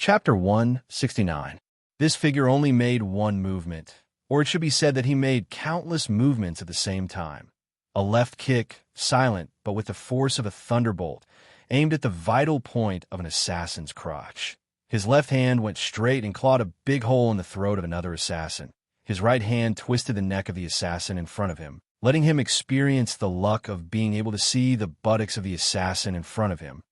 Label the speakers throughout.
Speaker 1: Chapter 169. This figure only made one movement, or it should be said that he made countless movements at the same time. A left kick, silent but with the force of a thunderbolt, aimed at the vital point of an assassin's crotch. His left hand went straight and clawed a big hole in the throat of another assassin. His right hand twisted the neck of the assassin in front of him, letting him experience the luck of being able to see the buttocks of the assassin in front of him.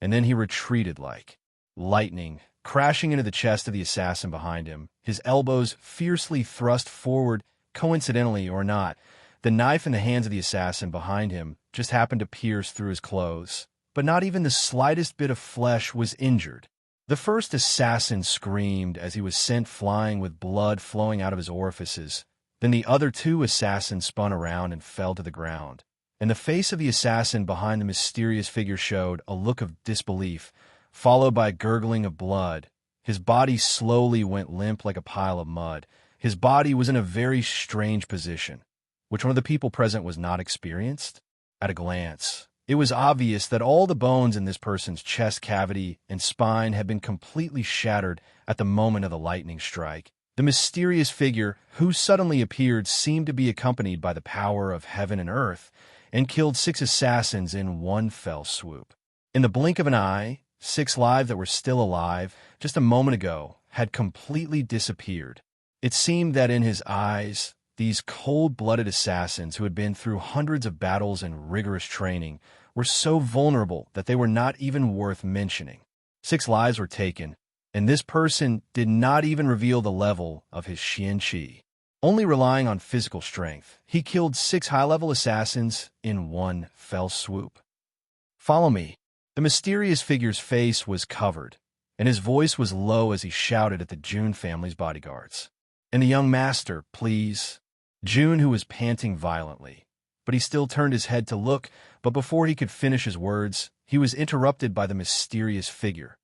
Speaker 1: And then he retreated like lightning, crashing into the chest of the assassin behind him, his elbows fiercely thrust forward. Coincidentally or not, the knife in the hands of the assassin behind him just happened to pierce through his clothes, but not even the slightest bit of flesh was injured. The first assassin screamed as he was sent flying with blood flowing out of his orifices. Then the other two assassins spun around and fell to the ground, and the face of the assassin behind the mysterious figure showed a look of disbelief, followed by a gurgling of blood. His body slowly went limp like a pile of mud. His body was in a very strange position, which one of the people present was not experienced. At a glance, it was obvious that all the bones in this person's chest cavity and spine had been completely shattered at the moment of the lightning strike. The mysterious figure who suddenly appeared seemed to be accompanied by the power of heaven and earth, and killed 6 assassins in one fell swoop. In the blink of an eye, 6 lives that were still alive just a moment ago had completely disappeared. It seemed that in his eyes, these cold-blooded assassins who had been through hundreds of battles and rigorous training were so vulnerable that they were not even worth mentioning. 6 lives were taken, and this person did not even reveal the level of his xian-qi. Only relying on physical strength, he killed 6 high-level assassins in one fell swoop. "Follow me." The mysterious figure's face was covered, and his voice was low as he shouted at the June family's bodyguards. "And the young master, please." June, who was panting violently, but he still turned his head to look, but before he could finish his words, he was interrupted by the mysterious figure.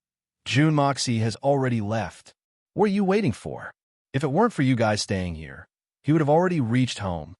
Speaker 1: "June Moxie has already left. What are you waiting for? If it weren't for you guys staying here, he would have already reached home."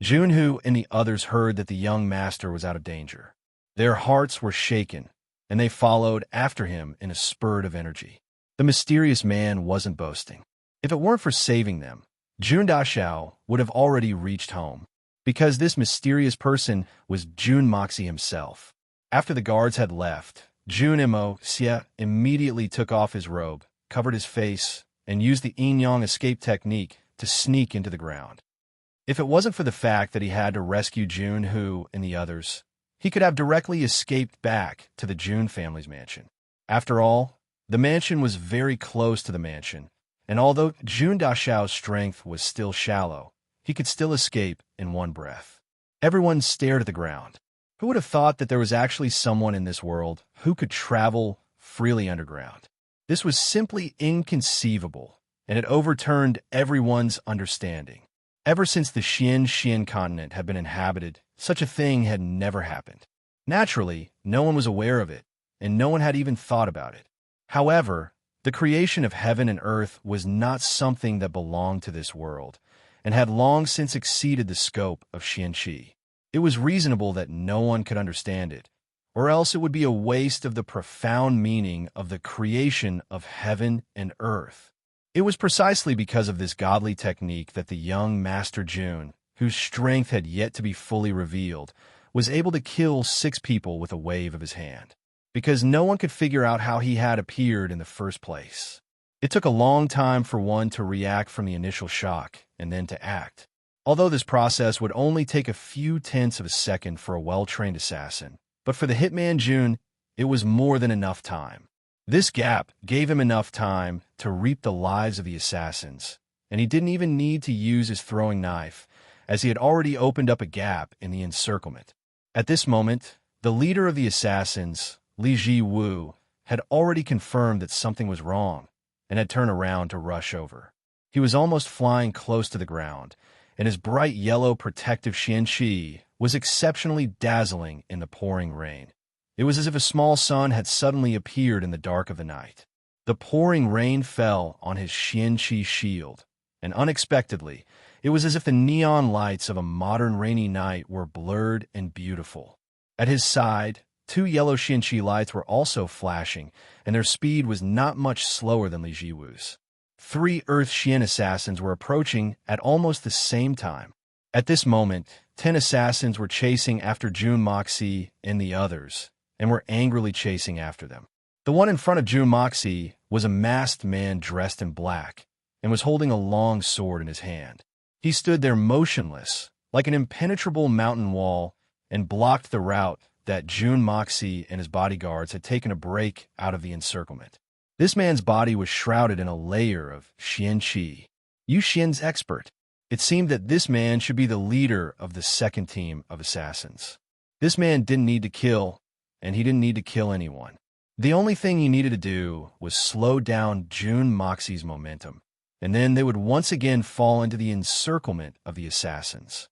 Speaker 1: June, who and the others heard that the young master was out of danger. Their hearts were shaken, and they followed after him in a spurt of energy. The mysterious man wasn't boasting. If it weren't for saving them, June Dashao would have already reached home, because this mysterious person was June Moxie himself. After the guards had left, June Xia immediately took off his robe, covered his face, and used the yin-yang escape technique to sneak into the ground. If it wasn't for the fact that he had to rescue June, who and the others, he could have directly escaped back to the June family's mansion. After all, the mansion was very close to the mansion, and although June Dashao's strength was still shallow, he could still escape in one breath. Everyone stared at the ground. Who would have thought that there was actually someone in this world who could travel freely underground? This was simply inconceivable, and it overturned everyone's understanding. Ever since the Xian continent had been inhabited, such a thing had never happened. Naturally, no one was aware of it, and no one had even thought about it. However, the creation of heaven and earth was not something that belonged to this world, and had long since exceeded the scope of xian-qi. It was reasonable that no one could understand it, or else it would be a waste of the profound meaning of the creation of heaven and earth. It was precisely because of this godly technique that the young Master June, whose strength had yet to be fully revealed, was able to kill 6 people with a wave of his hand, because no one could figure out how he had appeared in the first place. It took a long time for one to react from the initial shock and then to act. Although this process would only take a few tenths of a second for a well-trained assassin, but for the hitman June, it was more than enough time. This gap gave him enough time to reap the lives of the assassins, and he didn't even need to use his throwing knife, as he had already opened up a gap in the encirclement. At this moment, the leader of the assassins, Li Ji-Wu, had already confirmed that something was wrong, and had turned around to rush over. He was almost flying close to the ground, and his bright yellow protective xian-qi was exceptionally dazzling in the pouring rain. It was as if a small sun had suddenly appeared in the dark of the night. The pouring rain fell on his xian-qi shield, and unexpectedly, it was as if the neon lights of a modern rainy night were blurred and beautiful. At his side, Two yellow Xianqi lights were also flashing, and their speed was not much slower than Li Jiwu's. 3 Earth Xian assassins were approaching at almost the same time. At this moment, 10 assassins were chasing after Jun Moxie and the others, and were angrily chasing after them. The one in front of Jun Moxie was a masked man dressed in black, and was holding a long sword in his hand. He stood there motionless, like an impenetrable mountain wall, and blocked the route that Jun Moxie and his bodyguards had taken a break out of the encirclement. This man's body was shrouded in a layer of Xianqi, Yu Xian's expert. It seemed that this man should be the leader of the second team of assassins. This man didn't need to kill, and he didn't need to kill anyone. The only thing he needed to do was slow down Jun Moxie's momentum, and then they would once again fall into the encirclement of the assassins.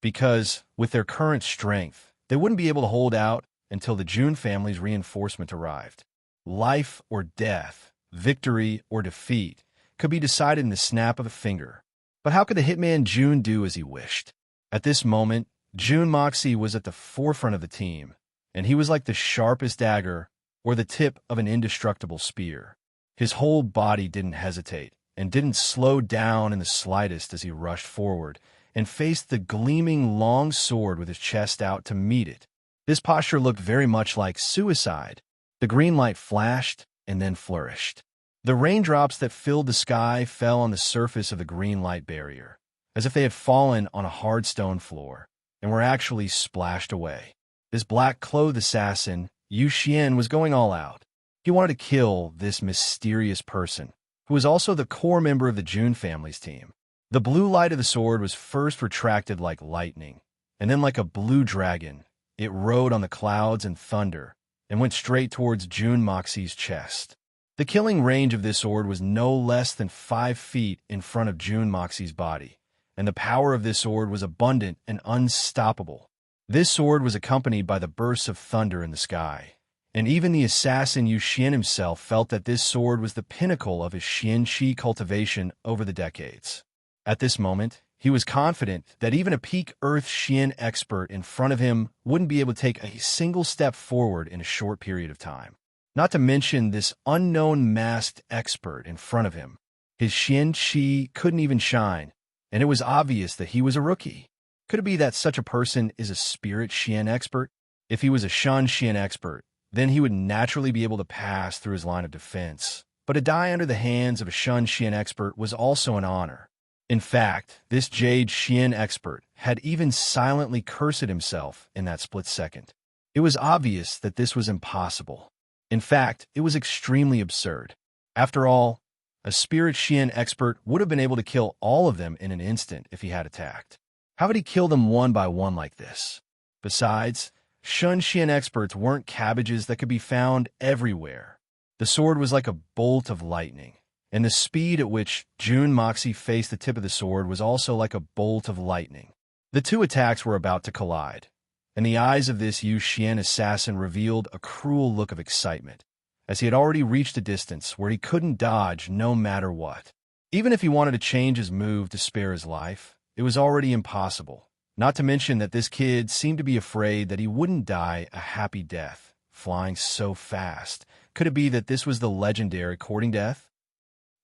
Speaker 1: Because, with their current strength, they wouldn't be able to hold out until the Jun family's reinforcement arrived. Life or death, victory or defeat, could be decided in the snap of a finger. But how could the hitman Jun do as he wished? At this moment, Jun Moxie was at the forefront of the team, and he was like the sharpest dagger or the tip of an indestructible spear. His whole body didn't hesitate and didn't slow down in the slightest as he rushed forward and faced the gleaming long sword with his chest out to meet it. This posture looked very much like suicide. The green light flashed and then flourished. The raindrops that filled the sky fell on the surface of the green light barrier, as if they had fallen on a hard stone floor, and were actually splashed away. This black-clothed assassin, Yu Xian, was going all out. He wanted to kill this mysterious person, who was also the core member of the Jun family's team. The blue light of the sword was first retracted like lightning, and then like a blue dragon, it rode on the clouds and thunder, and went straight towards Jun Moxie's chest. The killing range of this sword was no less than 5 feet in front of Jun Moxie's body, and the power of this sword was abundant and unstoppable. This sword was accompanied by the bursts of thunder in the sky, and even the assassin Yu Xian himself felt that this sword was the pinnacle of his Xianqi cultivation over the decades. At this moment, he was confident that even a peak Earth Xian expert in front of him wouldn't be able to take a single step forward in a short period of time. Not to mention this unknown masked expert in front of him. His Xianqi couldn't even shine, and it was obvious that he was a rookie. Could it be that such a person is a spirit Xian expert? If he was a Shan Xian expert, then he would naturally be able to pass through his line of defense. But to die under the hands of a Shan Xian expert was also an honor. In fact, this Jade Xian expert had even silently cursed himself in that split second. It was obvious that this was impossible. In fact, it was extremely absurd. After all, a spirit Xian expert would have been able to kill all of them in an instant if he had attacked. How would he kill them one by one like this? Besides, Shan Xian experts weren't cabbages that could be found everywhere. The sword was like a bolt of lightning, and the speed at which Jun Moxie faced the tip of the sword was also like a bolt of lightning. The two attacks were about to collide, and the eyes of this Yu Xian assassin revealed a cruel look of excitement, as he had already reached a distance where he couldn't dodge no matter what. Even if he wanted to change his move to spare his life, it was already impossible, not to mention that this kid seemed to be afraid that he wouldn't die a happy death, flying so fast. Could it be that this was the legendary courting death?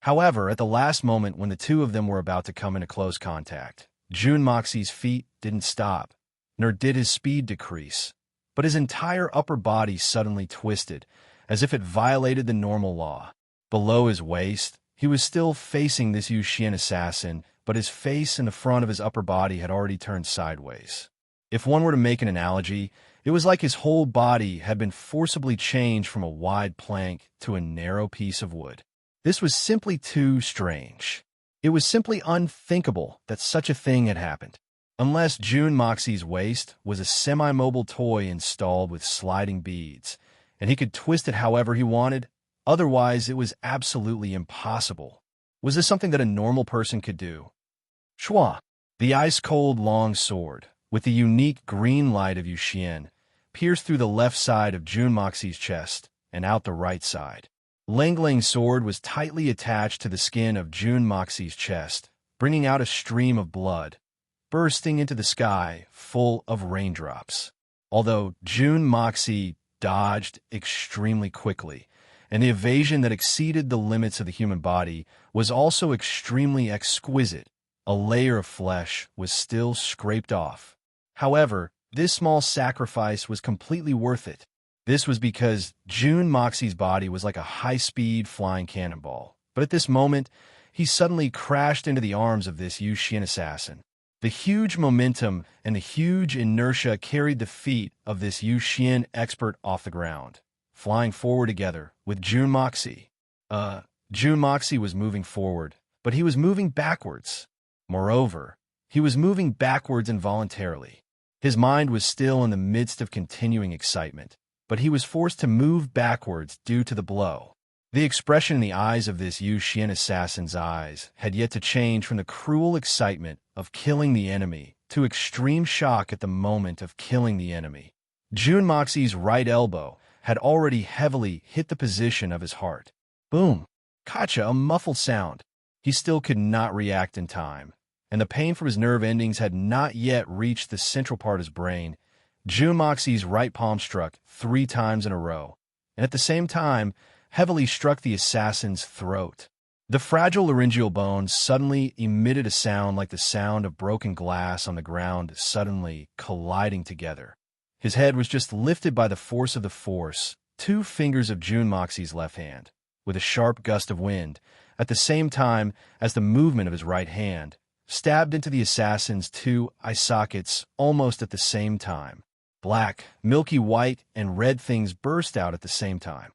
Speaker 1: However, at the last moment when the two of them were about to come into close contact, Jun Moxie's feet didn't stop, nor did his speed decrease, but his entire upper body suddenly twisted, as if it violated the normal law. Below his waist, he was still facing this Yu Xian assassin, but his face and the front of his upper body had already turned sideways. If one were to make an analogy, it was like his whole body had been forcibly changed from a wide plank to a narrow piece of wood. This was simply too strange. It was simply unthinkable that such a thing had happened. Unless Jun Moxie's waist was a semi-mobile toy installed with sliding beads, and he could twist it however he wanted, otherwise it was absolutely impossible. Was this something that a normal person could do? Shua, the ice-cold long sword, with the unique green light of Yu Xian, pierced through the left side of Jun Moxie's chest and out the right side. Langling's sword was tightly attached to the skin of Jun Moxie's chest, bringing out a stream of blood, bursting into the sky full of raindrops. Although Jun Moxie dodged extremely quickly, and the evasion that exceeded the limits of the human body was also extremely exquisite. A layer of flesh was still scraped off. However, this small sacrifice was completely worth it. This was because Jun Moxie's body was like a high-speed flying cannonball. But at this moment, he suddenly crashed into the arms of this Yu Xian assassin. The huge momentum and the huge inertia carried the feet of this Yu Xian expert off the ground, flying forward together with Jun Moxie. Jun Moxie was moving forward, but he was moving backwards. Moreover, he was moving backwards involuntarily. His mind was still in the midst of continuing excitement, but he was forced to move backwards due to the blow. The expression in the eyes of this Yu Xian assassin's eyes had yet to change from the cruel excitement of killing the enemy to extreme shock at the moment of killing the enemy. Jun Moxie's right elbow had already heavily hit the position of his heart. Boom! Gotcha! A muffled sound. He still could not react in time, and the pain from his nerve endings had not yet reached the central part of his brain. Jun Moxie's right palm struck 3 times in a row, and at the same time, heavily struck the assassin's throat. The fragile laryngeal bones suddenly emitted a sound like the sound of broken glass on the ground suddenly colliding together. His head was just lifted by the force of the force, 2 fingers of Jun Moxie's left hand, with a sharp gust of wind, at the same time as the movement of his right hand, stabbed into the assassin's 2 eye sockets almost at the same time. Black, milky white, and red things burst out at the same time.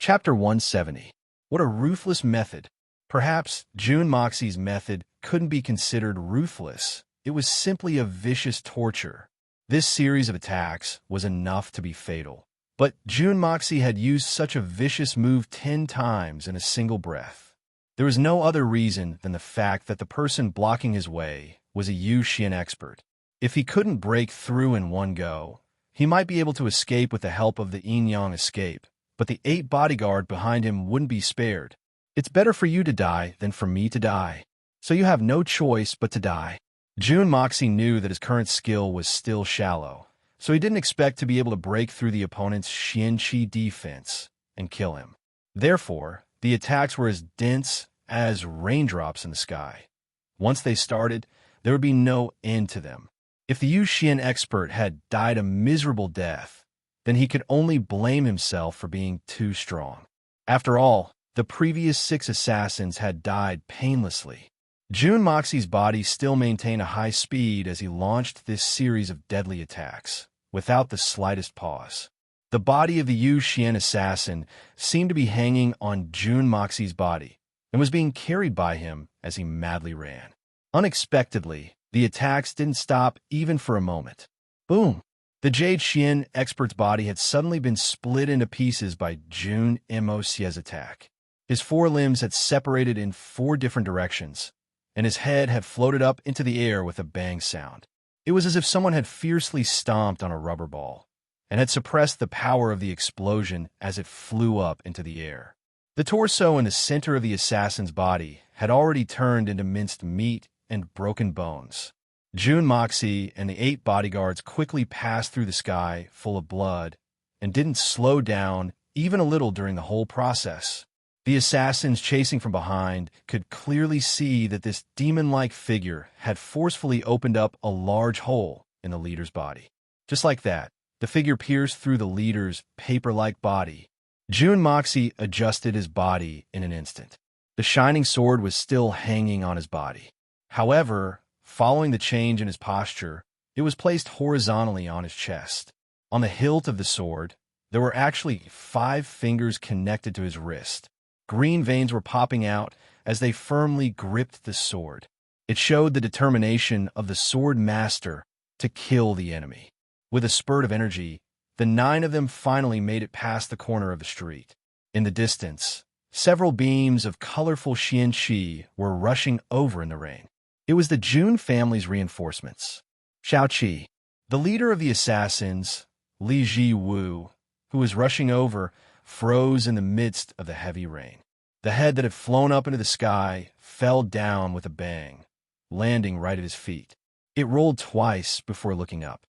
Speaker 1: Chapter 170. What a ruthless method. Perhaps Jun Moxie's method couldn't be considered ruthless. It was simply a vicious torture. This series of attacks was enough to be fatal. But Jun Moxie had used such a vicious move 10 times in a single breath. There was no other reason than the fact that the person blocking his way was a Yu Xian expert. If he couldn't break through in one go, he might be able to escape with the help of the yin-yang escape, but the 8 bodyguard behind him wouldn't be spared. It's better for you to die than for me to die, so you have no choice but to die. Jun Moxie knew that his current skill was still shallow, so he didn't expect to be able to break through the opponent's Xianqi defense and kill him. Therefore, the attacks were as dense as raindrops in the sky. Once they started, there would be no end to them. If the Yu Xian expert had died a miserable death, then he could only blame himself for being too strong. After all, the previous 6 assassins had died painlessly. Jun Moxie's body still maintained a high speed as he launched this series of deadly attacks, without the slightest pause. The body of the Yu Xian assassin seemed to be hanging on Jun Moxie's body, and was being carried by him as he madly ran. Unexpectedly, the attacks didn't stop even for a moment. Boom! The Jade Xian expert's body had suddenly been split into pieces by Jun Moxie's attack. His 4 limbs had separated in 4 different directions, and his head had floated up into the air with a bang sound. It was as if someone had fiercely stomped on a rubber ball, and had suppressed the power of the explosion as it flew up into the air. The torso in the center of the assassin's body had already turned into minced meat and broken bones. Jun Moxie and the 8 bodyguards quickly passed through the sky full of blood, and didn't slow down even a little during the whole process. The assassins chasing from behind could clearly see that this demon-like figure had forcefully opened up a large hole in the leader's body. Just like that, the figure pierced through the leader's paper-like body. Jun Moxie adjusted his body in an instant. The shining sword was still hanging on his body. However, following the change in his posture, it was placed horizontally on his chest. On the hilt of the sword, there were actually 5 fingers connected to his wrist. Green veins were popping out as they firmly gripped the sword. It showed the determination of the sword master to kill the enemy. With a spurt of energy, the 9 of them finally made it past the corner of the street. In the distance, several beams of colorful Xianqi were rushing over in the rain. It was the Jun family's reinforcements. Xiaoqi, the leader of the assassins, Li Ji-wu, who was rushing over, froze in the midst of the heavy rain. The head that had flown up into the sky fell down with a bang, landing right at his feet. It rolled twice before looking up.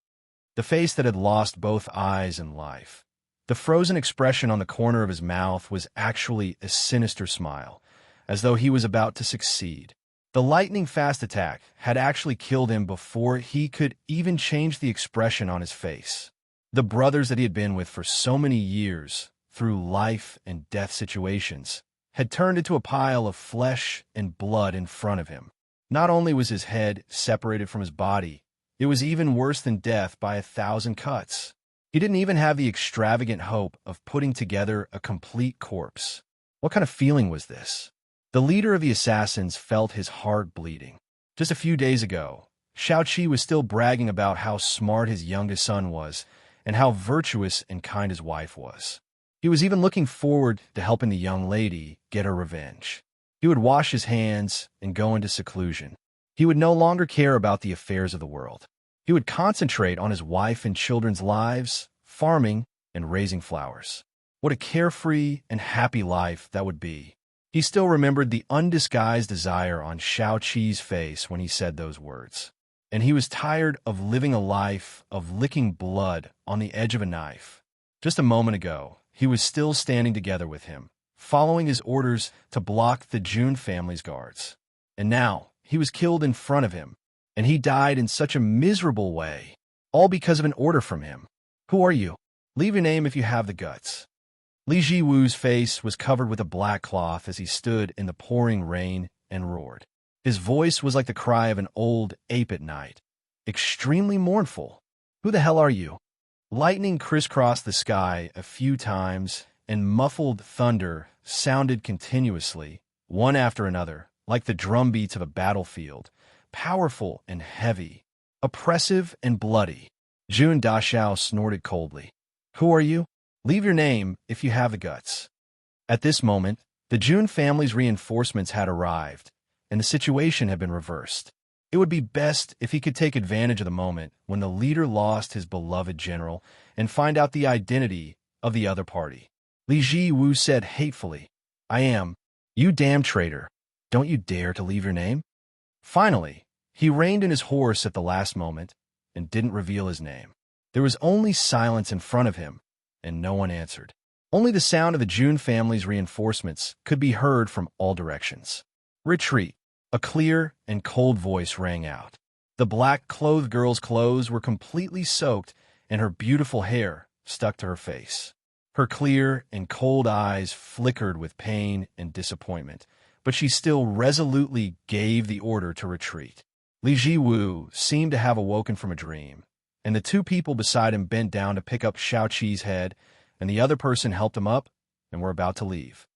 Speaker 1: the face that had lost both eyes and life. The frozen expression on the corner of his mouth was actually a sinister smile, as though he was about to succeed. The lightning-fast attack had actually killed him before he could even change the expression on his face. The brothers that he had been with for so many years, through life and death situations, had turned into a pile of flesh and blood in front of him. Not only was his head separated from his body, it was even worse than death by 1,000 cuts. He didn't even have the extravagant hope of putting together a complete corpse. What kind of feeling was this? The leader of the assassins felt his heart bleeding. Just a few days ago, Shao-Chi was still bragging about how smart his youngest son was and how virtuous and kind his wife was. He was even looking forward to helping the young lady get her revenge. He would wash his hands and go into seclusion. He would no longer care about the affairs of the world. He would concentrate on his wife and children's lives, farming, and raising flowers. What a carefree and happy life that would be. He still remembered the undisguised desire on Shao-Chi's face when he said those words. And he was tired of living a life of licking blood on the edge of a knife. Just a moment ago, he was still standing together with him, following his orders to block the Jun family's guards. And now, he was killed in front of him, and he died in such a miserable way, all because of an order from him. Who are you? Leave your name if you have the guts. Li Jiwu's face was covered with a black cloth as he stood in the pouring rain and roared. His voice was like the cry of an old ape at night, extremely mournful. Who the hell are you? Lightning crisscrossed the sky a few times, and muffled thunder sounded continuously, one after another, like the drumbeats of a battlefield, powerful and heavy, oppressive and bloody. Jun Dashao snorted coldly. Who are you? Leave your name if you have the guts. At this moment, the Jun family's reinforcements had arrived, and the situation had been reversed. It would be best if he could take advantage of the moment when the leader lost his beloved general and find out the identity of the other party. Li Jiwu said hatefully, I am. You damn traitor. Don't you dare to leave your name? Finally, he reined in his horse at the last moment and didn't reveal his name. There was only silence in front of him, and no one answered. Only the sound of the Jun family's reinforcements could be heard from all directions. Retreat. A clear and cold voice rang out. The black-clothed girl's clothes were completely soaked, and her beautiful hair stuck to her face. Her clear and cold eyes flickered with pain and disappointment, but she still resolutely gave the order to retreat. Li Jiwu seemed to have awoken from a dream, and the two people beside him bent down to pick up Shao-Chi's head, and the other person helped him up and were about to leave.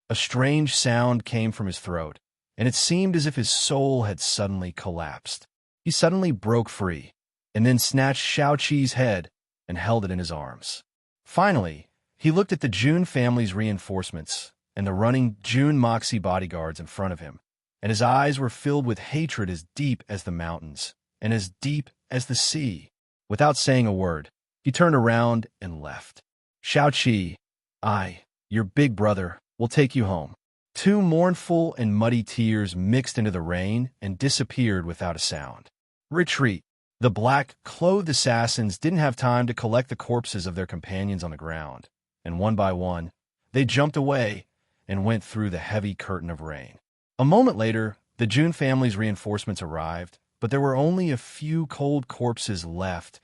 Speaker 1: A strange sound came from his throat, and it seemed as if his soul had suddenly collapsed. He suddenly broke free, and then snatched Shao-Chi's head and held it in his arms. Finally, he looked at the Jun family's reinforcements and the running Jun Moxie bodyguards in front of him, and his eyes were filled with hatred as deep as the mountains and as deep as the sea. Without saying a word, he turned around and left. Shao-Chi, I, your big brother, will take you home. Two mournful and muddy tears mixed into the rain and disappeared without a sound. Retreat. The black-clothed assassins didn't have time to collect the corpses of their companions on the ground, and one by one, they jumped away and went through the heavy curtain of rain. A moment later, the Jun family's reinforcements arrived, but there were only a few cold corpses left.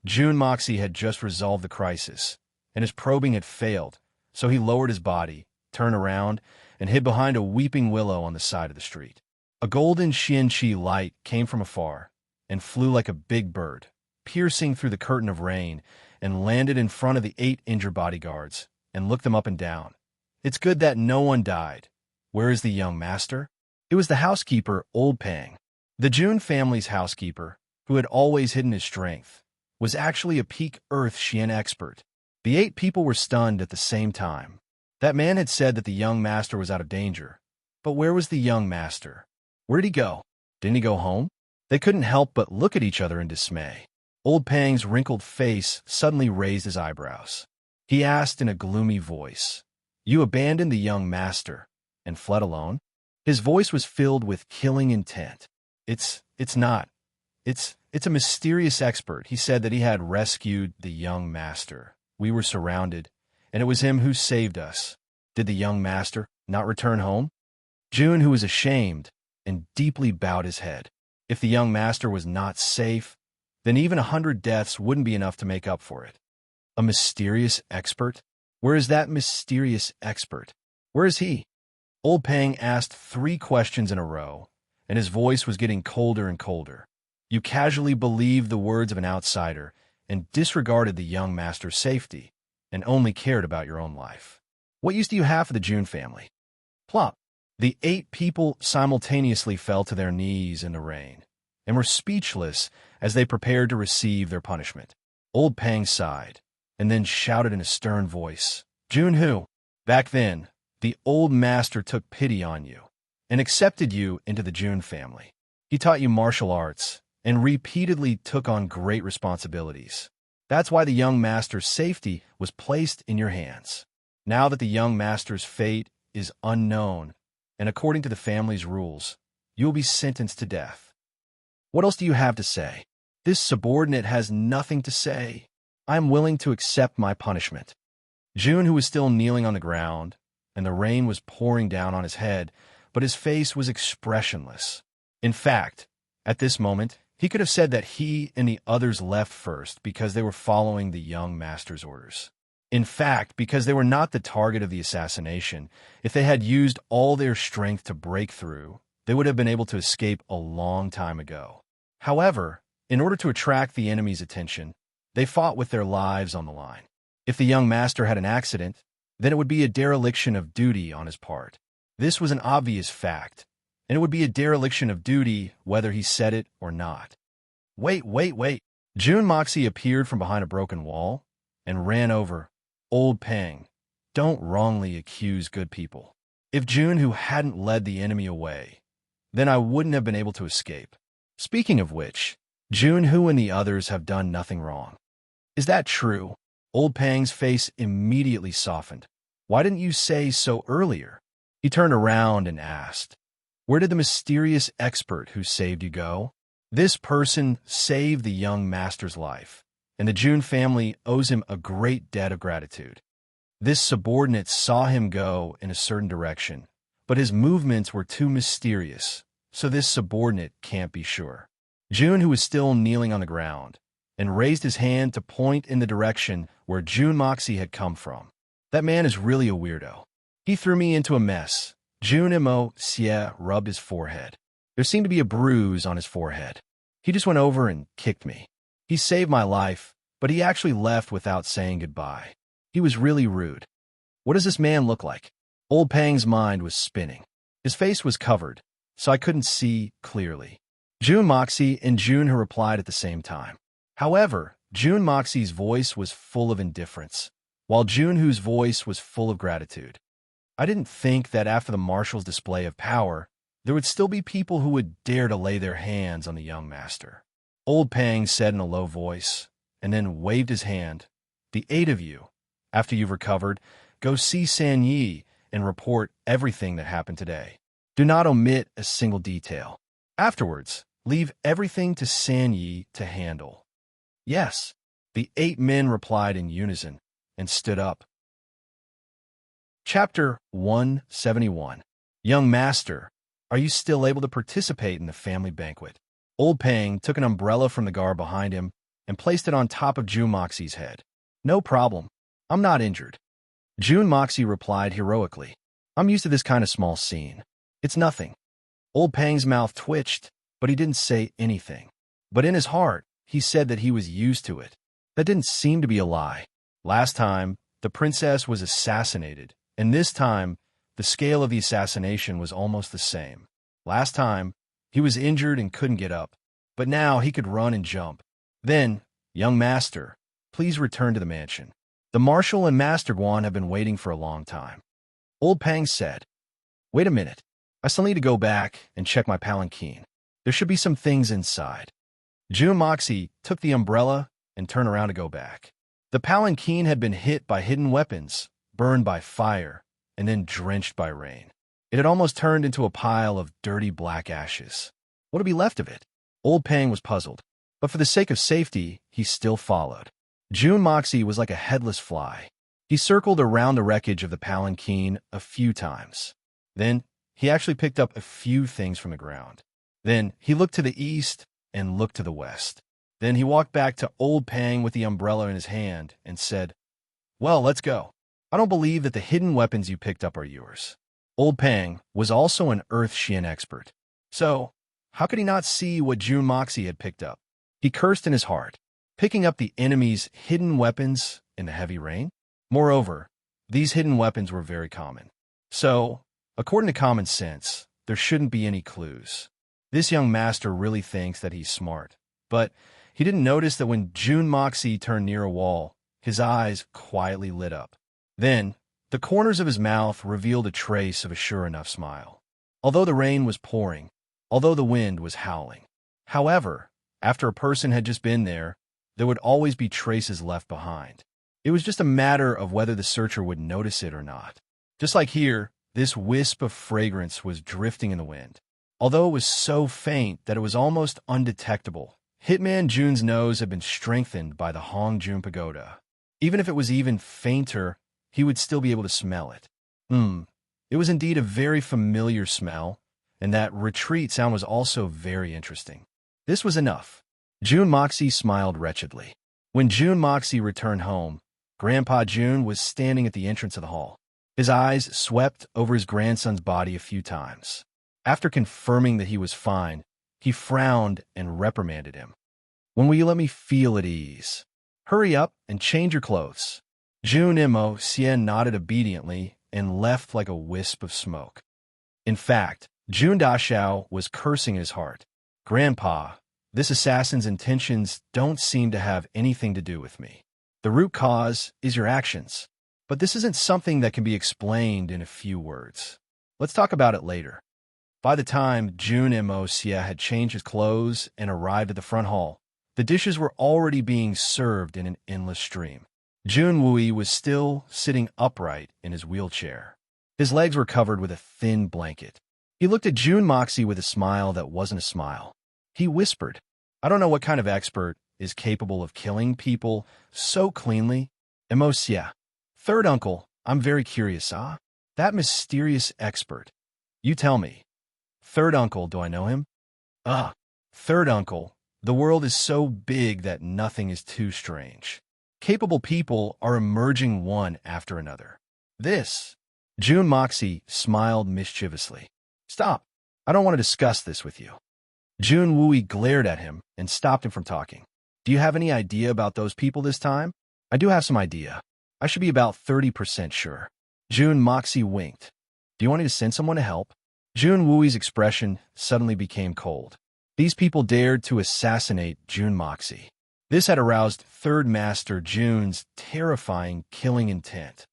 Speaker 1: Jun Moxie had just resolved the crisis, and his probing had failed, so he lowered his body, turned around, and hid behind a weeping willow on the side of the street. A golden Xianqi light came from afar and flew like a big bird, piercing through the curtain of rain, and landed in front of the 8 injured bodyguards and looked them up and down. It's good that no one died. Where is the young master? It was the housekeeper, Old Pang. The Jun family's housekeeper, who had always hidden his strength, was actually a peak Earth Xian expert. The 8 people were stunned at the same time. That man had said that the young master was out of danger. But where was the young master? Where did he go? Didn't he go home? They couldn't help but look at each other in dismay. Old Pang's wrinkled face suddenly raised his eyebrows. He asked in a gloomy voice, You abandoned the young master and fled alone? His voice was filled with killing intent. It's It's a mysterious expert. He said that he had rescued the young master. We were surrounded, and it was him who saved us. Did the young master not return home? June, who was ashamed and deeply bowed his head. If the young master was not safe, then even 100 deaths wouldn't be enough to make up for it. A mysterious expert? Where is that mysterious expert? Where is he? Old Pang asked 3 questions in a row, and his voice was getting colder and colder. You casually believed the words of an outsider and disregarded the young master's safety, and only cared about your own life. What use do you have for the June family? Plop. The 8 people simultaneously fell to their knees in the rain, and were speechless as they prepared to receive their punishment. Old Pang sighed, and then shouted in a stern voice, June who? Back then, the old master took pity on you, and accepted you into the June family. He taught you martial arts, and repeatedly took on great responsibilities. That's why the young master's safety was placed in your hands. Now that the young master's fate is unknown, and according to the family's rules, you will be sentenced to death. What else do you have to say? This subordinate has nothing to say. I am willing to accept my punishment. June, who was still kneeling on the ground, and the rain was pouring down on his head, but his face was expressionless. In fact, at this moment, he could have said that he and the others left first because they were following the young master's orders. In fact, because they were not the target of the assassination, if they had used all their strength to break through, they would have been able to escape a long time ago. However, in order to attract the enemy's attention, they fought with their lives on the line. If the young master had an accident, then it would be a dereliction of duty on his part. This was an obvious fact, and it would be a dereliction of duty whether he said it or not. Wait. June Moxie appeared from behind a broken wall and ran over. Old Pang, don't wrongly accuse good people. If June who hadn't led the enemy away, then I wouldn't have been able to escape. Speaking of which, June who and the others have done nothing wrong. Is that true? Old Pang's face immediately softened. Why didn't you say so earlier? He turned around and asked, where did the mysterious expert who saved you go? This person saved the young master's life, and the June family owes him a great debt of gratitude. This subordinate saw him go in a certain direction, but his movements were too mysterious, so this subordinate can't be sure. June, who was still kneeling on the ground, and raised his hand to point in the direction where June Moxie had come from. That man is really a weirdo. He threw me into a mess. June Moxie rubbed his forehead. There seemed to be a bruise on his forehead. He just went over and kicked me. He saved my life, but he actually left without saying goodbye. He was really rude. What does this man look like? Old Pang's mind was spinning. His face was covered, so I couldn't see clearly. June Moxie and June who replied at the same time. However, June Moxie's voice was full of indifference, while June whose voice was full of gratitude. I didn't think that after the marshal's display of power, there would still be people who would dare to lay their hands on the young master. Old Pang said in a low voice, and then waved his hand. The 8 of you, after you've recovered, go see San Yi and report everything that happened today. Do not omit a single detail. Afterwards, leave everything to San Yi to handle. Yes, the 8 men replied in unison and stood up. Chapter 171. Young Master, are you still able to participate in the family banquet? Old Pang took an umbrella from the guard behind him and placed it on top of June Moxie's head. No problem. I'm not injured. June Moxie replied heroically. I'm used to this kind of small scene. It's nothing. Old Pang's mouth twitched, but he didn't say anything. But in his heart, he said that he was used to it. That didn't seem to be a lie. Last time, the princess was assassinated, and this time, the scale of the assassination was almost the same. Last time, he was injured and couldn't get up, but now he could run and jump. Then, young master, please return to the mansion. The marshal and Master Guan have been waiting for a long time. Old Pang said, wait a minute. I still need to go back and check my palanquin. There should be some things inside. June Moxie took the umbrella and turned around to go back. The palanquin had been hit by hidden weapons, burned by fire, and then drenched by rain. It had almost turned into a pile of dirty black ashes. What would be left of it? Old Pang was puzzled. But for the sake of safety, he still followed. June Moxie was like a headless fly. He circled around the wreckage of the palanquin a few times. Then, he actually picked up a few things from the ground. Then, he looked to the east and looked to the west. Then he walked back to Old Pang with the umbrella in his hand and said, "Well, let's go. I don't believe that the hidden weapons you picked up are yours." Old Pang was also an Earth Xian expert. So, how could he not see what June Moxie had picked up? He cursed in his heart, picking up the enemy's hidden weapons in the heavy rain. Moreover, these hidden weapons were very common. So, according to common sense, there shouldn't be any clues. This young master really thinks that he's smart, but he didn't notice that when June Moxie turned near a wall, his eyes quietly lit up. Then, the corners of his mouth revealed a trace of a sure-enough smile. Although the rain was pouring, although the wind was howling. However, after a person had just been there, there would always be traces left behind. It was just a matter of whether the searcher would notice it or not. Just like here, this wisp of fragrance was drifting in the wind. Although it was so faint that it was almost undetectable, Hitman June's nose had been strengthened by the Hong Jun Pagoda. Even if it was even fainter, he would still be able to smell it. It was indeed a very familiar smell, and that retreat sound was also very interesting. This was enough. June Moxie smiled wretchedly. When June Moxie returned home, Grandpa June was standing at the entrance of the hall. His eyes swept over his grandson's body a few times. After confirming that he was fine, he frowned and reprimanded him. "When will you let me feel at ease? Hurry up and change your clothes." June Mo Sien nodded obediently and left like a wisp of smoke. In fact, June Dashao was cursing in his heart. "Grandpa, this assassin's intentions don't seem to have anything to do with me. The root cause is your actions. But this isn't something that can be explained in a few words. Let's talk about it later." By the time June Mo Sia had changed his clothes and arrived at the front hall, the dishes were already being served in an endless stream. Jun Wui was still sitting upright in his wheelchair. His legs were covered with a thin blanket. He looked at June Moxie with a smile that wasn't a smile. He whispered, "I don't know what kind of expert is capable of killing people so cleanly. Emosia. Third uncle, I'm very curious, That mysterious expert. You tell me. Third uncle, do I know him? Third uncle, the world is so big that nothing is too strange. Capable people are emerging one after another. This." June Moxie smiled mischievously. "Stop. I don't want to discuss this with you." Jun Wui glared at him and stopped him from talking. "Do you have any idea about those people this time?" "I do have some idea. I should be about 30% sure." June Moxie winked. "Do you want me to send someone to help?" Jun Wui's expression suddenly became cold. These people dared to assassinate June Moxie. This had aroused Third Master June's terrifying killing intent.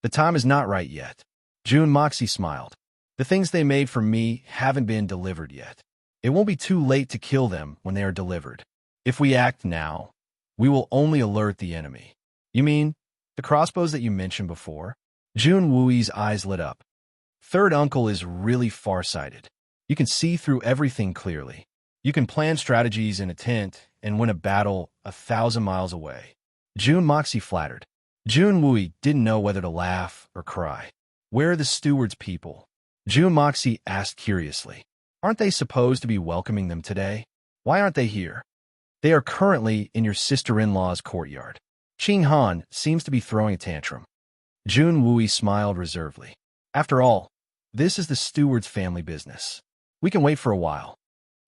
Speaker 1: "The time is not right yet." June Moxie smiled. "The things they made for me haven't been delivered yet. It won't be too late to kill them when they are delivered. If we act now, we will only alert the enemy." "You mean the crossbows that you mentioned before?" Jun Wui's eyes lit up. "Third uncle is really far-sighted. You can see through everything clearly. You can plan strategies in a tent and win a battle 1,000 miles away." June Moxie flattered. Jun Wui didn't know whether to laugh or cry. "Where are the steward's people?" June Moxie asked curiously. "Aren't they supposed to be welcoming them today? Why aren't they here?" "They are currently in your sister-in-law's courtyard. Qing Han seems to be throwing a tantrum." Jun Wui smiled reservedly. "After all, this is the steward's family business. We can wait for a while."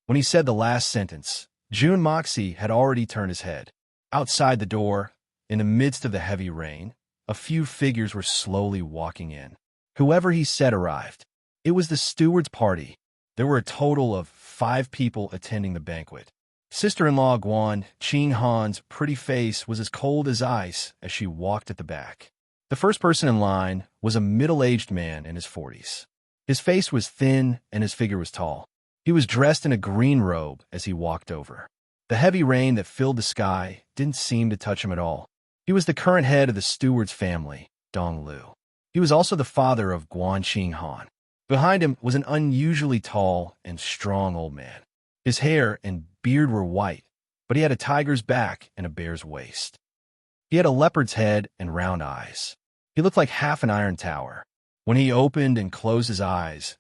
Speaker 1: When he said the last sentence, June Moxie had already turned his head. Outside the door, in the midst of the heavy rain, a few figures were slowly walking in. Whoever he said arrived. It was the steward's party. There were a total of 5 people attending the banquet. Sister-in-law Guan Qing Han's pretty face was as cold as ice as she walked at the back. The first person in line was a middle-aged man in his 40s. His face was thin and his figure was tall. He was dressed in a green robe as he walked over. The heavy rain that filled the sky didn't seem to touch him at all. He was the current head of the steward's family, Dong Lu. He was also the father of Guan Qing Han. Behind him was an unusually tall and strong old man. His hair and beard were white, but he had a tiger's back and a bear's waist. He had a leopard's head and round eyes. He looked like half an iron tower. When he opened and closed his eyes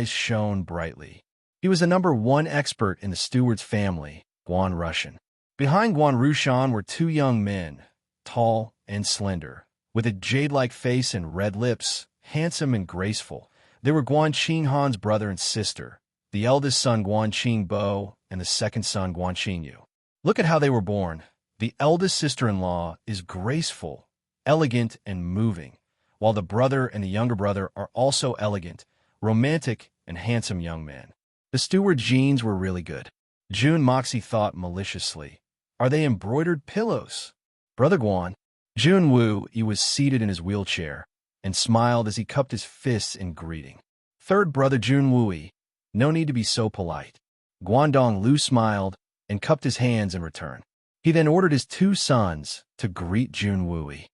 Speaker 1: shone brightly. He was the #1 expert in the steward's family, Guan Rushan. Behind Guan Rushan were two young men, tall and slender, with a jade-like face and red lips, handsome and graceful. They were Guan Qinghan's brother and sister, the eldest son Guan Qingbo and the second son Guan Qingyu. Look at how they were born. The eldest sister-in-law is graceful, elegant, and moving, while the brother and the younger brother are also elegant, romantic, and handsome young men. The steward genes were really good. Jun Moxie thought maliciously. Are they embroidered pillows? Brother Guan. Jun Wu, he was seated in his wheelchair and smiled as he cupped his fists in greeting. Third brother Jun Wui, no need to be so polite. Guandong Lu smiled and cupped his hands in return. He then ordered his two sons to greet Jun Wui.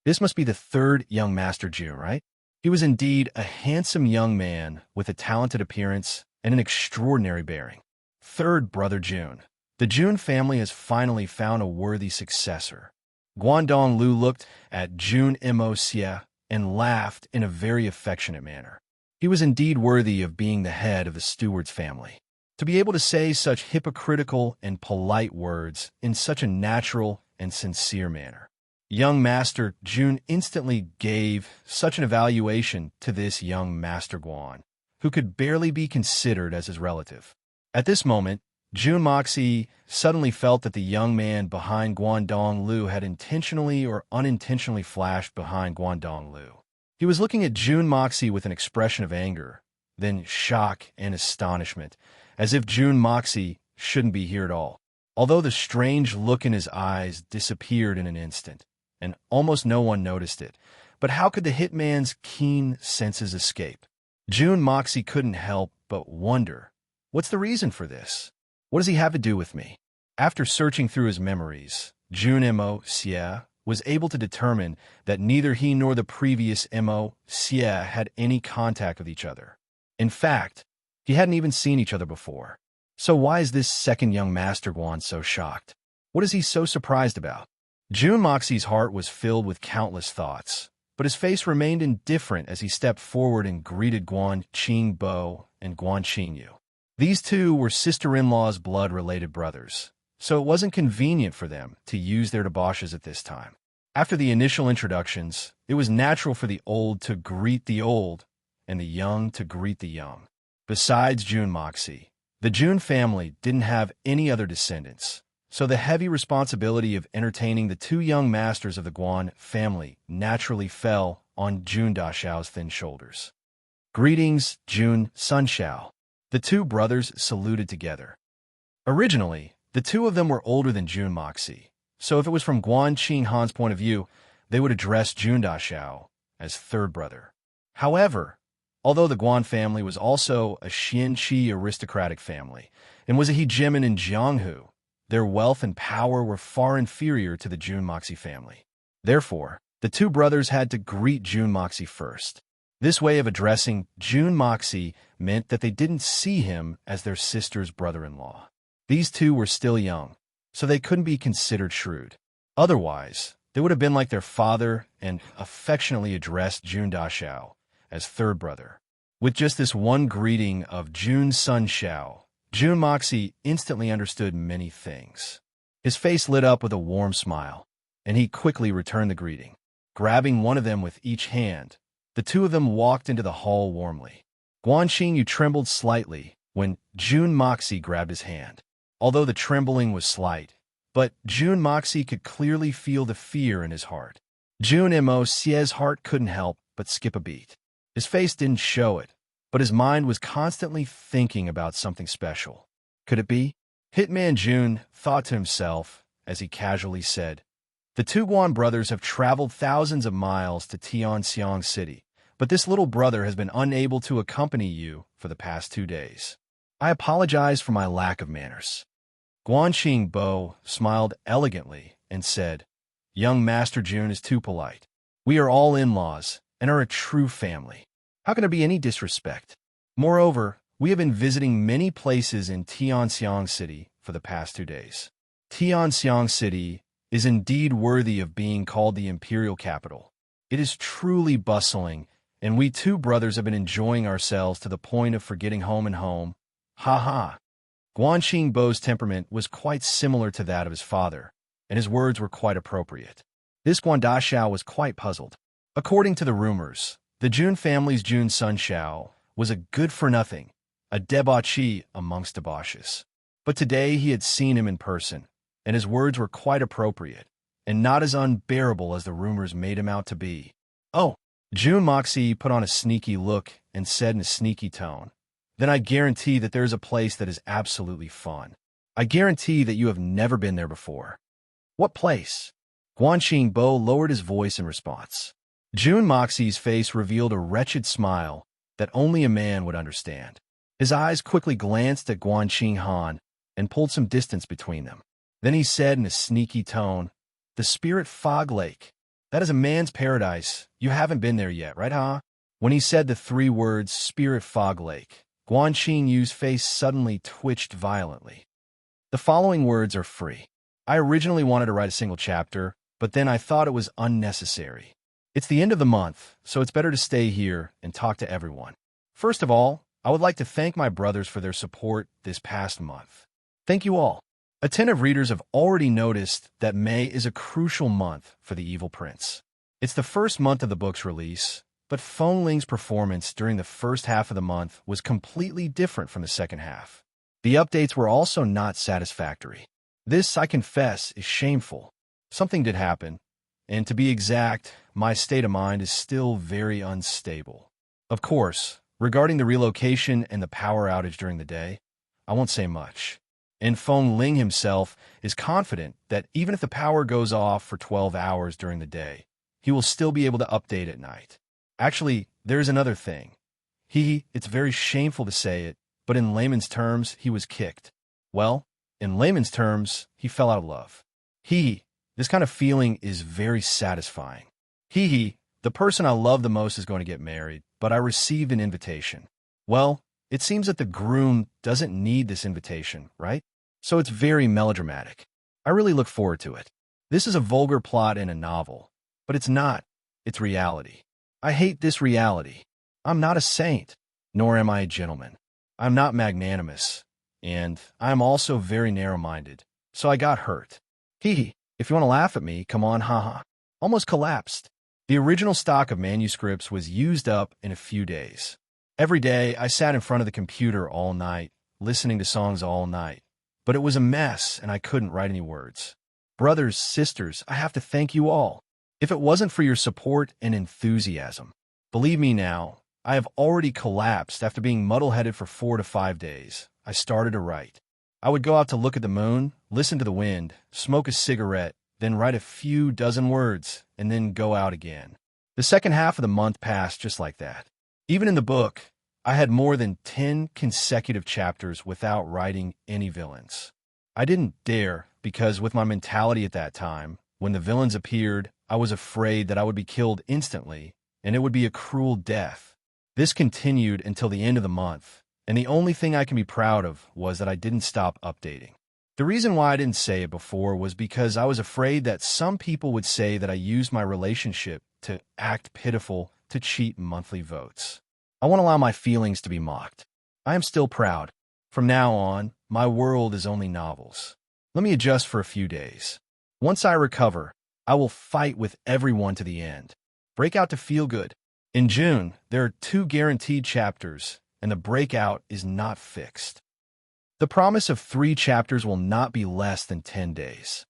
Speaker 1: This must be the third young Master Jun, right? He was indeed a handsome young man with a talented appearance and an extraordinary bearing. Third brother Jun. The Jun family has finally found a worthy successor. Guandong Lu looked at Jun Mo Xie and laughed in a very affectionate manner. He was indeed worthy of being the head of the steward's family. To be able to say such hypocritical and polite words in such a natural and sincere manner. Young Master Jun instantly gave such an evaluation to this young Master Guan, who could barely be considered as his relative. At this moment, Jun Moxie suddenly felt that the young man behind Guandong Lu had intentionally or unintentionally flashed behind Guandong Lu. He was looking at Jun Moxie with an expression of anger, then shock and astonishment, as if Jun Moxie shouldn't be here at all. Although the strange look in his eyes disappeared in an instant, and almost no one noticed it, but how could the hitman's keen senses escape? Jun Moxie couldn't help but wonder, what's the reason for this? What does he have to do with me? After searching through his memories, Jun Mo Xie was able to determine that neither he nor the previous Mo Xie had any contact with each other. In fact, he hadn't even seen each other before. So why is this second young Master Guan so shocked? What is he so surprised about? Jun Moxie's heart was filled with countless thoughts, but his face remained indifferent as he stepped forward and greeted Guan Qingbo and Guan Qingyu. These two were sister-in-law's blood-related brothers, so it wasn't convenient for them to use their debauches at this time. After the initial introductions, it was natural for the old to greet the old and the young to greet the young. Besides Jun Moxie, the Jun family didn't have any other descendants, so the heavy responsibility of entertaining the two young masters of the Guan family naturally fell on Jun Dashao's thin shoulders. Greetings, Jun Sunshao. The two brothers saluted together. Originally, the two of them were older than Jun Moxie, so if it was from Guan Qinghan's point of view, they would address Jun Dashao as third brother. However, although the Guan family was also a Xianqi aristocratic family and was a hegemon in Jianghu, their wealth and power were far inferior to the Jun Moxie family. Therefore, the two brothers had to greet Jun Moxie first. This way of addressing Jun Moxie meant that they didn't see him as their sister's brother-in-law. These two were still young, so they couldn't be considered shrewd. Otherwise, they would have been like their father and affectionately addressed Jun Dashao as third brother. With just this one greeting of Jun Sunshao, Jun Moxie instantly understood many things. His face lit up with a warm smile, and he quickly returned the greeting. Grabbing one of them with each hand, the two of them walked into the hall warmly. Guan Qingyu trembled slightly when Jun Moxie grabbed his hand. Although the trembling was slight, but Jun Moxie could clearly feel the fear in his heart. Jun Mo Xie's heart couldn't help but skip a beat. His face didn't show it, but his mind was constantly thinking about something special. Could it be? Hitman Jun thought to himself as he casually said, "The two Guan brothers have traveled thousands of miles to Tianxiang City, but this little brother has been unable to accompany you for the past 2 days. I apologize for my lack of manners." Guan Qingbo smiled elegantly and said, "Young Master Jun is too polite. We are all in-laws and are a true family. How can there be any disrespect? Moreover, we have been visiting many places in Tianxiang City for the past 2 days. Tianxiang City is indeed worthy of being called the imperial capital. It is truly bustling, and we two brothers have been enjoying ourselves to the point of forgetting home and home. Ha ha. Guanxingbo's temperament was quite similar to that of his father, and his words were quite appropriate. This Guandaxiao was quite puzzled. According to the rumors, the Jun family's Jun son Xiao was a good-for-nothing, a debauchee amongst debauches. But today he had seen him in person, and his words were quite appropriate, and not as unbearable as the rumors made him out to be. Oh, Jun Moxie put on a sneaky look and said in a sneaky tone, "Then I guarantee that there is a place that is absolutely fun. I guarantee that you have never been there before." "What place?" Guanxingbo lowered his voice in response. Jun Moxie's face revealed a wretched smile that only a man would understand. His eyes quickly glanced at Guanxing Han and pulled some distance between them. Then he said in a sneaky tone, "The Spirit Fog Lake. That is a man's paradise. You haven't been there yet, right, huh?" When he said the three words, Spirit Fog Lake, Guanxing Yu's face suddenly twitched violently. The following words are free. I originally wanted to write a single chapter, but then I thought it was unnecessary. It's the end of the month, so it's better to stay here and talk to everyone. First of all, I would like to thank my brothers for their support this past month. Thank you all. Attentive readers have already noticed that May is a crucial month for the Evil Prince. It's the first month of the book's release, but Feng Ling's performance during the first half of the month was completely different from the second half. The updates were also not satisfactory. This, I confess, is shameful. Something did happen, and to be exact, my state of mind is still very unstable. Of course, regarding the relocation and the power outage during the day, I won't say much. And Feng Ling himself is confident that even if the power goes off for 12 hours during the day, he will still be able to update at night. Actually, there's another thing. It's very shameful to say it, but in layman's terms, he was kicked. Well, in layman's terms, he fell out of love. This kind of feeling is very satisfying. The person I love the most is going to get married, but I received an invitation. Well, it seems that the groom doesn't need this invitation, right? So it's very melodramatic. I really look forward to it. This is a vulgar plot in a novel, but it's not. It's reality. I hate this reality. I'm not a saint, nor am I a gentleman. I'm not magnanimous, and I'm also very narrow-minded, so I got hurt. If you want to laugh at me, come on, haha. Almost collapsed. The original stock of manuscripts was used up in a few days. Every day, I sat in front of the computer all night, listening to songs all night. But it was a mess, and I couldn't write any words. Brothers, sisters, I have to thank you all. If it wasn't for your support and enthusiasm, believe me now, I have already collapsed after being muddle-headed for 4 to 5 days. I started to write. I would go out to look at the moon, listen to the wind, smoke a cigarette, then write a few dozen words, and then go out again. The second half of the month passed just like that. Even in the book, I had more than 10 consecutive chapters without writing any villains. I didn't dare, because with my mentality at that time, when the villains appeared, I was afraid that I would be killed instantly, and it would be a cruel death. This continued until the end of the month, and the only thing I can be proud of was that I didn't stop updating. The reason why I didn't say it before was because I was afraid that some people would say that I used my relationship to act pitiful to cheat monthly votes. I won't allow my feelings to be mocked. I am still proud. From now on, my world is only novels. Let me adjust for a few days. Once I recover, I will fight with everyone to the end. Break out to feel good. In June, there are 2 guaranteed chapters, and the breakout is not fixed. The promise of 3 chapters will not be less than 10 days.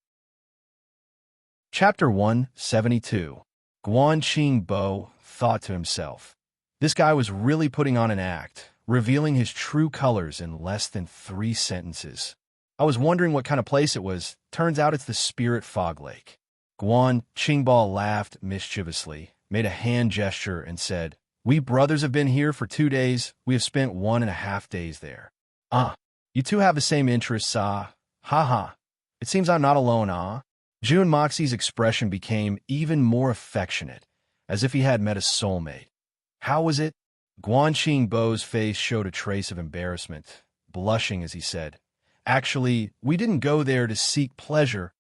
Speaker 1: Chapter 172. Guanxingbo thought to himself. This guy was really putting on an act, revealing his true colors in less than 3 sentences. I was wondering what kind of place it was. Turns out it's the Spirit Fog Lake. Guanxingbo laughed mischievously, made a hand gesture, and said, "We brothers have been here for 2 days. We have spent 1.5 days there." You two have the same interests, ah. Ha. It seems I'm not alone, ah. Jun Moxie's expression became even more affectionate, as if he had met a soulmate. How was it? Guanxingbo's face showed a trace of embarrassment, blushing as he said, Actually, we didn't go there to seek pleasure.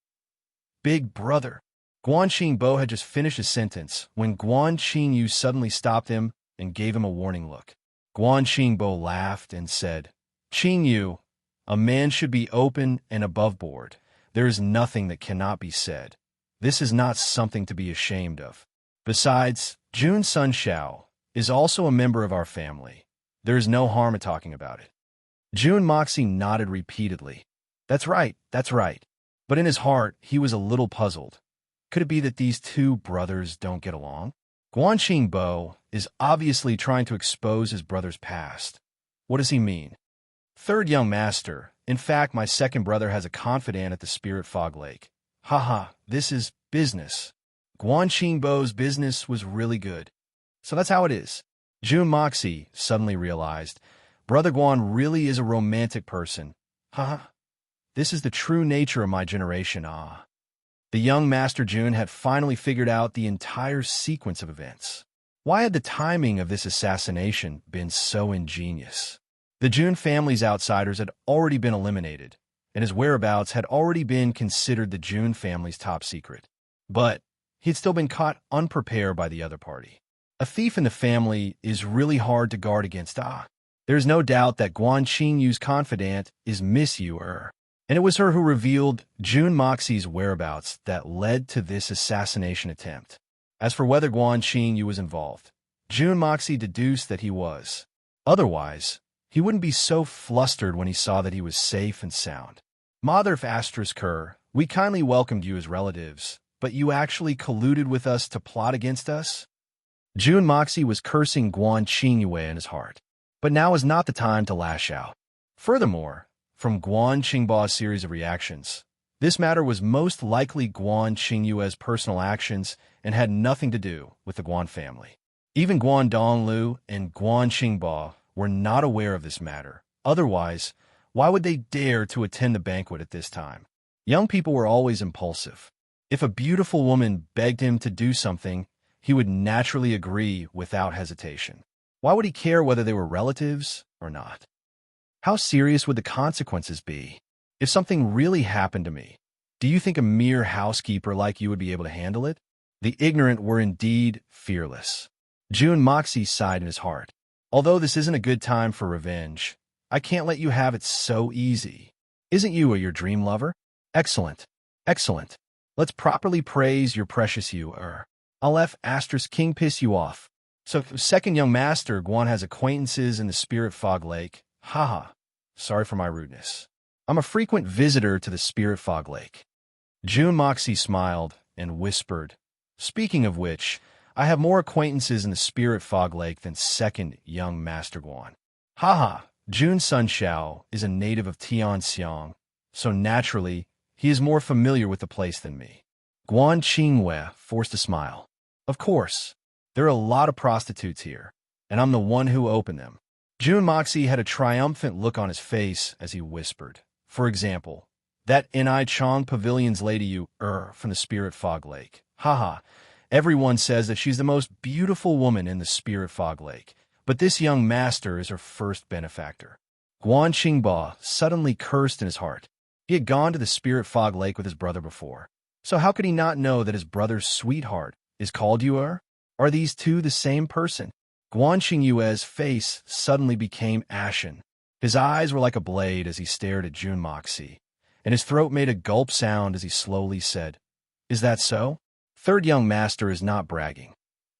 Speaker 1: Big brother. Guan Qingbo had just finished his sentence when Guan Qingyu suddenly stopped him and gave him a warning look. Guan Qingbo laughed and said, Qingyu, a man should be open and above board. There is nothing that cannot be said. This is not something to be ashamed of. Besides, Jun Sun Xiao is also a member of our family. There is no harm in talking about it. Jun Moxie nodded repeatedly. That's right, that's right. But in his heart, he was a little puzzled. Could it be that these two brothers don't get along? Guan Qingbo is obviously trying to expose his brother's past. What does he mean? Third young master, in fact, my second brother has a confidant at the Spirit Fog Lake. Haha, this is business. Guan Qingbo's business was really good. So that's how it is. Jun Moxie suddenly realized, Brother Guan really is a romantic person. Haha, this is the true nature of my generation, ah. The young Master Jun had finally figured out the entire sequence of events. Why had the timing of this assassination been so ingenious? The Jun family's outsiders had already been eliminated, and his whereabouts had already been considered the Jun family's top secret. But he had still been caught unprepared by the other party. A thief in the family is really hard to guard against, ah. There is no doubt that Guan Qingyu's confidant is Miss Yu, and it was her who revealed Jun Moxie's whereabouts that led to this assassination attempt. As for whether Guan Qingyu was involved, Jun Moxie deduced that he was. Otherwise, he wouldn't be so flustered when he saw that he was safe and sound. Mother Kerr, we kindly welcomed you as relatives, but you actually colluded with us to plot against us? Jun Moxie was cursing Guan Qingyu in his heart. But now is not the time to lash out. Furthermore, from Guan Qingbao's series of reactions, this matter was most likely Guan Qingyu's personal actions and had nothing to do with the Guan family. Even Guan Donglu and Guan Qingbao were not aware of this matter. Otherwise, why would they dare to attend the banquet at this time? Young people were always impulsive. If a beautiful woman begged him to do something, he would naturally agree without hesitation. Why would he care whether they were relatives or not? How serious would the consequences be? If something really happened to me, do you think a mere housekeeper like you would be able to handle it? The ignorant were indeed fearless. Jun Moxie sighed in his heart. Although this isn't a good time for revenge, I can't let you have it so easy. Isn't you your dream lover? Excellent. Excellent. Let's properly praise your precious you, I'll King piss you off. So, second young master, Guan has acquaintances in the Spirit Fog Lake. Haha. Sorry for my rudeness. I'm a frequent visitor to the Spirit Fog Lake. Jun Moxie smiled and whispered, Speaking of which, I have more acquaintances in the Spirit Fog Lake than second young Master Guan. Haha, Jun Sun Xiao is a native of Tianxiang, so naturally, he is more familiar with the place than me. Guan Qingwei forced a smile. Of course, there are a lot of prostitutes here, and I'm the one who opened them. Jun Moxie had a triumphant look on his face as he whispered. For example, that Ni Chong Pavilion's lady you, from the Spirit Fog Lake. Haha, everyone says that she's the most beautiful woman in the Spirit Fog Lake, but this young master is her first benefactor. Guan Qingba suddenly cursed in his heart. He had gone to the Spirit Fog Lake with his brother before, so how could he not know that his brother's sweetheart is called Yuer? Are these two the same person? Guan Qingyu's face suddenly became ashen. His eyes were like a blade as he stared at Jun Moxie, and his throat made a gulp sound as he slowly said, Is that so? Third young master is not bragging,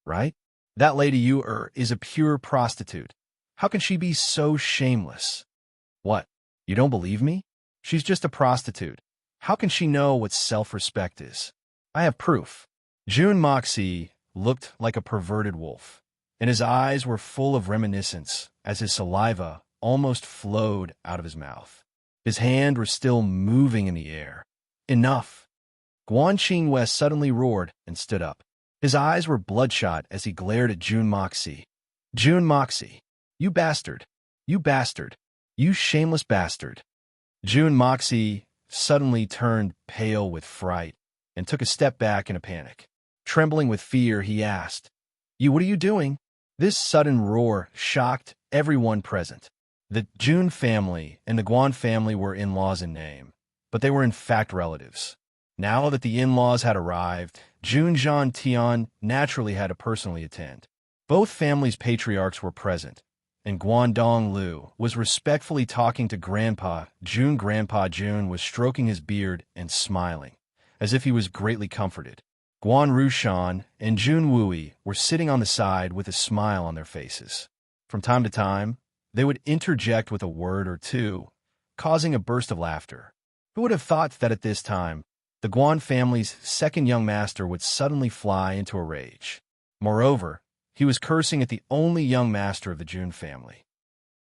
Speaker 1: right? That lady Yuer is a pure prostitute. How can she be so shameless? What? You don't believe me? She's just a prostitute. How can she know what self-respect is? I have proof. Jun Moxie looked like a perverted wolf, and his eyes were full of reminiscence as his saliva almost flowed out of his mouth. His hand was still moving in the air. Enough! Guan Qingwei suddenly roared and stood up. His eyes were bloodshot as he glared at Jun Moxie. Jun Moxie, you bastard! You bastard! You shameless bastard! Jun Moxie suddenly turned pale with fright and took a step back in a panic. Trembling with fear, he asked, what are you doing? This sudden roar shocked everyone present. The Jun family and the Guan family were in-laws in name, but they were in fact relatives. Now that the in-laws had arrived, Jun Zhan Tian naturally had to personally attend. Both families' patriarchs were present, and Guangdong Lu was respectfully talking to Grandpa Jun. Grandpa Jun was stroking his beard and smiling, as if he was greatly comforted. Guan Rushan and Jun Wui were sitting on the side with a smile on their faces. From time to time, they would interject with a word or two, causing a burst of laughter. Who would have thought that at this time, the Guan family's second young master would suddenly fly into a rage? Moreover, he was cursing at the only young master of the Jun family.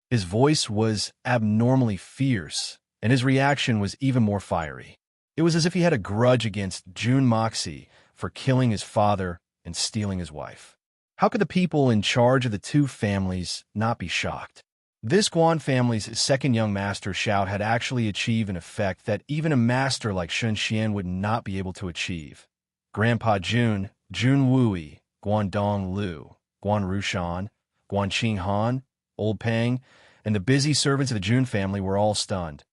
Speaker 1: His voice was abnormally fierce, and his reaction was even more fiery. It was as if he had a grudge against Jun Moxie for killing his father and stealing his wife. How could the people in charge of the two families not be shocked? This Guan family's second young master shout had actually achieved an effect that even a master like Shun Xian would not be able to achieve. Grandpa Jun, Jun Wui, Guangdong Lu, Guan Rushan, Guan Qing Han, Old Pang, and the busy servants of the Jun family were all stunned.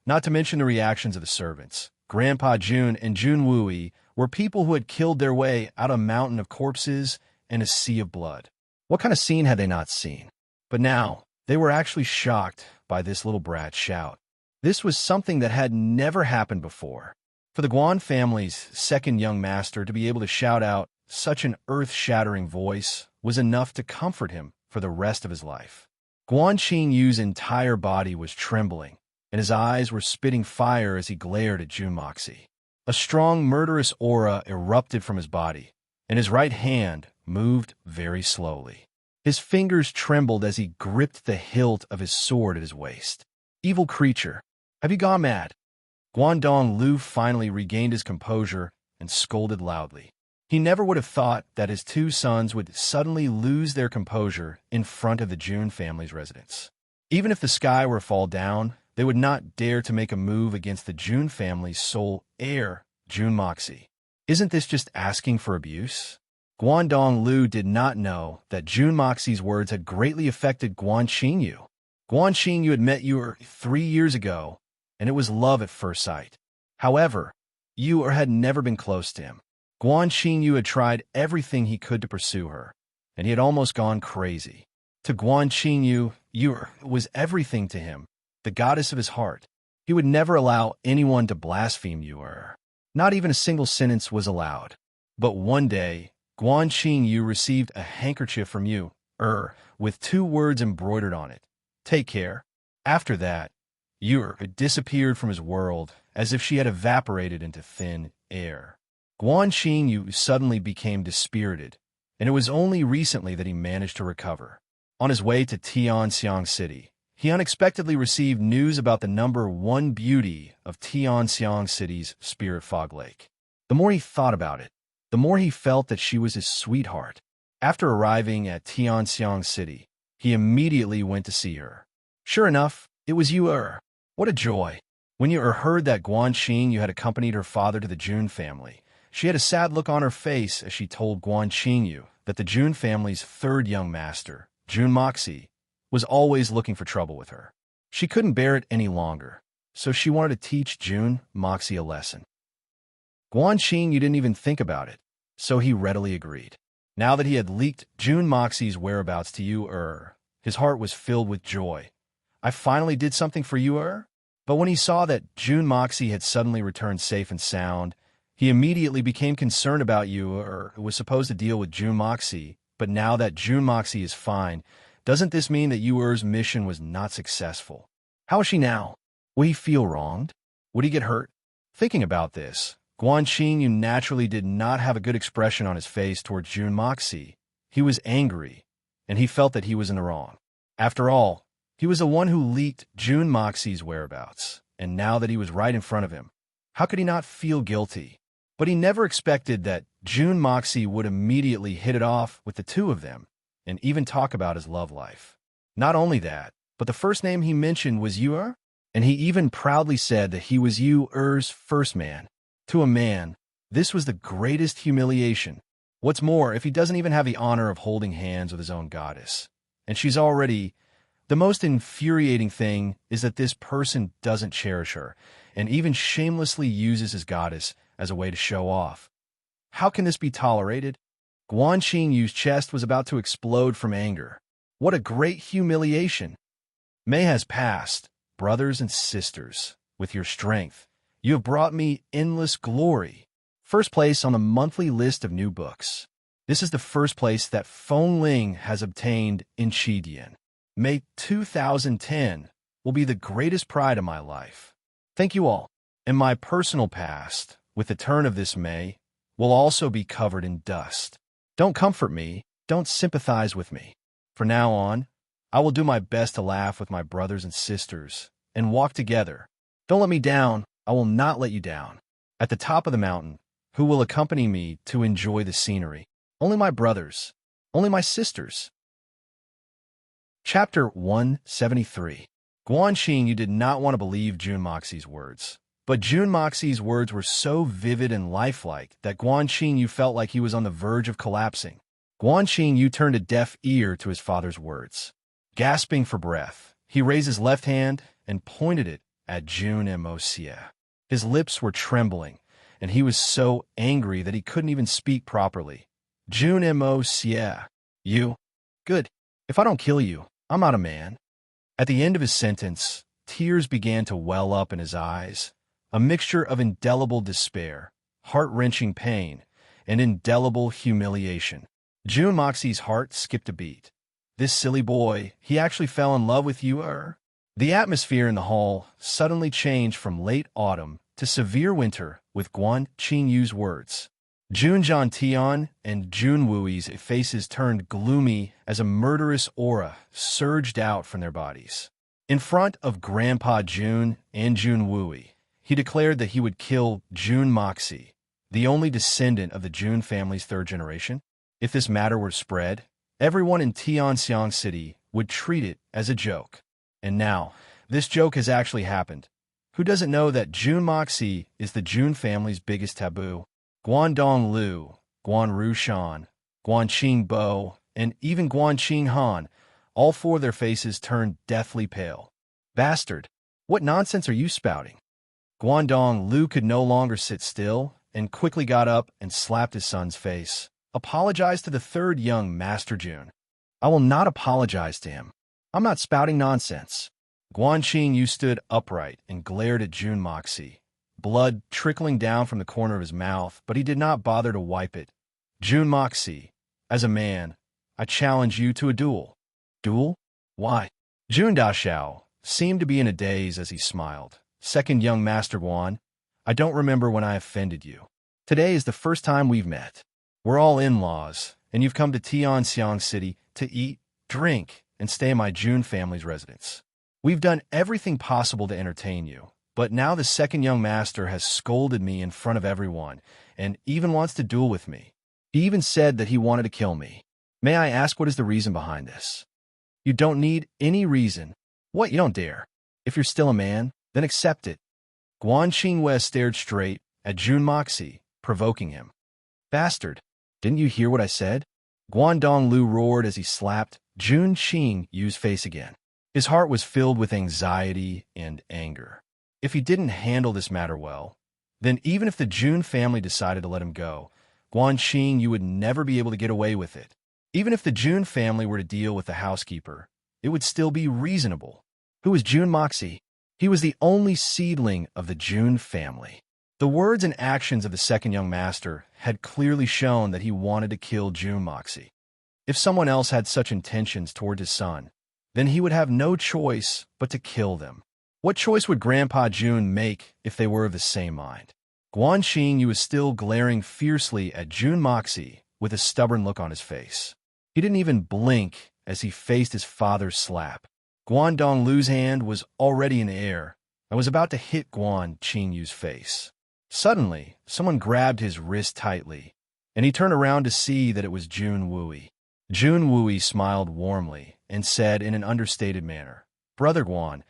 Speaker 1: Not to mention the reactions of the servants. Grandpa Jun and Jun Wui were people who had killed their way out of a mountain of corpses and a sea of blood. What kind of scene had they not seen? But now, they were actually shocked by this little brat's shout. This was something that had never happened before. For the Guan family's second young master to be able to shout out such an earth-shattering voice was enough to comfort him for the rest of his life. Guan Qingyu's entire body was trembling, and his eyes were spitting fire as he glared at Jun Moxie. A strong, murderous aura erupted from his body, and his right hand moved very slowly. His fingers trembled as he gripped the hilt of his sword at his waist. Evil creature, have you gone mad? Guangdong Lu finally regained his composure and scolded loudly. He never would have thought that his two sons would suddenly lose their composure in front of the Jun family's residence. Even if the sky were to fall down, they would not dare to make a move against the Jun family's sole heir, Jun Moxie. Isn't this just asking for abuse? Guangdong Lu did not know that Jun Moxie's words had greatly affected Guan Qingyu. Guan Qingyu had met Yu 3 years ago, and it was love at first sight. However, Yu had never been close to him. Guan Qingyu had tried everything he could to pursue her, and he had almost gone crazy. To Guan Qingyu, Yu was everything to him, the goddess of his heart. He would never allow anyone to blaspheme Yu. Not even a single sentence was allowed. But one day, Guan Qingyu received a handkerchief from Yu, with 2 words embroidered on it. Take care. After that, Yu had disappeared from his world as if she had evaporated into thin air. Guan Qingyu suddenly became dispirited, and it was only recently that he managed to recover. On his way to Tianxiang City, he unexpectedly received news about the number 1 beauty of Tianxiang City's Spirit Fog Lake. The more he thought about it, the more he felt that she was his sweetheart. After arriving at Tianxiang City, he immediately went to see her. Sure enough, it was Yu. What a joy! When Yu heard that Guan Qingyu had accompanied her father to the Jun family, she had a sad look on her face as she told Guan Qingyu that the Jun family's 3rd young master, Jun Moxie, was always looking for trouble with her. She couldn't bear it any longer, so she wanted to teach Jun Moxie a lesson. Guan Qingyu didn't even think about it, so he readily agreed. Now that he had leaked Jun Moxie's whereabouts to Yu, his heart was filled with joy. I finally did something for Yu. But when he saw that Jun Moxie had suddenly returned safe and sound, he immediately became concerned about Yu, who was supposed to deal with Jun Moxie. But now that Jun Moxie is fine, doesn't this mean that Yu's mission was not successful? How is she now? Would he feel wronged? Would he get hurt? Thinking about this, Guan Qingyu naturally did not have a good expression on his face towards Jun Moxie. He was angry, and he felt that he was in the wrong. After all, he was the one who leaked Jun Moxie's whereabouts, and now that he was right in front of him, how could he not feel guilty? But he never expected that Jun Moxie would immediately hit it off with the two of them, and even talk about his love life. Not only that, but the first name he mentioned was Yu, and he even proudly said that he was Yu's first man. To a man, this was the greatest humiliation. What's more, if he doesn't even have the honor of holding hands with his own goddess, and she's already The most infuriating thing is that this person doesn't cherish her, and even shamelessly uses his goddess as a way to show off. How can this be tolerated? Guan Qingyu's chest was about to explode from anger. What a great humiliation! May has passed, brothers and sisters. With your strength, you have brought me endless glory. First place on the monthly list of new books. This is the first place that Feng Ling has obtained in Qidian. May 2010 will be the greatest pride of my life. Thank you all. And my personal past, with the turn of this May, will also be covered in dust. Don't comfort me, don't sympathize with me. From now on, I will do my best to laugh with my brothers and sisters and walk together. Don't let me down, I will not let you down. At the top of the mountain, who will accompany me to enjoy the scenery? Only my brothers, only my sisters. Chapter 173. Guan Qingyu did not want to believe Jun Moxie's words. But Jun Moxie's words were so vivid and lifelike that Guan Qingyu felt like he was on the verge of collapsing. Guan Qingyu turned a deaf ear to his father's words. Gasping for breath, he raised his left hand and pointed it at Jun Moxie. His lips were trembling, and he was so angry that he couldn't even speak properly. Jun Moxie, you? Good. If I don't kill you, I'm not a man. At the end of his sentence, tears began to well up in his eyes, a mixture of indelible despair, heart-wrenching pain, and indelible humiliation. Jun Moxie's heart skipped a beat. This silly boy, he actually fell in love with you, The atmosphere in the hall suddenly changed from late autumn to severe winter with Guan Qingyu's words. Jun Jiantian and Jun Wui's faces turned gloomy as a murderous aura surged out from their bodies. In front of Grandpa Jun and Jun Wui, he declared that he would kill Jun Moxie, the only descendant of the Jun family's third generation. If this matter were spread, everyone in Tianxiang City would treat it as a joke. And now, this joke has actually happened. Who doesn't know that Jun Moxie is the Jun family's biggest taboo? Guandong Lu, Guan Rushan, Guan Qingbo, and even Guan Qinghan, all four of their faces turned deathly pale. Bastard, what nonsense are you spouting? Guandong Lu could no longer sit still and quickly got up and slapped his son's face. Apologize to the third young Master Jun. I will not apologize to him. I'm not spouting nonsense. Guan Qingyu stood upright and glared at Jun Moxie, blood trickling down from the corner of his mouth, but he did not bother to wipe it. Jun Moxie, as a man, I challenge you to a duel. Duel? Why? Jun Daxiao seemed to be in a daze as he smiled. Second young Master Guan, I don't remember when I offended you. Today is the first time we've met. We're all in-laws, and you've come to Tianxiang City to eat, drink, and stay in my Jun family's residence. We've done everything possible to entertain you, but now the second young master has scolded me in front of everyone, and even wants to duel with me. He even said that he wanted to kill me. May I ask what is the reason behind this? You don't need any reason. What, you don't dare? If you're still a man, then accept it. Guan Qingwei stared straight at Jun Moxie, provoking him. Bastard, didn't you hear what I said? Guandong Lu roared as he slapped Jun Qingyu's face again. His heart was filled with anxiety and anger. If he didn't handle this matter well, then even if the Jun family decided to let him go, Guan Qingyu would never be able to get away with it. Even if the Jun family were to deal with the housekeeper, it would still be reasonable. Who was Jun Moxie? He was the only seedling of the Jun family. The words and actions of the second young master had clearly shown that he wanted to kill Jun Moxie. If someone else had such intentions toward his son, then he would have no choice but to kill them. What choice would Grandpa Jun make if they were of the same mind? Guan Qingyu was still glaring fiercely at Jun Moxie with a stubborn look on his face. He didn't even blink as he faced his father's slap. Guandong Lu's hand was already in the air and was about to hit Guan Qingyu's face. Suddenly, someone grabbed his wrist tightly, and he turned around to see that it was Jun Wui. Jun Wui smiled warmly and said in an understated manner, Brother Guan,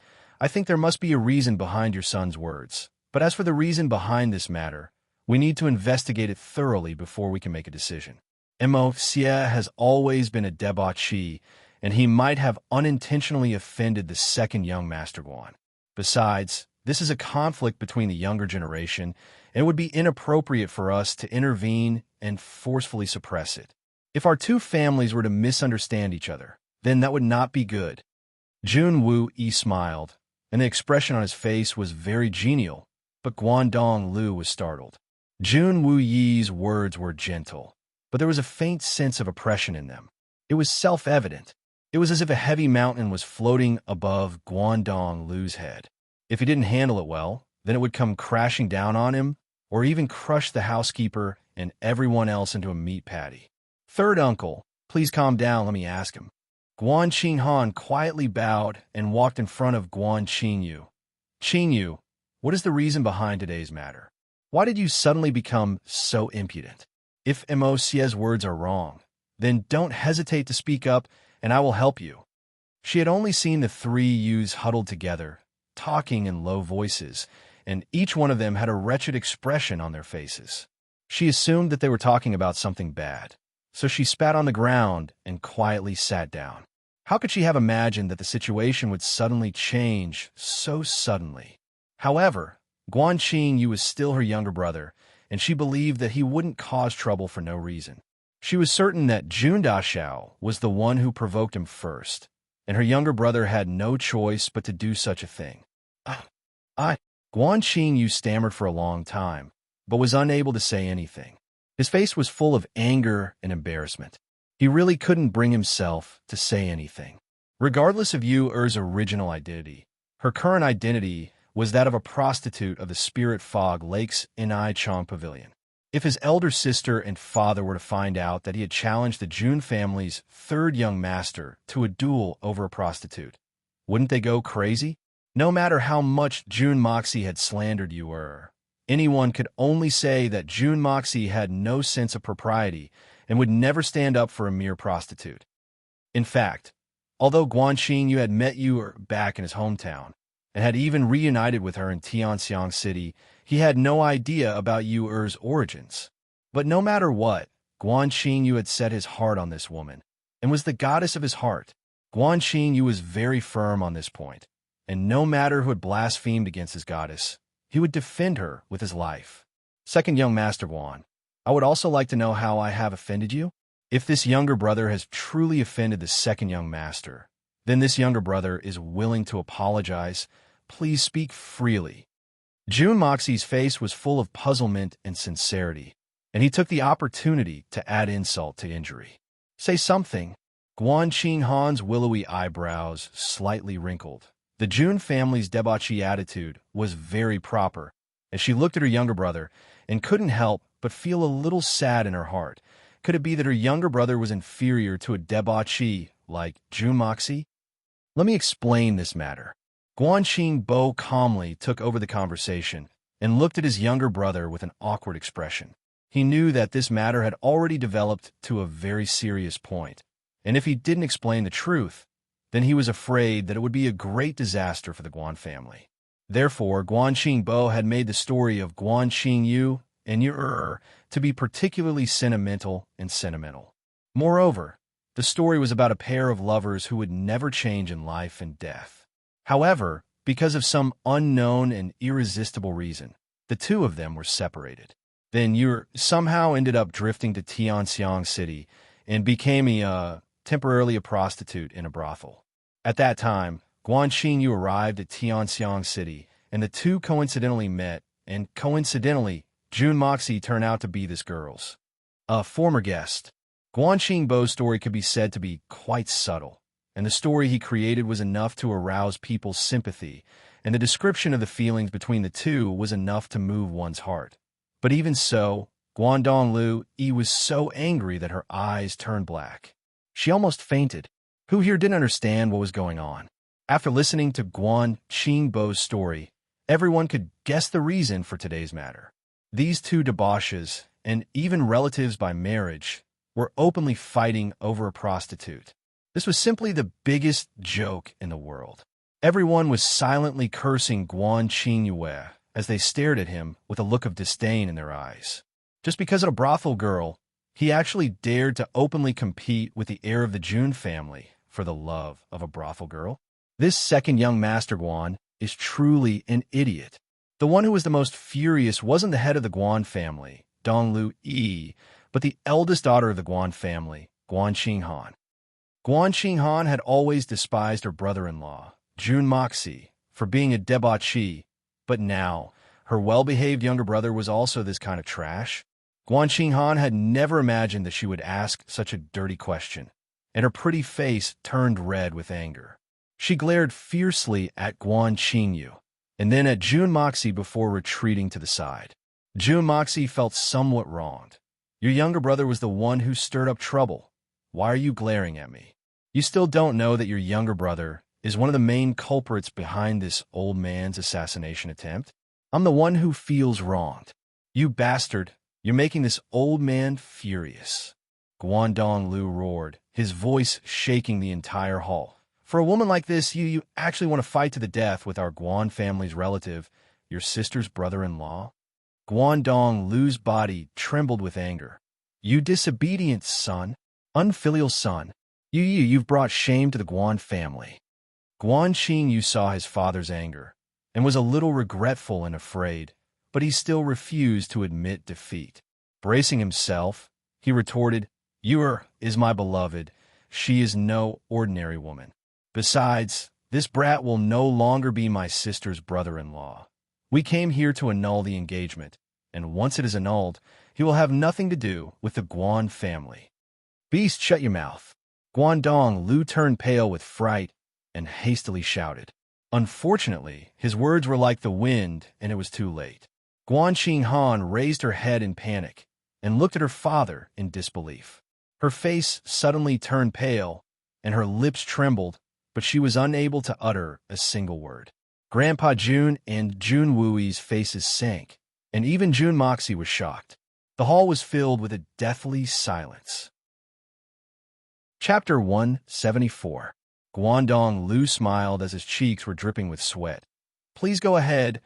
Speaker 1: I think there must be a reason behind your son's words. But as for the reason behind this matter, we need to investigate it thoroughly before we can make a decision. Moxie has always been a debauchee, and he might have unintentionally offended the second young Master Guan. Besides, this is a conflict between the younger generation, and it would be inappropriate for us to intervene and forcefully suppress it. If our two families were to misunderstand each other, then that would not be good. Jun Wu Yi smiled, and the expression on his face was very genial, but Guangdong Lu was startled. Jun Wu Yi's words were gentle, but there was a faint sense of oppression in them. It was self-evident. It was as if a heavy mountain was floating above Guangdong Lu's head. If he didn't handle it well, then it would come crashing down on him, or even crush the housekeeper and everyone else into a meat patty. Third uncle, please calm down, let me ask him. Guan Qinghan quietly bowed and walked in front of Guan Qingyu. Qingyu, what is the reason behind today's matter? Why did you suddenly become so impudent? If Mo Xie's words are wrong, then don't hesitate to speak up and I will help you. She had only seen the three youths huddled together, talking in low voices, and each one of them had a wretched expression on their faces. She assumed that they were talking about something bad, so she spat on the ground and quietly sat down. How could she have imagined that the situation would suddenly change so suddenly? However, Guan Qingyu was still her younger brother, and she believed that he wouldn't cause trouble for no reason. She was certain that Jun Daxiao was the one who provoked him first, and her younger brother had no choice but to do such a thing. Guan Qingyu stammered for a long time, but was unable to say anything. His face was full of anger and embarrassment. He really couldn't bring himself to say anything. Regardless of Yu Er's original identity, her current identity was that of a prostitute of the Spirit Fog Lakes Inai Chong Pavilion. If his elder sister and father were to find out that he had challenged the Jun family's third young master to a duel over a prostitute, wouldn't they go crazy? No matter how much Jun Moxie had slandered Yu Er, anyone could only say that Jun Moxie had no sense of propriety and would never stand up for a mere prostitute. In fact, although Guan Qingyu had met Yu Er back in his hometown and had even reunited with her in Tianxiang City, he had no idea about Yu Er's origins. But no matter what, Guan Qingyu had set his heart on this woman and was the goddess of his heart. Guan Qingyu was very firm on this point, and no matter who had blasphemed against his goddess, he would defend her with his life. Second young Master Guan, I would also like to know how I have offended you. If this younger brother has truly offended the second young master, then this younger brother is willing to apologize. Please speak freely. Jun Moxie's face was full of puzzlement and sincerity, and he took the opportunity to add insult to injury. Say something. Guan Qinghan's willowy eyebrows slightly wrinkled. The Jun family's debauchee attitude was very proper, as she looked at her younger brother and couldn't help but feel a little sad in her heart. Could it be that her younger brother was inferior to a debauchee like Jun Moxie? Let me explain this matter. Guan Qingbo calmly took over the conversation and looked at his younger brother with an awkward expression. He knew that this matter had already developed to a very serious point, and if he didn't explain the truth, then he was afraid that it would be a great disaster for the Guan family. Therefore, Guan Qingbo had made the story of Guan Qingyu and Yu Er to be particularly sentimental and sentimental. Moreover, the story was about a pair of lovers who would never change in life and death. However, because of some unknown and irresistible reason, the two of them were separated. Then Yu somehow ended up drifting to Tianxiang City and became temporarily a prostitute in a brothel. At that time, Guan Qingyu arrived at Tianxiang City, and the two coincidentally met, and coincidentally, Jun Moxie turned out to be this girl's former guest. Guan Qingbo's story could be said to be quite subtle, and the story he created was enough to arouse people's sympathy, and the description of the feelings between the two was enough to move one's heart. But even so, Guangdong Lu Yi was so angry that her eyes turned black. She almost fainted. Who here didn't understand what was going on? After listening to Guan Qingbo's story, everyone could guess the reason for today's matter. These two debauches, and even relatives by marriage, were openly fighting over a prostitute. This was simply the biggest joke in the world. Everyone was silently cursing Guan Qingyu as they stared at him with a look of disdain in their eyes. Just because of a brothel girl, he actually dared to openly compete with the heir of the Jun family for the love of a brothel girl. This second young Master Guan is truly an idiot. The one who was the most furious wasn't the head of the Guan family, Dong Lu Yi, but the eldest daughter of the Guan family, Guan Qinghan. Guan Qinghan had always despised her brother-in-law, Jun Moxie, for being a debauchee, but now her well-behaved younger brother was also this kind of trash. Guan Qinghan had never imagined that she would ask such a dirty question, and her pretty face turned red with anger. She glared fiercely at Guan Qingyu, and then at Jun Moxie before retreating to the side. Jun Moxie felt somewhat wronged. Your younger brother was the one who stirred up trouble. Why are you glaring at me? You still don't know that your younger brother is one of the main culprits behind this old man's assassination attempt? I'm the one who feels wronged. You bastard, you're making this old man furious. Guandong Lu roared, his voice shaking the entire hall. For a woman like this, you actually want to fight to the death with our Guan family's relative, your sister's brother-in-law? Guandong Lu's body trembled with anger. You disobedient son, unfilial son. You've brought shame to the Guan family. Guan Qingyu saw his father's anger and was a little regretful and afraid, but he still refused to admit defeat. Bracing himself, he retorted, is my beloved. She is no ordinary woman. Besides, this brat will no longer be my sister's brother-in-law. We came here to annul the engagement, and once it is annulled, he will have nothing to do with the Guan family. Beast, shut your mouth. Guandong Lu turned pale with fright and hastily shouted. Unfortunately, his words were like the wind, and it was too late. Guan Qinghan raised her head in panic and looked at her father in disbelief. Her face suddenly turned pale, and her lips trembled, but she was unable to utter a single word. Grandpa Jun and Jun Wui's faces sank, and even Jun Moxie was shocked. The hall was filled with a deathly silence. Chapter 174. Guandong Lu smiled as his cheeks were dripping with sweat. Please go ahead,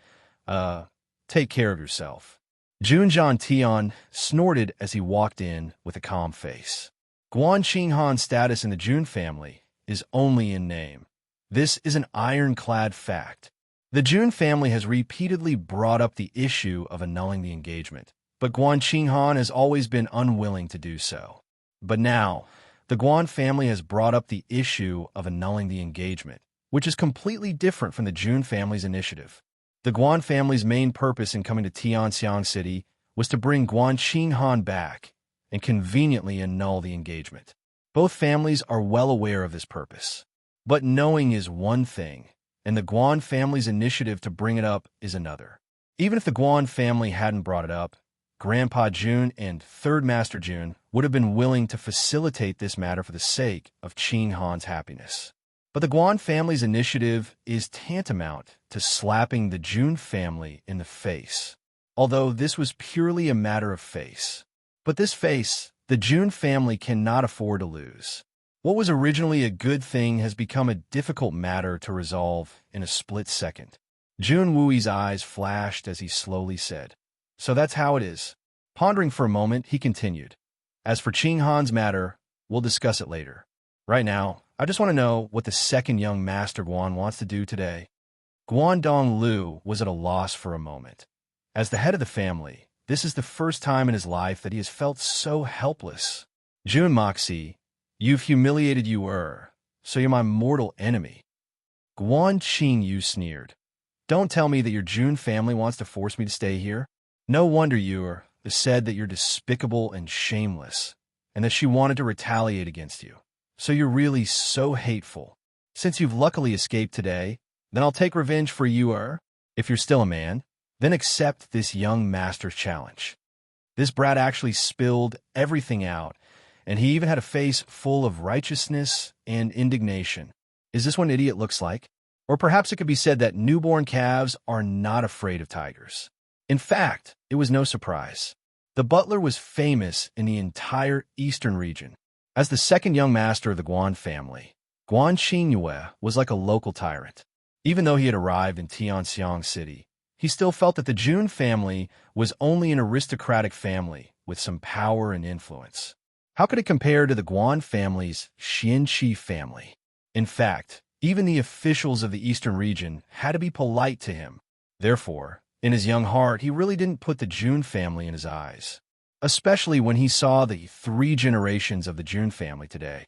Speaker 1: take care of yourself. Jun Tian snorted as he walked in with a calm face. Guan Qinghan's status in the Jun family is only in name. This is an ironclad fact. The Jun family has repeatedly brought up the issue of annulling the engagement, but Guan Qinghan has always been unwilling to do so. But now, the Guan family has brought up the issue of annulling the engagement, which is completely different from the Jun family's initiative. The Guan family's main purpose in coming to Tianxiang City was to bring Guan Qinghan back and conveniently annul the engagement. Both families are well aware of this purpose. But knowing is one thing, and the Guan family's initiative to bring it up is another. Even if the Guan family hadn't brought it up, Grandpa Jun and Third Master Jun would have been willing to facilitate this matter for the sake of Qinghan's happiness. But the Guan family's initiative is tantamount to slapping the Jun family in the face, although this was purely a matter of face. But this face, the Jun family cannot afford to lose. What was originally a good thing has become a difficult matter to resolve in a split second. Jun Wui's eyes flashed as he slowly said, "So that's how it is." Pondering for a moment, he continued, "As for Qinghan's matter, we'll discuss it later. Right now, I just want to know what the second young Master Guan wants to do today." Guandong Lu was at a loss for a moment. As the head of the family, this is the first time in his life that he has felt so helpless. Jun Moxie, you've humiliated so you're my mortal enemy. Guan Qingyu sneered. Don't tell me that your Jun family wants to force me to stay here. No wonder you said that you're despicable and shameless, and that she wanted to retaliate against you. So you're really so hateful. Since you've luckily escaped today, then I'll take revenge for you, If you're still a man, then accept this young master's challenge. This brat actually spilled everything out, and he even had a face full of righteousness and indignation. Is this what an idiot looks like? Or perhaps it could be said that newborn calves are not afraid of tigers. In fact, it was no surprise. The butler was famous in the entire eastern region. As the second young master of the Guan family, Guan Qingyue was like a local tyrant. Even though he had arrived in Tianxiang City, he still felt that the Jun family was only an aristocratic family with some power and influence. How could it compare to the Guan family's Xianqi family? In fact, even the officials of the eastern region had to be polite to him. Therefore, in his young heart, he really didn't put the June family in his eyes, especially when he saw the 3 generations of the June family today.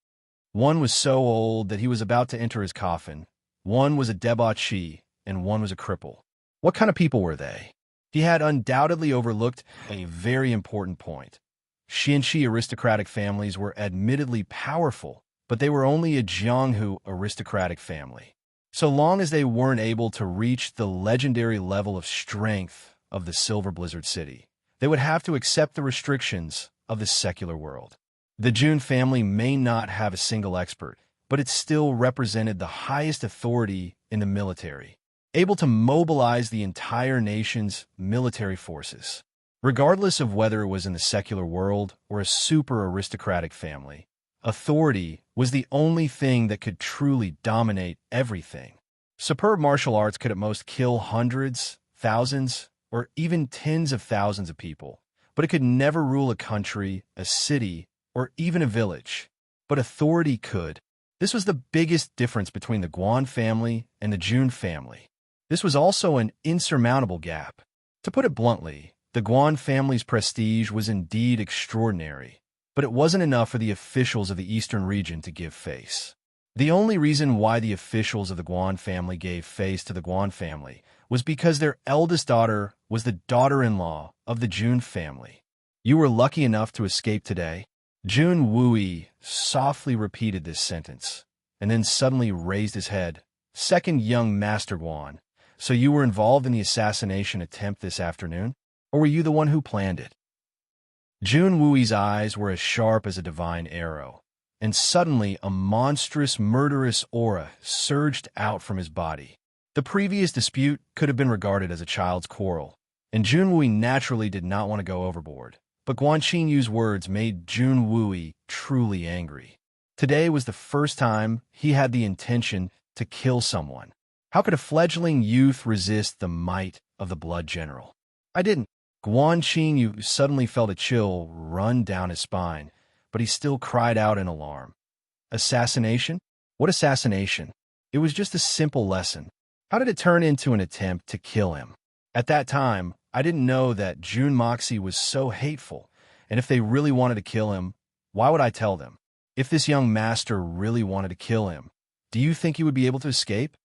Speaker 1: One was so old that he was about to enter his coffin, one was a debauchee, and one was a cripple. What kind of people were they? He had undoubtedly overlooked a very important point. Xianxi aristocratic families were admittedly powerful, but they were only a Jianghu aristocratic family. So long as they weren't able to reach the legendary level of strength of the Silver Blizzard City, they would have to accept the restrictions of the secular world. The June family may not have a single expert, but it still represented the highest authority in the military, able to mobilize the entire nation's military forces. Regardless of whether it was in the secular world or a super aristocratic family, authority was the only thing that could truly dominate everything. Superb martial arts could at most kill hundreds, thousands, or even tens of thousands of people, but it could never rule a country, a city, or even a village. But authority could. This was the biggest difference between the Guan family and the June family. This was also an insurmountable gap. To put it bluntly, the Guan family's prestige was indeed extraordinary, but it wasn't enough for the officials of the eastern region to give face. The only reason why the officials of the Guan family gave face to the Guan family was because their eldest daughter was the daughter-in-law of the June family. You were lucky enough to escape today. Jun Wui softly repeated this sentence, and then suddenly raised his head. Second young Master Guan, so you were involved in the assassination attempt this afternoon? Or were you the one who planned it? Jun Wui's eyes were as sharp as a divine arrow, and suddenly a monstrous, murderous aura surged out from his body. The previous dispute could have been regarded as a child's quarrel, and Jun Wui naturally did not want to go overboard. But Guan Xingyu's words made Jun Wui truly angry. Today was the first time he had the intention to kill someone. How could a fledgling youth resist the might of the blood general? I didn't. Guan Xingyu suddenly felt a chill run down his spine, but he still cried out in alarm. Assassination? What assassination? It was just a simple lesson. How did it turn into an attempt to kill him? At that time, I didn't know that Jun Moxie was so hateful, and if they really wanted to kill him, why would I tell them? If this young master really wanted to kill him, do you think he would be able to escape?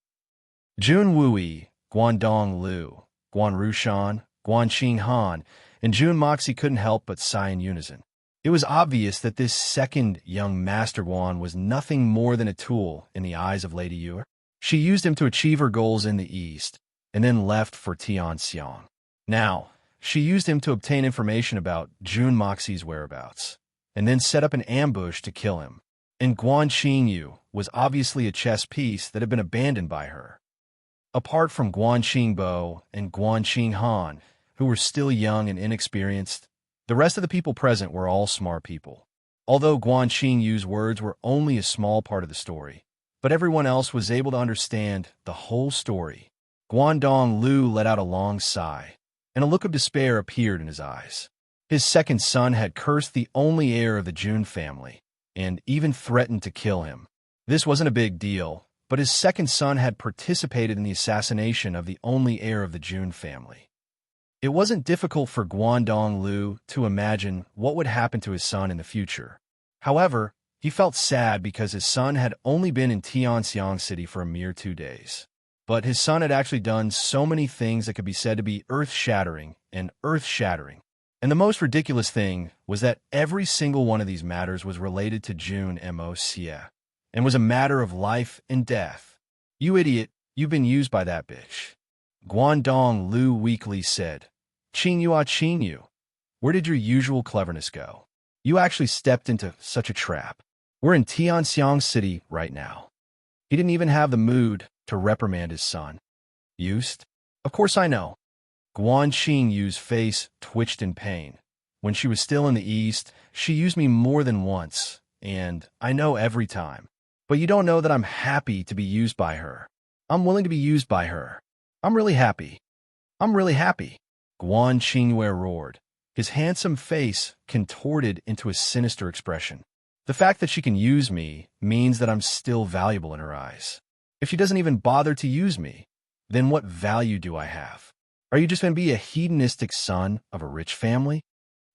Speaker 1: Jun Wui, Guandong Lu, Guan Rushan, Guan Qing Han, and Jun Moxie couldn't help but sigh in unison. It was obvious that this second young Master Guan was nothing more than a tool in the eyes of Lady Yue. She used him to achieve her goals in the East, and then left for Tianxiang. Now, she used him to obtain information about Jun Moxie's whereabouts, and then set up an ambush to kill him. And Guan Xingyu was obviously a chess piece that had been abandoned by her. Apart from Guan Xingbo and Guan Xinghan, who were still young and inexperienced, the rest of the people present were all smart people. Although Guan Xingyu's words were only a small part of the story, but everyone else was able to understand the whole story. Guandong Lu let out a long sigh, and a look of despair appeared in his eyes. His second son had cursed the only heir of the Jun family, and even threatened to kill him. This wasn't a big deal, but his second son had participated in the assassination of the only heir of the Jun family. It wasn't difficult for Guandong Lu to imagine what would happen to his son in the future. However, he felt sad because his son had only been in Tianxiang City for a mere 2 days. But his son had actually done so many things that could be said to be earth-shattering and earth-shattering. And the most ridiculous thing was that every single one of these matters was related to Jun Mo Xie, and was a matter of life and death. You idiot, you've been used by that bitch. Guandong Lu weakly said, Qingyu, where did your usual cleverness go? You actually stepped into such a trap. We're in Tianxiang City right now. He didn't even have the mood to reprimand his son. Used? Of course I know. Guan Xingyu's face twitched in pain. When she was still in the East, she used me more than once, and I know every time. But you don't know that I'm happy to be used by her. I'm willing to be used by her. I'm really happy. I'm really happy. Guan Xingyue roared, his handsome face contorted into a sinister expression. The fact that she can use me means that I'm still valuable in her eyes. If she doesn't even bother to use me, then what value do I have? Are you just going to be a hedonistic son of a rich family?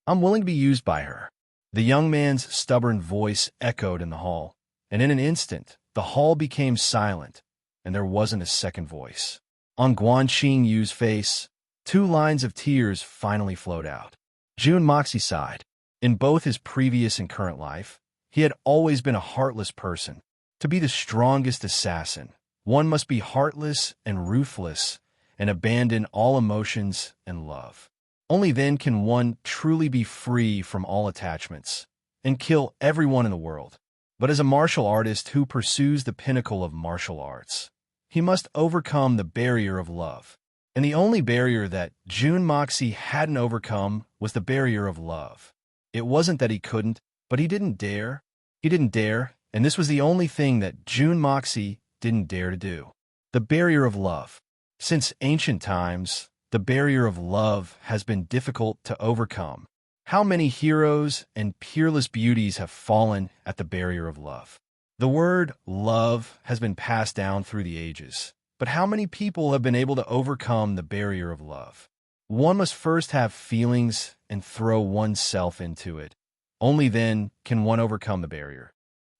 Speaker 1: I'm willing to be used by her. The young man's stubborn voice echoed in the hall, and in an instant, the hall became silent, and there wasn't a second voice. On Guan Qingyu's face, 2 lines of tears finally flowed out. Jun Moxie sighed. In both his previous and current life, he had always been a heartless person. To be the strongest assassin, one must be heartless and ruthless and abandon all emotions and love. Only then can one truly be free from all attachments and kill everyone in the world. But as a martial artist who pursues the pinnacle of martial arts, he must overcome the barrier of love. And the only barrier that Jun Moxie hadn't overcome was the barrier of love. It wasn't that he couldn't, but he didn't dare. He didn't dare, and this was the only thing that Jun Moxie didn't dare to do. The barrier of love. Since ancient times, the barrier of love has been difficult to overcome. How many heroes and peerless beauties have fallen at the barrier of love? The word love has been passed down through the ages, but how many people have been able to overcome the barrier of love? One must first have feelings and throw oneself into it. Only then can one overcome the barrier.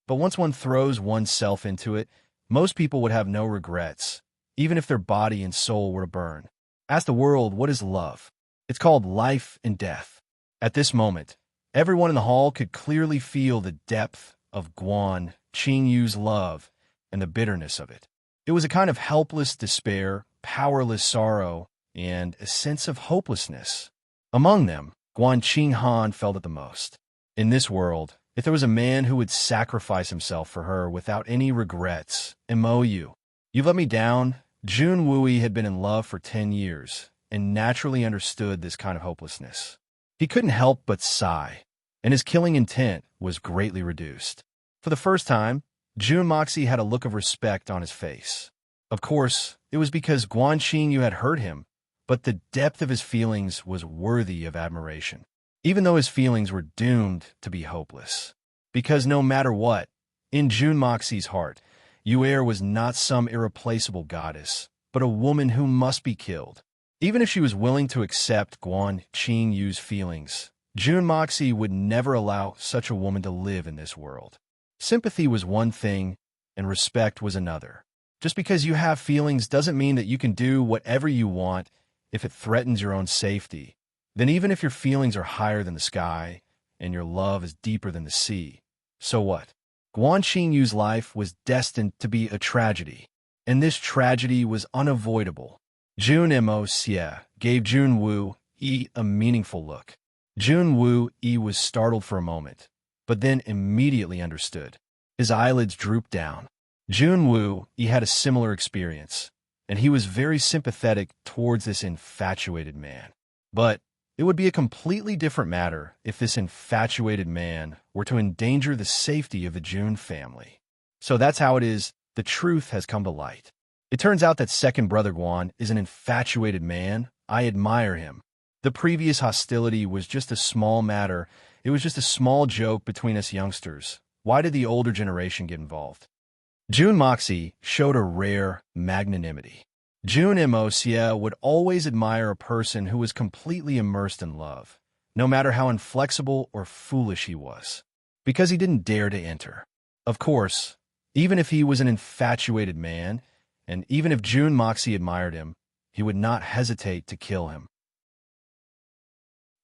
Speaker 1: But once one throws oneself into it, most people would have no regrets, even if their body and soul were to burn. Ask the world, what is love? It's called life and death. At this moment, everyone in the hall could clearly feel the depth of Guan Qingyu's love and the bitterness of it. It was a kind of helpless despair, powerless sorrow, and a sense of hopelessness. Among them, Guan Qinghan felt it the most. In this world, if there was a man who would sacrifice himself for her without any regrets, MOU. You've let me down. Jun Wui had been in love for 10 years and naturally understood this kind of hopelessness. He couldn't help but sigh, and his killing intent was greatly reduced. For the first time, Jun Moxie had a look of respect on his face. Of course, it was because Guan Qingyu had hurt him, but the depth of his feelings was worthy of admiration, even though his feelings were doomed to be hopeless. Because no matter what, in Jun Moxie's heart, Yuer was not some irreplaceable goddess, but a woman who must be killed. Even if she was willing to accept Guan Qingyu's feelings, Jun Moxie would never allow such a woman to live in this world. Sympathy was one thing, and respect was another. Just because you have feelings doesn't mean that you can do whatever you want if it threatens your own safety. Then even if your feelings are higher than the sky, and your love is deeper than the sea, so what? Guan Qingyu's life was destined to be a tragedy, and this tragedy was unavoidable. Jun Mo Xie gave Jun Wu Yi a meaningful look. Jun Wu Yi was startled for a moment, but then immediately understood. His eyelids drooped down. Jun Wu Yi had a similar experience, and he was very sympathetic towards this infatuated man. But it would be a completely different matter if this infatuated man were to endanger the safety of the Jun family. So that's how it is. The truth has come to light. It turns out that second brother Guan is an infatuated man. I admire him. The previous hostility was just a small matter. It was just a small joke between us youngsters. Why did the older generation get involved? Jun Moxie showed a rare magnanimity. Jun Mo Xie would always admire a person who was completely immersed in love, no matter how inflexible or foolish he was, because he didn't dare to enter. Of course, even if he was an infatuated man, and even if Jun Moxie admired him, he would not hesitate to kill him.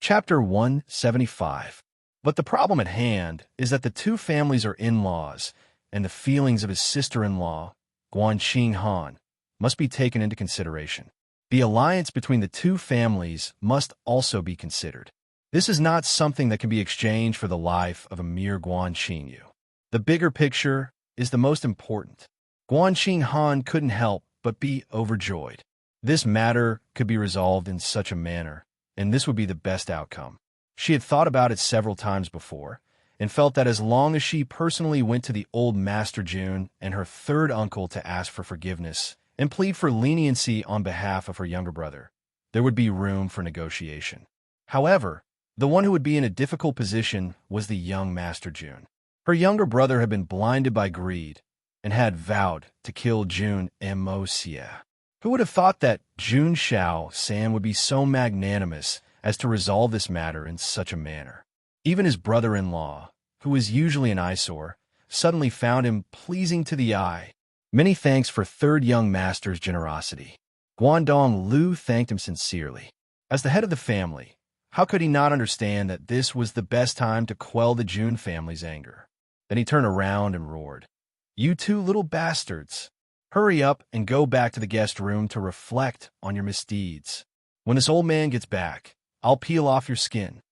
Speaker 1: Chapter 175. But the problem at hand is that the two families are in-laws, and the feelings of his sister-in-law, Guan Qinghan, must be taken into consideration. The alliance between the two families must also be considered. This is not something that can be exchanged for the life of a mere Guan Qingyu. The bigger picture is the most important. Guan Qinghan couldn't help but be overjoyed. This matter could be resolved in such a manner, and this would be the best outcome. She had thought about it several times before, and felt that as long as she personally went to the old Master Jun and her third uncle to ask for forgiveness and plead for leniency on behalf of her younger brother, there would be room for negotiation. However, the one who would be in a difficult position was the young Master Jun. Her younger brother had been blinded by greed and had vowed to kill Jun Mosia. Who would have thought that Jun Xiao San would be so magnanimous as to resolve this matter in such a manner? Even his brother-in-law, who was usually an eyesore, suddenly found him pleasing to the eye. Many thanks for third young master's generosity. Guangdong Lu thanked him sincerely. As the head of the family, how could he not understand that this was the best time to quell the Jun family's anger? Then he turned around and roared, "You two little bastards! Hurry up and go back to the guest room to reflect on your misdeeds. When this old man gets back, I'll peel off your skin."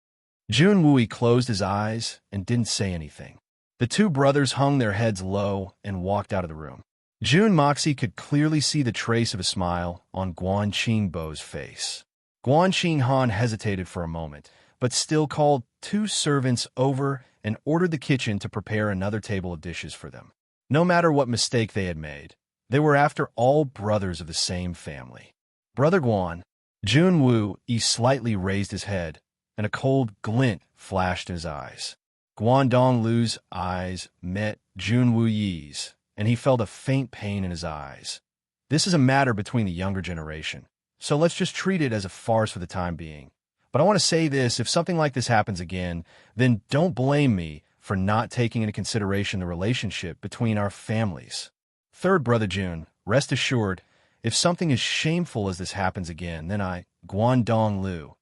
Speaker 1: Jun Wui closed his eyes and didn't say anything. The two brothers hung their heads low and walked out of the room. Jun Moxie could clearly see the trace of a smile on Guan Qingbo's face. Guan Qinghan hesitated for a moment, but still called two servants over and ordered the kitchen to prepare another table of dishes for them. No matter what mistake they had made, they were after all brothers of the same family. Brother Guan, Jun Wu slightly raised his head, and a cold glint flashed in his eyes. Guangdong Lu's eyes met Jun Wu Yi's, and he felt a faint pain in his eyes. This is a matter between the younger generation, so let's just treat it as a farce for the time being. But I want to say this, if something like this happens again, then don't blame me for not taking into consideration the relationship between our families. Third brother Jun, rest assured, if something as shameful as this happens again, then I, Guangdong Lu,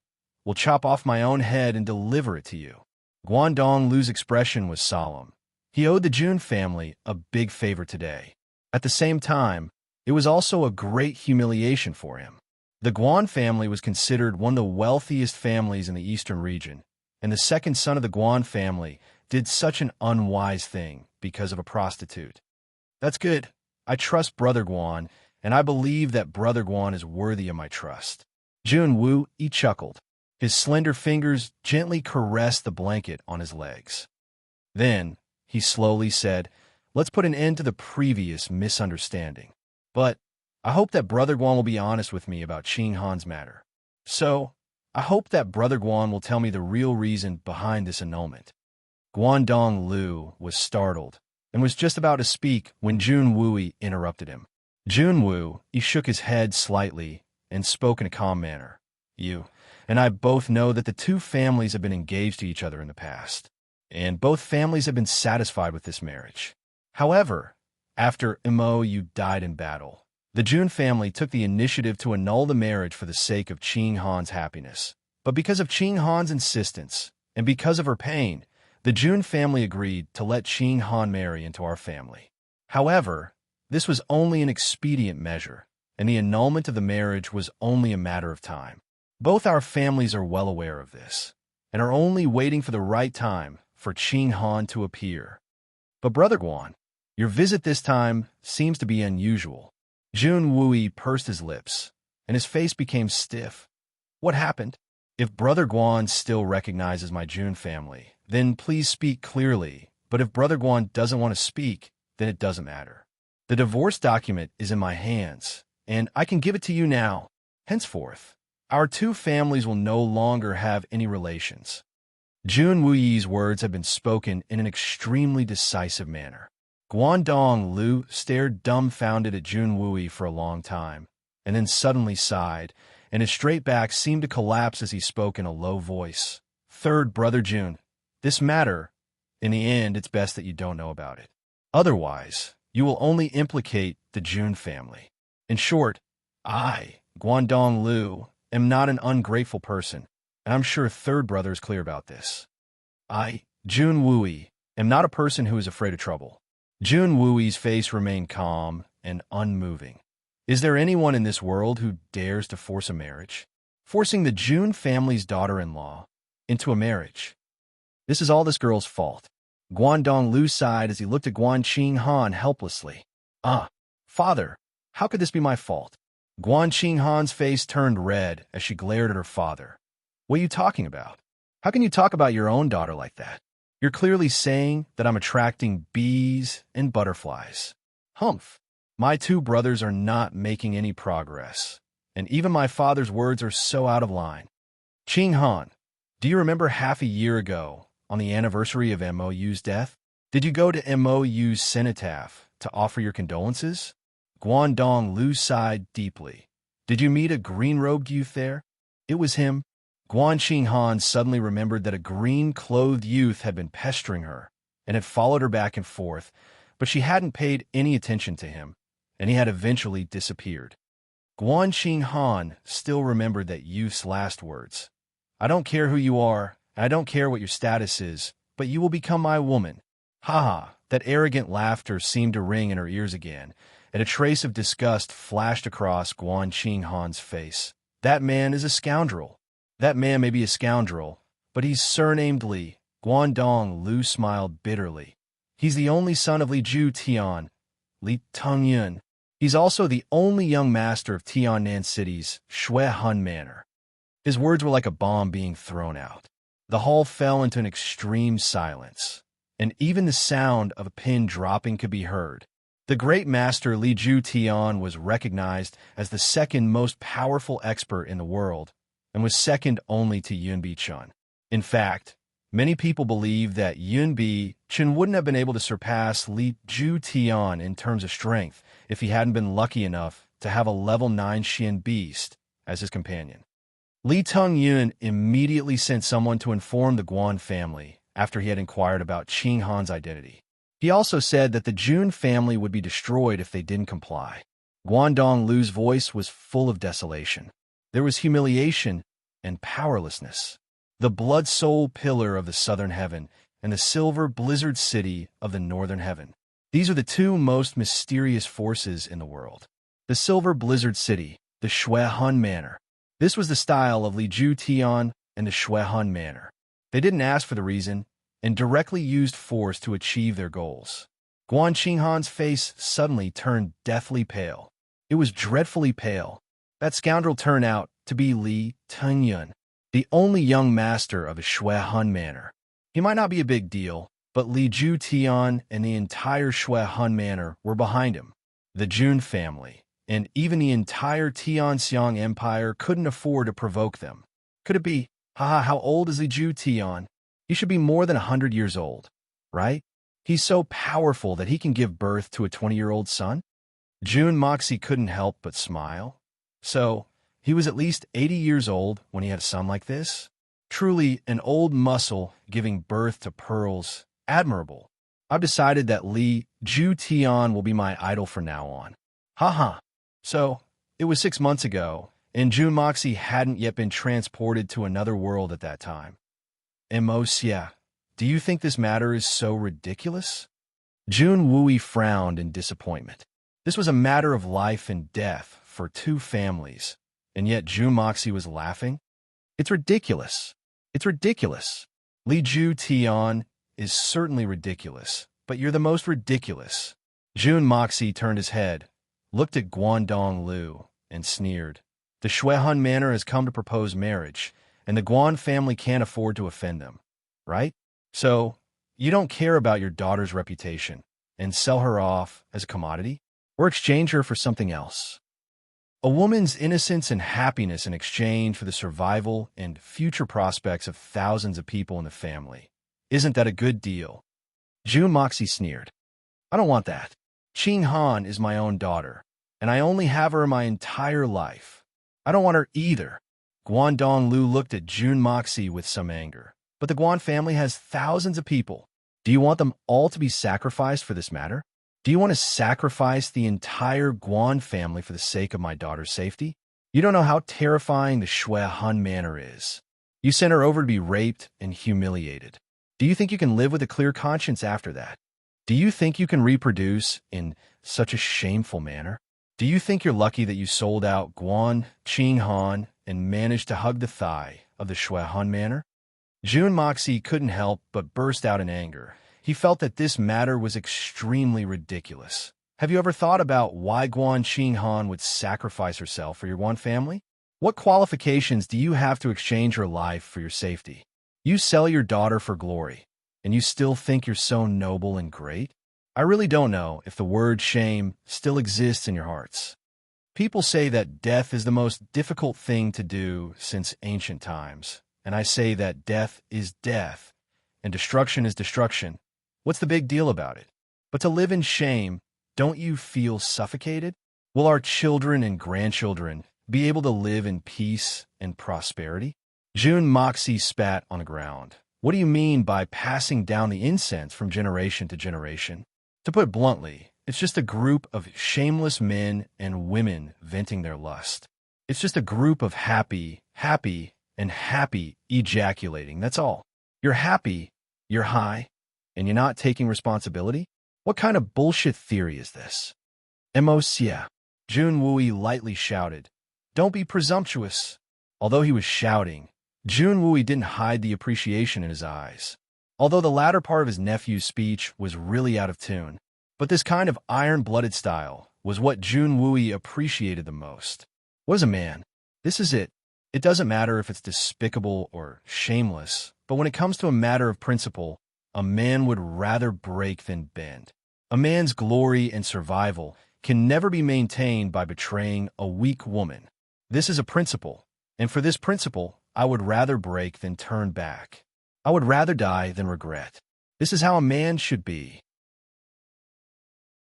Speaker 1: will chop off my own head and deliver it to you. Guangdong Lu's expression was solemn. He owed the Jun family a big favor today. At the same time, it was also a great humiliation for him. The Guan family was considered one of the wealthiest families in the eastern region, and the second son of the Guan family did such an unwise thing because of a prostitute. That's good. I trust Brother Guan, and I believe that Brother Guan is worthy of my trust. Jun Wu chuckled. His slender fingers gently caressed the blanket on his legs. Then, he slowly said, "Let's put an end to the previous misunderstanding. But I hope that Brother Guan will be honest with me about Qing Han's matter. So, I hope that Brother Guan will tell me the real reason behind this annulment." Guangdong Lu was startled and was just about to speak when Jun Wu interrupted him. Jun Wu shook his head slightly and spoke in a calm manner. "You and I both know that the two families have been engaged to each other in the past, and both families have been satisfied with this marriage. However, after Yu died in battle, the Jun family took the initiative to annul the marriage for the sake of Qing Han's happiness. But because of Qing Han's insistence, and because of her pain, the Jun family agreed to let Qing Han marry into our family. However, this was only an expedient measure, and the annulment of the marriage was only a matter of time. Both our families are well aware of this, and are only waiting for the right time for Qing Han to appear. But Brother Guan, your visit this time seems to be unusual." Jun Wu pursed his lips, and his face became stiff. "What happened? If Brother Guan still recognizes my Jun family, then please speak clearly, but if Brother Guan doesn't want to speak, then it doesn't matter. The divorce document is in my hands, and I can give it to you now. Henceforth, our two families will no longer have any relations." Jun Wu's words had been spoken in an extremely decisive manner. Guangdong Lu stared dumbfounded at Jun Wu for a long time, and then suddenly sighed, and his straight back seemed to collapse as he spoke in a low voice. "Third brother Jun, this matter, in the end, it's best that you don't know about it. Otherwise, you will only implicate the Jun family. In short, I, Guangdong Lu, am not an ungrateful person, and I'm sure third brother is clear about this. I, Jun Wu, am not a person who is afraid of trouble." Jun Wu's face remained calm and unmoving. Is there anyone in this world who dares to force a marriage? Forcing the Jun family's daughter-in-law into a marriage? This is all this girl's fault. Guangdong Lu sighed as he looked at Guan Qinghan helplessly. Father, how could this be my fault?" Guan Qinghan's face turned red as she glared at her father. "What are you talking about? How can you talk about your own daughter like that? You're clearly saying that I'm attracting bees and butterflies. Humph. My two brothers are not making any progress, and even my father's words are so out of line. Qing Han, do you remember half a year ago, on the anniversary of Mou's death, Did you go to Mou's cenotaph to offer your condolences? Guangdong Lu sighed deeply. Did you meet a green-robed youth there? It was him. Guan Qinghan suddenly remembered that a green-clothed youth had been pestering her and had followed her back and forth, but she hadn't paid any attention to him, and he had eventually disappeared. Guan Qinghan still remembered that youth's last words. I don't care who you are, and I don't care what your status is, but you will become my woman. Ha ha, that arrogant laughter seemed to ring in her ears again, and a trace of disgust flashed across Guan Qinghan's face. That man is a scoundrel. That man may be a scoundrel, but he's surnamed Li. Guangdong Lu smiled bitterly. He's the only son of Li Ju Tian, Li Tengyun. He's also the only young master of Tiannan City's Shui Hun Manor. His words were like a bomb being thrown out. The hall fell into an extreme silence, and even the sound of a pin dropping could be heard. The great master Li Ju Tian was recognized as the second most powerful expert in the world, and was second only to Yun Bichun. In fact, many people believe that Yun Bichun wouldn't have been able to surpass Li Ju Tian in terms of strength if he hadn't been lucky enough to have a level 9 Xian beast as his companion. Li Tengyun immediately sent someone to inform the Guan family after he had inquired about Qing Han's identity. He also said that the Jun family would be destroyed if they didn't comply. Guangdong Lu's voice was full of desolation. There was humiliation and powerlessness. The blood soul pillar of the southern heaven and the silver blizzard city of the northern heaven. These are the two most mysterious forces in the world. The silver blizzard city, the Shui Hun Manor. This was the style of Li Ju Tian and the Shui Hun Manor. They didn't ask for the reason and directly used force to achieve their goals. Guan Qinghan's face suddenly turned deathly pale. It was dreadfully pale. That scoundrel turned out to be Li Tengyun, the only young master of a Shui Hun Manor. He might not be a big deal, but Li Ju Tian and the entire Shui Hun Manor were behind him. The Jun family, and even the entire Tianxiang Empire couldn't afford to provoke them. Could it be, haha, how old is Li Ju Tian? He should be more than 100 years old, right? He's so powerful that he can give birth to a 20-year-old son? Jun Moxie couldn't help but smile. So, he was at least 80 years old when he had a son like this? Truly an old muscle giving birth to pearls. Admirable. I've decided that Li Ju Tian will be my idol from now on. Haha. So, it was 6 months ago, and Jun Moxie hadn't yet been transported to another world at that time. Emocia, do you think this matter is so ridiculous? Jun Wui frowned in disappointment. This was a matter of life and death for two families, and yet Jun Moxie was laughing? It's ridiculous. It's ridiculous. Li Ju Tian is certainly ridiculous, but you're the most ridiculous. Jun Moxie turned his head, looked at Guangdong Lu, and sneered. The Shui Hun Manor has come to propose marriage, and the Guan family can't afford to offend them, right? So, you don't care about your daughter's reputation and sell her off as a commodity? Or exchange her for something else? A woman's innocence and happiness in exchange for the survival and future prospects of thousands of people in the family. Isn't that a good deal? Jun Moxie sneered. I don't want that. Qing Han is my own daughter, and I only have her my entire life. I don't want her either. Guangdong Lu looked at Jun Moxie with some anger. But the Guan family has thousands of people. Do you want them all to be sacrificed for this matter? Do you want to sacrifice the entire Guan family for the sake of my daughter's safety? You don't know how terrifying the Shui Hun Manor is. You sent her over to be raped and humiliated. Do you think you can live with a clear conscience after that? Do you think you can reproduce in such a shameful manner? Do you think you're lucky that you sold out Guan Qinghan and managed to hug the thigh of the Shui Hun Manor? Jun Moxie couldn't help but burst out in anger. He felt that this matter was extremely ridiculous. Have you ever thought about why Guan Qinghan would sacrifice herself for your Guan family? What qualifications do you have to exchange her life for your safety? You sell your daughter for glory, and you still think you're so noble and great? I really don't know if the word shame still exists in your hearts. People say that death is the most difficult thing to do since ancient times, and I say that death is death, and destruction is destruction, What's the big deal about it? But to live in shame, don't you feel suffocated? Will our children and grandchildren be able to live in peace and prosperity? June Moxie spat on the ground. What do you mean by passing down the incense from generation to generation? To put it bluntly, it's just a group of shameless men and women venting their lust. It's just a group of happy ejaculating, that's all. You're happy, you're high, and you're not taking responsibility? What kind of bullshit theory is this? Emocia. Jun Wooey lightly shouted. Don't be presumptuous. Although he was shouting, Jun Wooey didn't hide the appreciation in his eyes. Although the latter part of his nephew's speech was really out of tune, but this kind of iron-blooded style was what Jun Wooey appreciated the most. What is a man? This is it. It doesn't matter if it's despicable or shameless, but when it comes to a matter of principle, a man would rather break than bend. A man's glory and survival can never be maintained by betraying a weak woman. This is a principle, and for this principle, I would rather break than turn back. I would rather die than regret. This is how a man should be.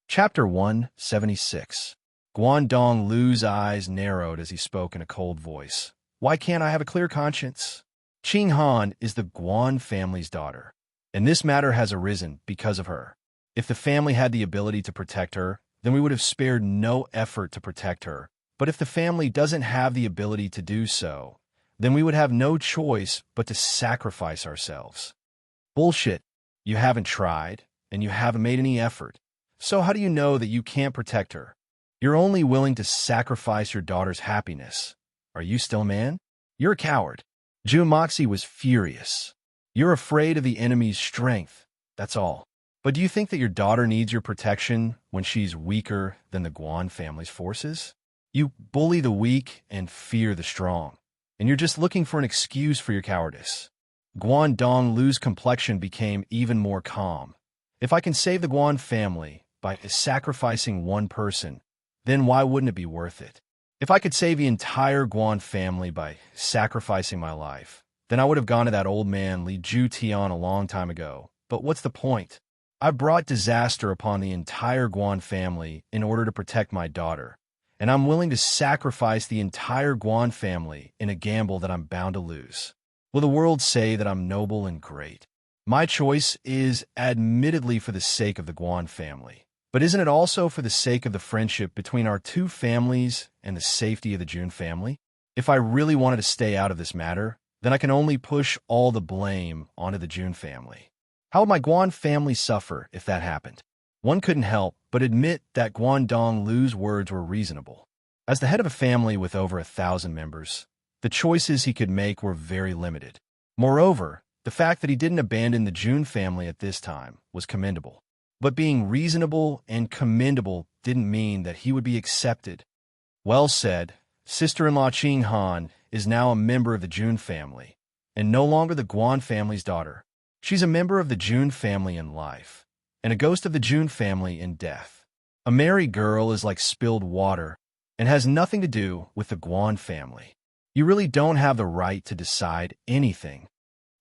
Speaker 1: Chapter 176. Guangdong Lu's eyes narrowed as he spoke in a cold voice. Why can't I have a clear conscience? Qing Han is the Guan family's daughter, and this matter has arisen because of her. If the family had the ability to protect her, then we would have spared no effort to protect her. But if the family doesn't have the ability to do so, then we would have no choice but to sacrifice ourselves. Bullshit. You haven't tried, and you haven't made any effort. So how do you know that you can't protect her? You're only willing to sacrifice your daughter's happiness. Are you still a man? You're a coward. Jun Moxie was furious. You're afraid of the enemy's strength, that's all. But do you think that your daughter needs your protection when she's weaker than the Guan family's forces? You bully the weak and fear the strong, and you're just looking for an excuse for your cowardice. Guangdong Lu's complexion became even more calm. If I can save the Guan family by sacrificing one person, then why wouldn't it be worth it? If I could save the entire Guan family by sacrificing my life, then I would have gone to that old man Li Jutian a long time ago. But what's the point? I brought disaster upon the entire Guan family in order to protect my daughter, and I'm willing to sacrifice the entire Guan family in a gamble that I'm bound to lose. Will the world say that I'm noble and great? My choice is admittedly for the sake of the Guan family. But isn't it also for the sake of the friendship between our two families and the safety of the Jun family? If I really wanted to stay out of this matter, then I can only push all the blame onto the Jun family. How would my Guan family suffer if that happened? One couldn't help but admit that Guangdong Lu's words were reasonable. As the head of a family with over 1,000 members, the choices he could make were very limited. Moreover, the fact that he didn't abandon the Jun family at this time was commendable. But being reasonable and commendable didn't mean that he would be accepted. Well said, sister-in-law Qing Han is now a member of the Jun family, and no longer the Guan family's daughter. She's a member of the Jun family in life, and a ghost of the Jun family in death. A married girl is like spilled water and has nothing to do with the Guan family. You really don't have the right to decide anything.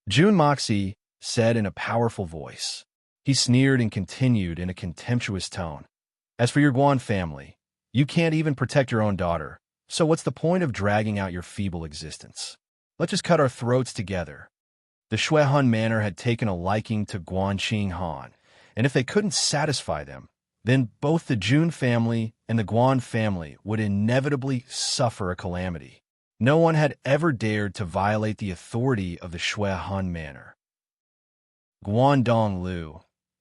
Speaker 1: Jun Moxie said in a powerful voice. He sneered and continued in a contemptuous tone. As for your Guan family, you can't even protect your own daughter, so what's the point of dragging out your feeble existence? Let's just cut our throats together. The Shuehun Manor had taken a liking to Guan Qing Han, and if they couldn't satisfy them, then both the Jun family and the Guan family would inevitably suffer a calamity. No one had ever dared to violate the authority of the Shuehun Manor. Guangdong Lu,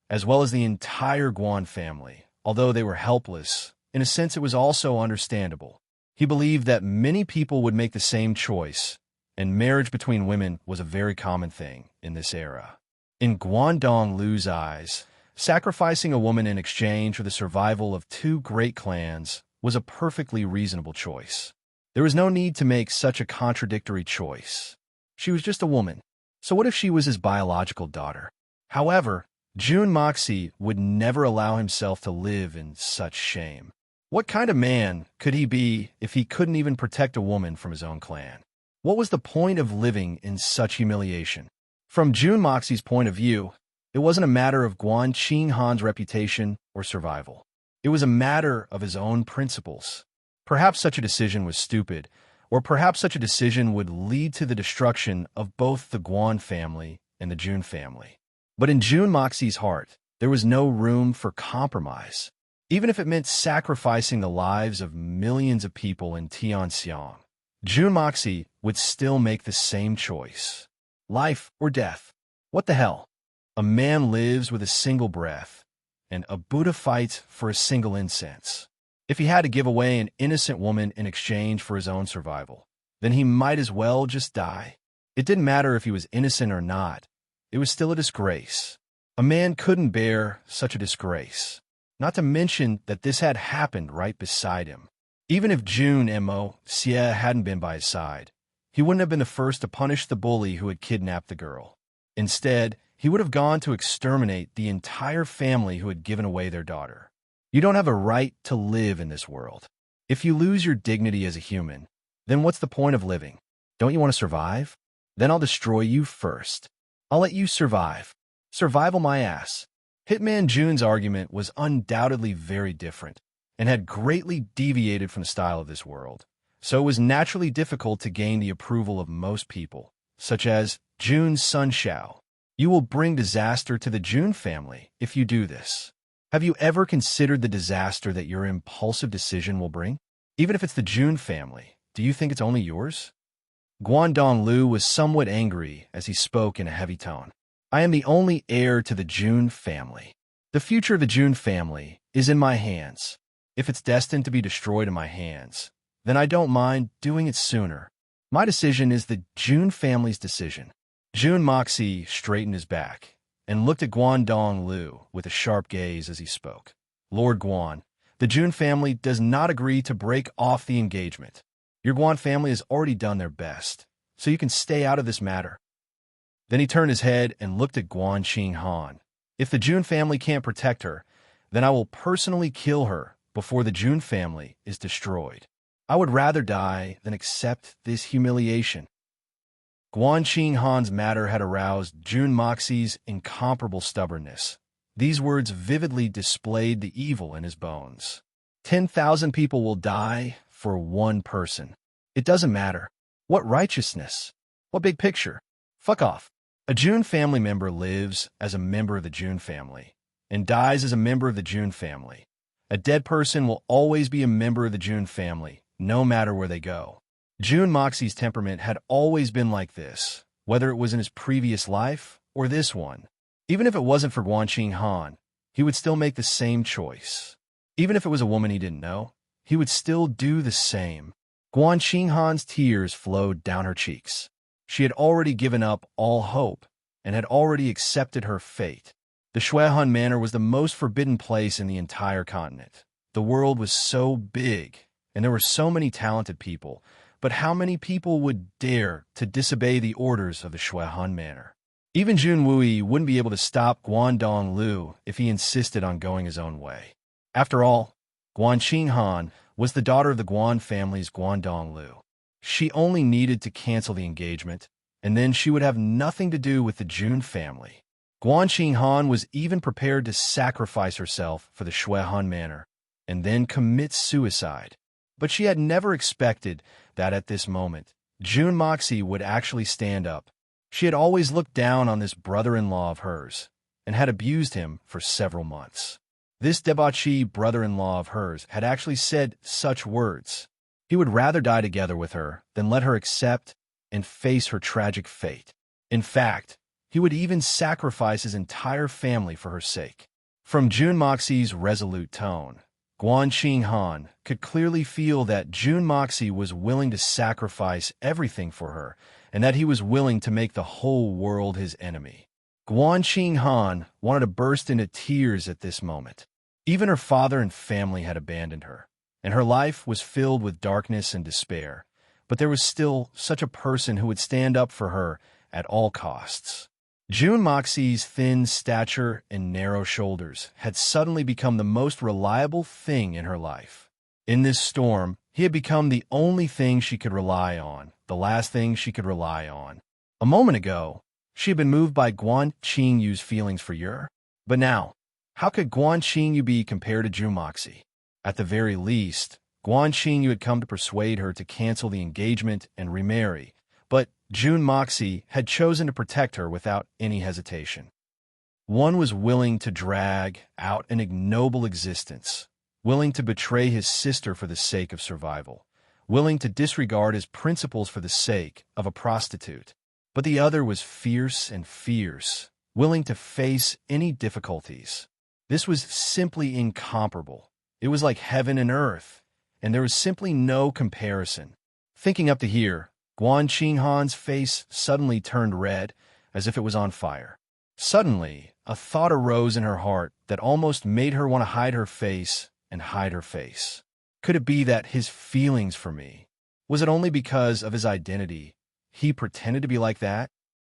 Speaker 1: as well as the entire Guan family, although they were helpless, in a sense it was also understandable. He believed that many people would make the same choice, and marriage between women was a very common thing in this era. In Guangdong Lu's eyes, sacrificing a woman in exchange for the survival of two great clans was a perfectly reasonable choice. There was no need to make such a contradictory choice. She was just a woman, so what if she was his biological daughter? However, Jun Moxie would never allow himself to live in such shame. What kind of man could he be if he couldn't even protect a woman from his own clan? What was the point of living in such humiliation? From Jun Moxie's point of view, It wasn't a matter of Guan Qinghan's reputation or survival. It was a matter of his own principles. Perhaps such a decision was stupid, or perhaps such a decision would lead to the destruction of both the Guan family and the Jun family. But in Jun Moxie's heart, there was no room for compromise, even if it meant sacrificing the lives of millions of people in Tianxiang. Jun Moxie would still make the same choice. Life or death. What the hell? A man lives with a single breath, and a Buddha fights for a single incense. If he had to give away an innocent woman in exchange for his own survival, then he might as well just die. It didn't matter if he was innocent or not. It was still a disgrace. A man couldn't bear such a disgrace, not to mention that this had happened right beside him. Even if Jun Mo Xie hadn't been by his side, he wouldn't have been the first to punish the bully who had kidnapped the girl. Instead, he would have gone to exterminate the entire family who had given away their daughter. You don't have a right to live in this world. If you lose your dignity as a human, then what's the point of living? Don't you want to survive? Then I'll destroy you first. I'll let you survive. Survival my ass. Hitman Jun's argument was undoubtedly very different and had greatly deviated from the style of this world, so it was naturally difficult to gain the approval of most people, such as Jun's son Xiao. You will bring disaster to the Jun family if you do this. Have you ever considered the disaster that your impulsive decision will bring? Even if it's the Jun family, do you think it's only yours? Guangdong Lu was somewhat angry as he spoke in a heavy tone. I am the only heir to the Jun family. The future of the Jun family is in my hands. If it's destined to be destroyed in my hands, then I don't mind doing it sooner. My decision is the Jun family's decision. Jun Moxie straightened his back and looked at Guangdong Lu with a sharp gaze as he spoke. Lord Guan, the Jun family does not agree to break off the engagement. Your Guan family has already done their best, so you can stay out of this matter. Then he turned his head and looked at Guan Qinghan. If the Jun family can't protect her, then I will personally kill her before the Jun family is destroyed. I would rather die than accept this humiliation. Guan Qinghan's matter had aroused Jun Moxie's incomparable stubbornness. These words vividly displayed the evil in his bones. 10,000 people will die for one person. It doesn't matter. What righteousness? What big picture? Fuck off. A Jun family member lives as a member of the Jun family and dies as a member of the Jun family. A dead person will always be a member of the Jun family, no matter where they go. Jun Moxie's temperament had always been like this, whether it was in his previous life or this one. Even if it wasn't for Guan Qinghan, he would still make the same choice. Even if it was a woman he didn't know, he would still do the same. Guan Qinghan's tears flowed down her cheeks. She had already given up all hope and had already accepted her fate. The Shuihun Manor was the most forbidden place in the entire continent. The world was so big, and there were so many talented people, but how many people would dare to disobey the orders of the Shuihun Manor? Even Jun Wui wouldn't be able to stop Guangdong Lu if he insisted on going his own way. After all, Guan Qinghan was the daughter of the Guan family's Guangdong Lu. She only needed to cancel the engagement, and then she would have nothing to do with the Jun family. Guan Qinghan was even prepared to sacrifice herself for the Shuihun Manor and then commit suicide. But she had never expected that at this moment, Jun Moxie would actually stand up. She had always looked down on this brother-in-law of hers and had abused him for several months. This debauchee brother-in-law of hers had actually said such words. He would rather die together with her than let her accept and face her tragic fate. In fact, he would even sacrifice his entire family for her sake. From Jun Moxie's resolute tone, Guan Qinghan could clearly feel that Jun Moxie was willing to sacrifice everything for her and that he was willing to make the whole world his enemy. Guan Qinghan wanted to burst into tears at this moment. Even her father and family had abandoned her, and her life was filled with darkness and despair, but there was still such a person who would stand up for her at all costs. Jun Moxie's thin stature and narrow shoulders had suddenly become the most reliable thing in her life. In this storm, he had become the only thing she could rely on, the last thing she could rely on. A moment ago, She had been moved by Guan Qingyu's feelings for Yer. But now, how could Guan Qingyu be compared to Jun Moxie? At the very least, Guan Qingyu had come to persuade her to cancel the engagement and remarry, but Jun Moxie had chosen to protect her without any hesitation. One was willing to drag out an ignoble existence, willing to betray his sister for the sake of survival, willing to disregard his principles for the sake of a prostitute. But the other was fierce and fierce, willing to face any difficulties. This was simply incomparable. It was like heaven and earth, and there was simply no comparison. Thinking up to here, Guan Qinghan's face suddenly turned red, as if it was on fire. Suddenly, a thought arose in her heart that almost made her want to hide her face and hide her face. Could it be that his feelings for me, was it only because of his identity he pretended to be like that?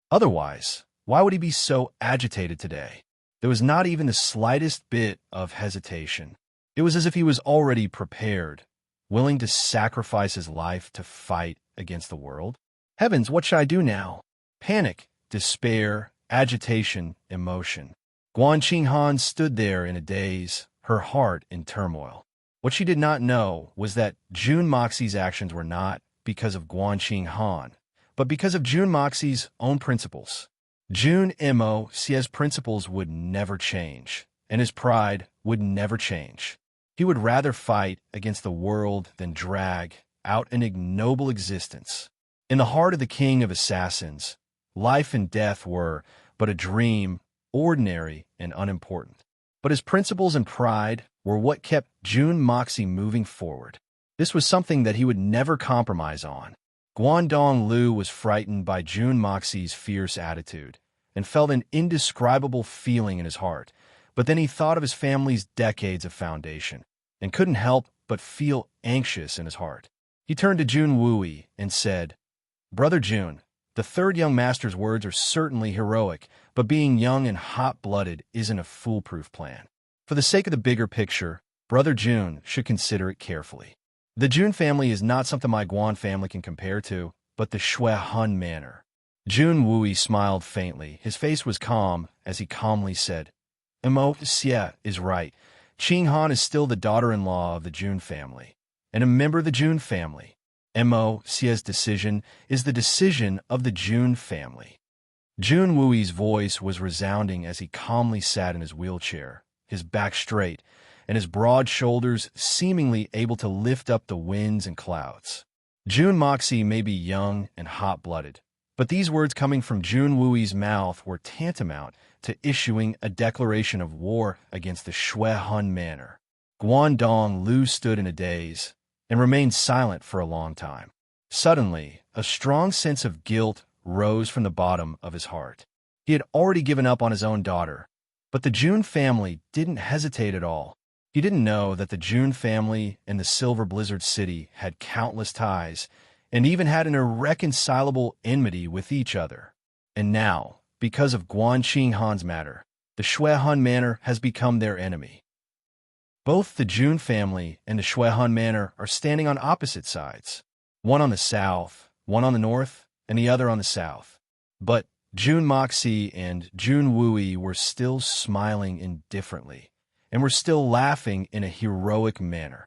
Speaker 1: Otherwise, why would he be so agitated today? There was not even the slightest bit of hesitation. It was as if he was already prepared, willing to sacrifice his life to fight against the world. Heavens, what should I do now? Panic, despair, agitation, emotion. Guan Qinghan stood there in a daze, her heart in turmoil. What she did not know was that Jun Moxie's actions were not because of Guan Qinghan, but because of Jun Moxie's own principles. Jun Moxie's principles would never change, and his pride would never change. He would rather fight against the world than drag out an ignoble existence. In the heart of the king of assassins, life and death were but a dream, ordinary and unimportant. But his principles and pride were what kept Jun Moxie moving forward. This was something that he would never compromise on. Guangdong Lu was frightened by Jun Moxie's fierce attitude and felt an indescribable feeling in his heart. But then he thought of his family's decades of foundation and couldn't help but feel anxious in his heart. He turned to Jun Wui and said, "Brother Jun, the third young master's words are certainly heroic, but being young and hot-blooded isn't a foolproof plan. For the sake of the bigger picture, Brother Jun should consider it carefully. The Jun family is not something my Guan family can compare to, but the Shui Hun manor." Jun Wui smiled faintly. His face was calm as he calmly said, "Xie is right. Qing Han is still the daughter-in-law of the Jun family, and a member of the Jun family. Xie's decision is the decision of the Jun family." Jun Wui's voice was resounding as he calmly sat in his wheelchair, his back straight, and his broad shoulders seemingly able to lift up the winds and clouds. Jun Moxie may be young and hot-blooded, but these words coming from Jun Wui's mouth were tantamount to issuing a declaration of war against the Shui Hun manor. Guangdong Lu stood in a daze and remained silent for a long time. Suddenly, a strong sense of guilt rose from the bottom of his heart. He had already given up on his own daughter, but the Jun family didn't hesitate at all. He didn't know that the Jun family and the Silver Blizzard City had countless ties and even had an irreconcilable enmity with each other. And now, because of Guan Qinghan's matter, the Shui Hun manor has become their enemy. Both the Jun family and the Shui Hun manor are standing on opposite sides, one on the south, one on the north, and the other on the south. But Jun Moxie and Jun Wui were still smiling indifferently, and were still laughing in a heroic manner.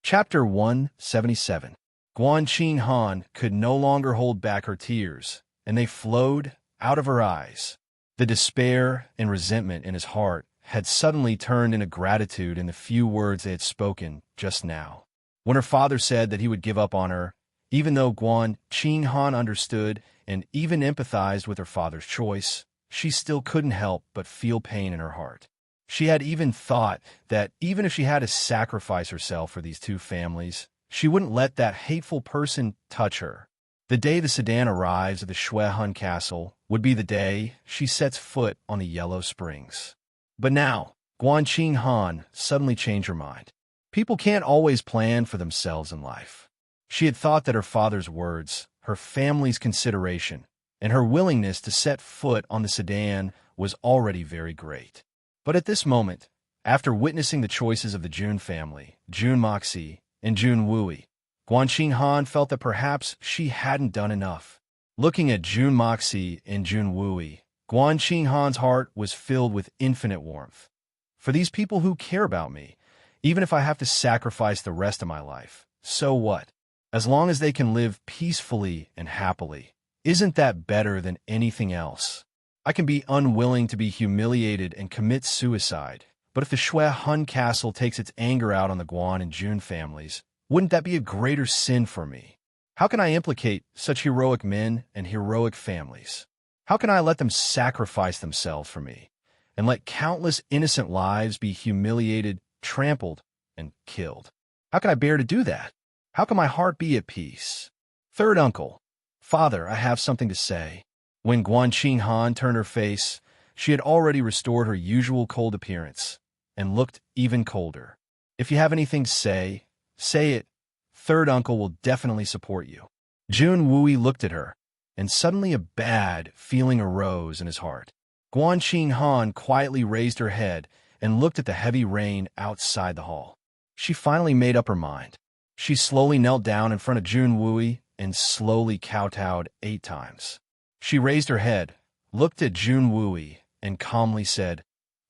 Speaker 1: Chapter 177. Guan Qinghan could no longer hold back her tears, and they flowed out of her eyes. The despair and resentment in his heart had suddenly turned into gratitude in the few words they had spoken just now. When her father said that he would give up on her, even though Guan Qinghan understood and even empathized with her father's choice, she still couldn't help but feel pain in her heart. She had even thought that even if she had to sacrifice herself for these two families, she wouldn't let that hateful person touch her. The day the sedan arrives at the Shui Hun castle would be the day she sets foot on the Yellow Springs. But now, Guan Qinghan suddenly changed her mind. People can't always plan for themselves in life. She had thought that her father's words, her family's consideration, and her willingness to set foot on the sedan was already very great. But at this moment, after witnessing the choices of the Jun family, Jun Moxie, and Jun Wui, Guan Qinghan felt that perhaps she hadn't done enough. Looking at Jun Moxie and Jun Wooey, Guan Qinghan's heart was filled with infinite warmth. For these people who care about me, even if I have to sacrifice the rest of my life, so what? As long as they can live peacefully and happily, isn't that better than anything else? I can be unwilling to be humiliated and commit suicide, but if the Shui Hun Castle takes its anger out on the Guan and Jun families, wouldn't that be a greater sin for me? How can I implicate such heroic men and heroic families? How can I let them sacrifice themselves for me, and let countless innocent lives be humiliated, trampled, and killed? How can I bear to do that? How can my heart be at peace? Third uncle, Father, I have something to say. When Guan Qinghan turned her face, she had already restored her usual cold appearance, and looked even colder. If you have anything to say it. Third uncle will definitely support you. Jun Wooey looked at her, and suddenly a bad feeling arose in his heart. Guan Qinghan quietly raised her head and looked at the heavy rain outside the hall. She finally made up her mind. She slowly knelt down in front of Jun Wooey and slowly kowtowed 8 times. She raised her head, looked at Jun Wooey, and calmly said,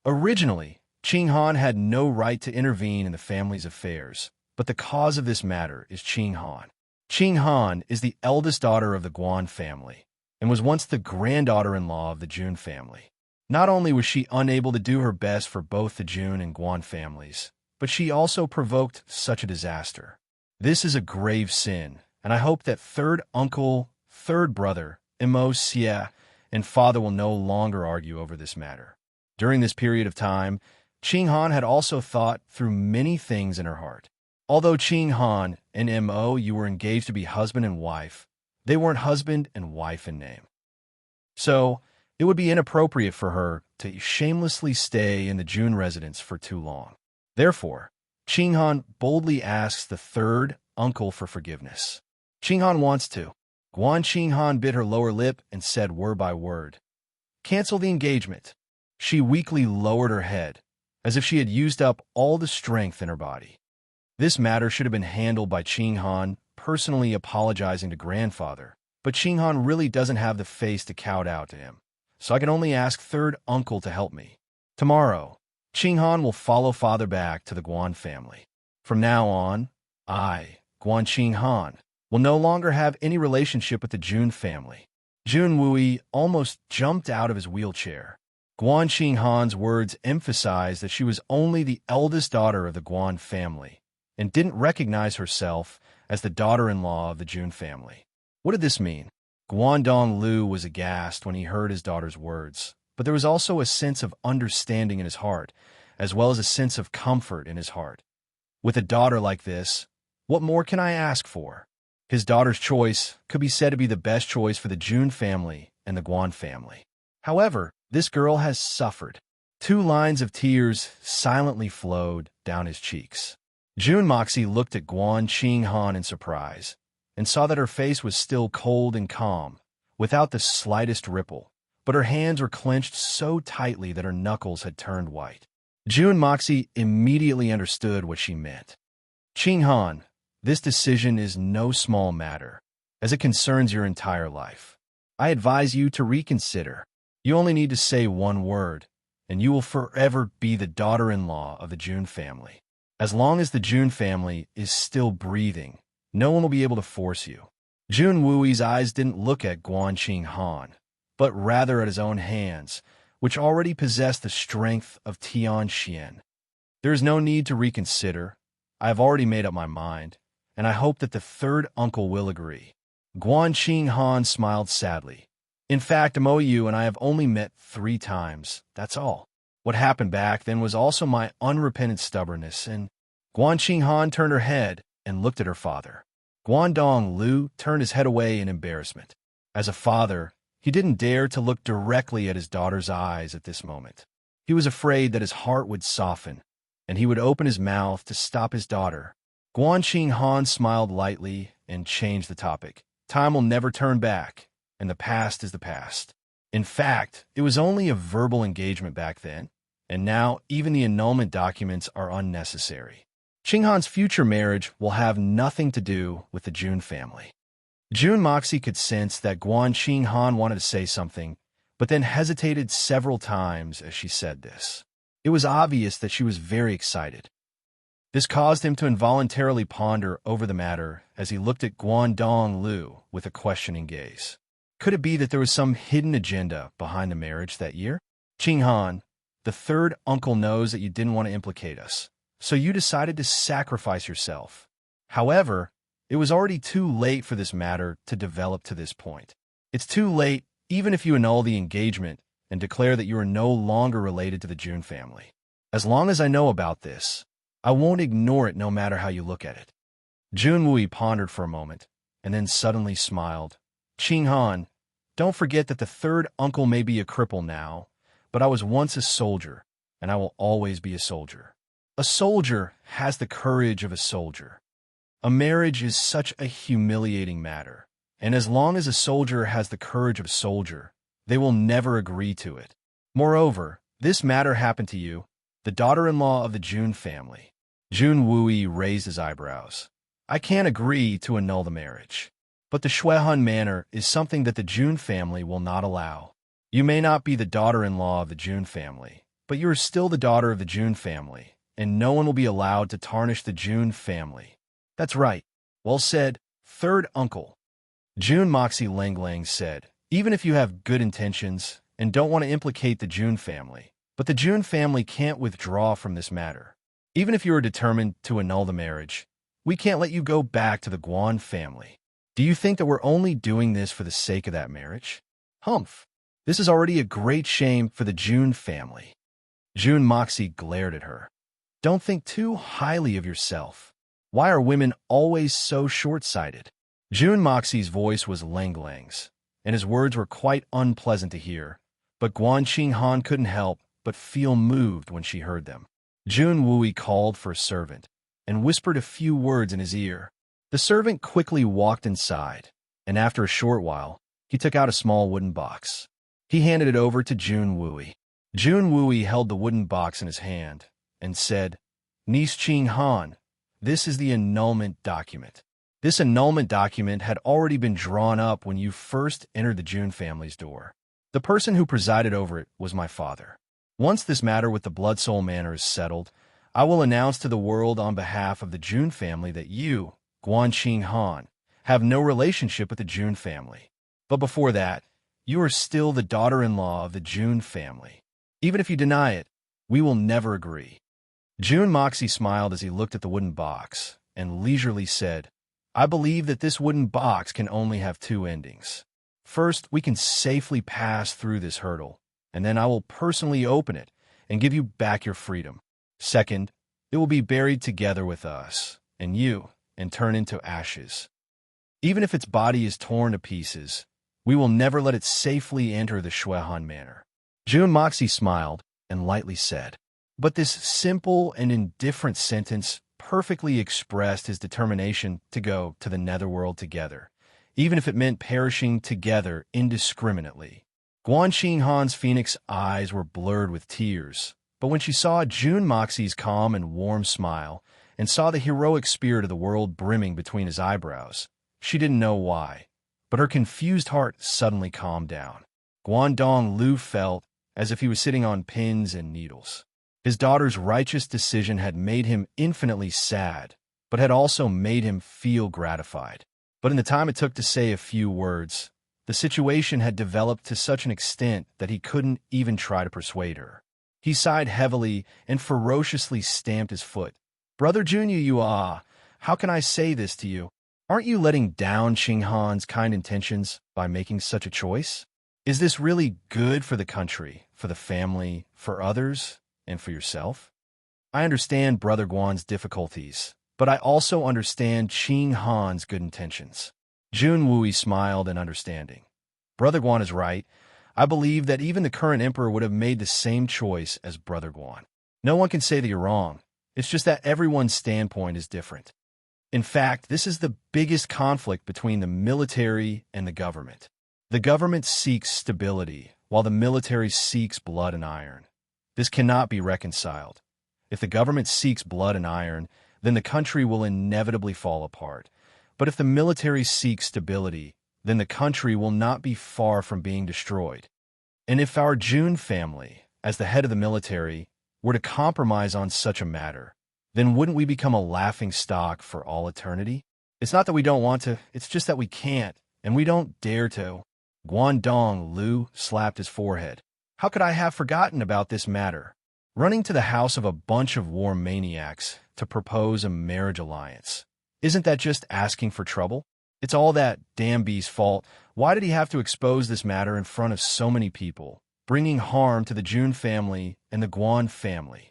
Speaker 1: "Originally, Qinghan had no right to intervene in the family's affairs. But the cause of this matter is Qinghan. Qinghan is the eldest daughter of the Guan family and was once the granddaughter-in-law of the Jun family. Not only was she unable to do her best for both the Jun and Guan families, but she also provoked such a disaster. This is a grave sin, and I hope that third uncle, third brother, Mo Xie, and father will no longer argue over this matter." During this period of time, Qinghan had also thought through many things in her heart. Although Qinghan and Mo you were engaged to be husband and wife, they weren't husband and wife in name. So, it would be inappropriate for her to shamelessly stay in the Jun residence for too long. Therefore, Qinghan boldly asks the third uncle for forgiveness. Qinghan wants to. Guan Qinghan bit her lower lip and said word by word, "Cancel the engagement." She weakly lowered her head, as if she had used up all the strength in her body. This matter should have been handled by Qinghan, personally apologizing to grandfather, but Qinghan really doesn't have the face to kowtow to him, so I can only ask third uncle to help me. Tomorrow, Qinghan will follow father back to the Guan family. From now on, I, Guan Qinghan, will no longer have any relationship with the Jun family. Jun Wooey almost jumped out of his wheelchair. Guan Qinghan's words emphasized that she was only the eldest daughter of the Guan family, and didn't recognize herself as the daughter-in-law of the Jun family. What did this mean? Guangdong Lu was aghast when he heard his daughter's words, but there was also a sense of understanding in his heart, as well as a sense of comfort in his heart. With a daughter like this, what more can I ask for? His daughter's choice could be said to be the best choice for the Jun family and the Guan family. However, this girl has suffered. 2 lines of tears silently flowed down his cheeks. Jun Moxie looked at Guan Qinghan in surprise, and saw that her face was still cold and calm, without the slightest ripple, but her hands were clenched so tightly that her knuckles had turned white. Jun Moxie immediately understood what she meant. "Qinghan, this decision is no small matter, as it concerns your entire life. I advise you to reconsider. You only need to say one word, and you will forever be the daughter-in-law of the Jun family. As long as the Jun family is still breathing, no one will be able to force you." Jun Wooey's eyes didn't look at Guan Qinghan, but rather at his own hands, which already possessed the strength of Tian Xian. "There is no need to reconsider. I have already made up my mind, and I hope that the third uncle will agree." Guan Qinghan smiled sadly. "In fact, Moyu and I have only met 3 times, that's all. What happened back then was also my unrepentant stubbornness," and Guan Qinghan turned her head and looked at her father. Guangdong Lu turned his head away in embarrassment. As a father, he didn't dare to look directly at his daughter's eyes at this moment. He was afraid that his heart would soften, and he would open his mouth to stop his daughter. Guan Qinghan smiled lightly and changed the topic. "Time will never turn back, and the past is the past. In fact, it was only a verbal engagement back then, and now even the annulment documents are unnecessary. Qinghan's future marriage will have nothing to do with the Jun family." June Moxie could sense that Guan Xinghan wanted to say something, but then hesitated several times as she said this. It was obvious that she was very excited. This caused him to involuntarily ponder over the matter as he looked at Guangdong Lu with a questioning gaze. Could it be that there was some hidden agenda behind the marriage that year? Qinghan, the third uncle knows that you didn't want to implicate us, so you decided to sacrifice yourself. However, it was already too late for this matter to develop to this point. It's too late even if you annul the engagement and declare that you are no longer related to the June family. As long as I know about this, I won't ignore it no matter how you look at it. Jun Wui pondered for a moment, and then suddenly smiled. Qinghan, don't forget that the third uncle may be a cripple now, but I was once a soldier, and I will always be a soldier. A soldier has the courage of a soldier. A marriage is such a humiliating matter, and as long as a soldier has the courage of a soldier, they will never agree to it. Moreover, this matter happened to you, the daughter-in-law of the Jun family. Jun Wui raised his eyebrows. I can't agree to annul the marriage, but the Shuehun manor is something that the Jun family will not allow. You may not be the daughter-in-law of the Jun family, but you are still the daughter of the Jun family, and no one will be allowed to tarnish the Jun family. That's right. Well said, third uncle. Jun Moxie Lang said, even if you have good intentions and don't want to implicate the Jun family, but the Jun family can't withdraw from this matter. Even if you are determined to annul the marriage, we can't let you go back to the Guan family. Do you think that we're only doing this for the sake of that marriage? Humph. This is already a great shame for the Jun family. Jun Moxie glared at her. Don't think too highly of yourself. Why are women always so short-sighted? Jun Moxie's voice was Lang's, and his words were quite unpleasant to hear, but Guan Xinghan couldn't help but feel moved when she heard them. Jun Wui called for a servant and whispered a few words in his ear. The servant quickly walked inside, and after a short while, he took out a small wooden box. He handed it over to Jun Wui. Jun Wui held the wooden box in his hand and said, Niece Qinghan, this is the annulment document. This annulment document had already been drawn up when you first entered the Jun family's door. The person who presided over it was my father. Once this matter with the Blood Soul Manor is settled, I will announce to the world on behalf of the Jun family that you, Guan Xinghan, have no relationship with the Jun family. But before that, you are still the daughter-in-law of the Jun family. Even if you deny it, we will never agree. Jun Moxie smiled as he looked at the wooden box and leisurely said, I believe that this wooden box can only have two endings. First, we can safely pass through this hurdle, and then I will personally open it and give you back your freedom. Second, it will be buried together with us and you and turn into ashes. Even if its body is torn to pieces, we will never let it safely enter the Shuehun manor. Jun Moxie smiled and lightly said, but this simple and indifferent sentence perfectly expressed his determination to go to the netherworld together, even if it meant perishing together indiscriminately. Guan Xinghan's phoenix eyes were blurred with tears, but when she saw Jun Moxie's calm and warm smile and saw the heroic spirit of the world brimming between his eyebrows, she didn't know why, but her confused heart suddenly calmed down. Guangdong Lu felt as if he was sitting on pins and needles. His daughter's righteous decision had made him infinitely sad, but had also made him feel gratified. But in the time it took to say a few words, the situation had developed to such an extent that he couldn't even try to persuade her. He sighed heavily and ferociously stamped his foot. Brother Jun, how can I say this to you? Aren't you letting down Qinghan's kind intentions by making such a choice? Is this really good for the country, for the family, for others, and for yourself? I understand Brother Guan's difficulties, but I also understand Qinghan's good intentions. Jun Wui smiled in understanding. Brother Guan is right. I believe that even the current emperor would have made the same choice as Brother Guan. No one can say that you're wrong. It's just that everyone's standpoint is different. In fact, this is the biggest conflict between the military and the government. The government seeks stability, while the military seeks blood and iron. This cannot be reconciled. If the government seeks blood and iron, then the country will inevitably fall apart, But if the military seeks stability, then the country will not be far from being destroyed. And if our June family, as the head of the military, were to compromise on such a matter, then wouldn't we become a laughing stock for all eternity? It's not that we don't want to, it's just that we can't, and we don't dare to. Guangdong Lu slapped his forehead. How could I have forgotten about this matter? Running to the house of a bunch of war maniacs to propose a marriage alliance. Isn't that just asking for trouble? It's all that damn bee's fault. Why did he have to expose this matter in front of so many people, bringing harm to the Jun family and the Guan family?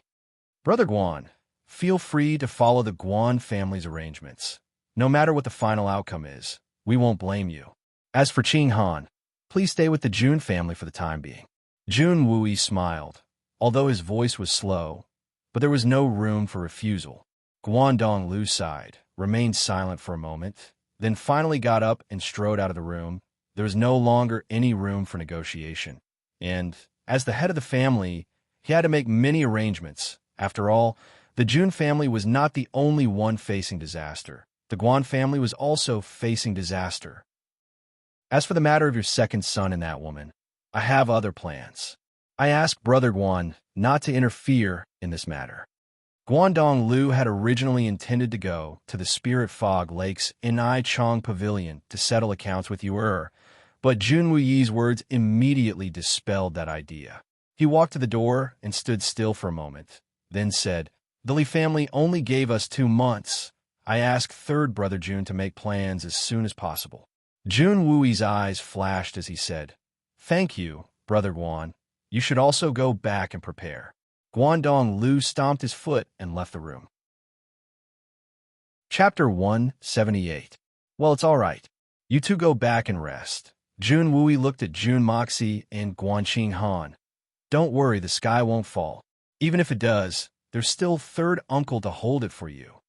Speaker 1: Brother Guan, feel free to follow the Guan family's arrangements. No matter what the final outcome is, we won't blame you. As for Qing Han, please stay with the Jun family for the time being. Jun Wui smiled, although his voice was slow, but there was no room for refusal. Guangdong Lu sighed, remained silent for a moment, then finally got up and strode out of the room. There was no longer any room for negotiation. And, as the head of the family, he had to make many arrangements. After all, the Jun family was not the only one facing disaster. The Guan family was also facing disaster. As for the matter of your second son and that woman, I have other plans. I asked Brother Guan not to interfere in this matter. Guangdong Lu had originally intended to go to the Spirit Fog Lakes Inai Chong Pavilion to settle accounts with Yu, but Jun Wuyi's words immediately dispelled that idea. He walked to the door and stood still for a moment, then said, "The Li family only gave us 2 months. I asked third Brother Jun to make plans as soon as possible." Jun Wuyi's eyes flashed as he said, "Thank you, Brother Guan. You should also go back and prepare." Guangdong Lu stomped his foot and left the room. Chapter 178. Well, it's all right. You two go back and rest. Jun Wui looked at Jun Moxie and Guanqing Han. Don't worry, the sky won't fall. Even if it does, there's still third uncle to hold it for you.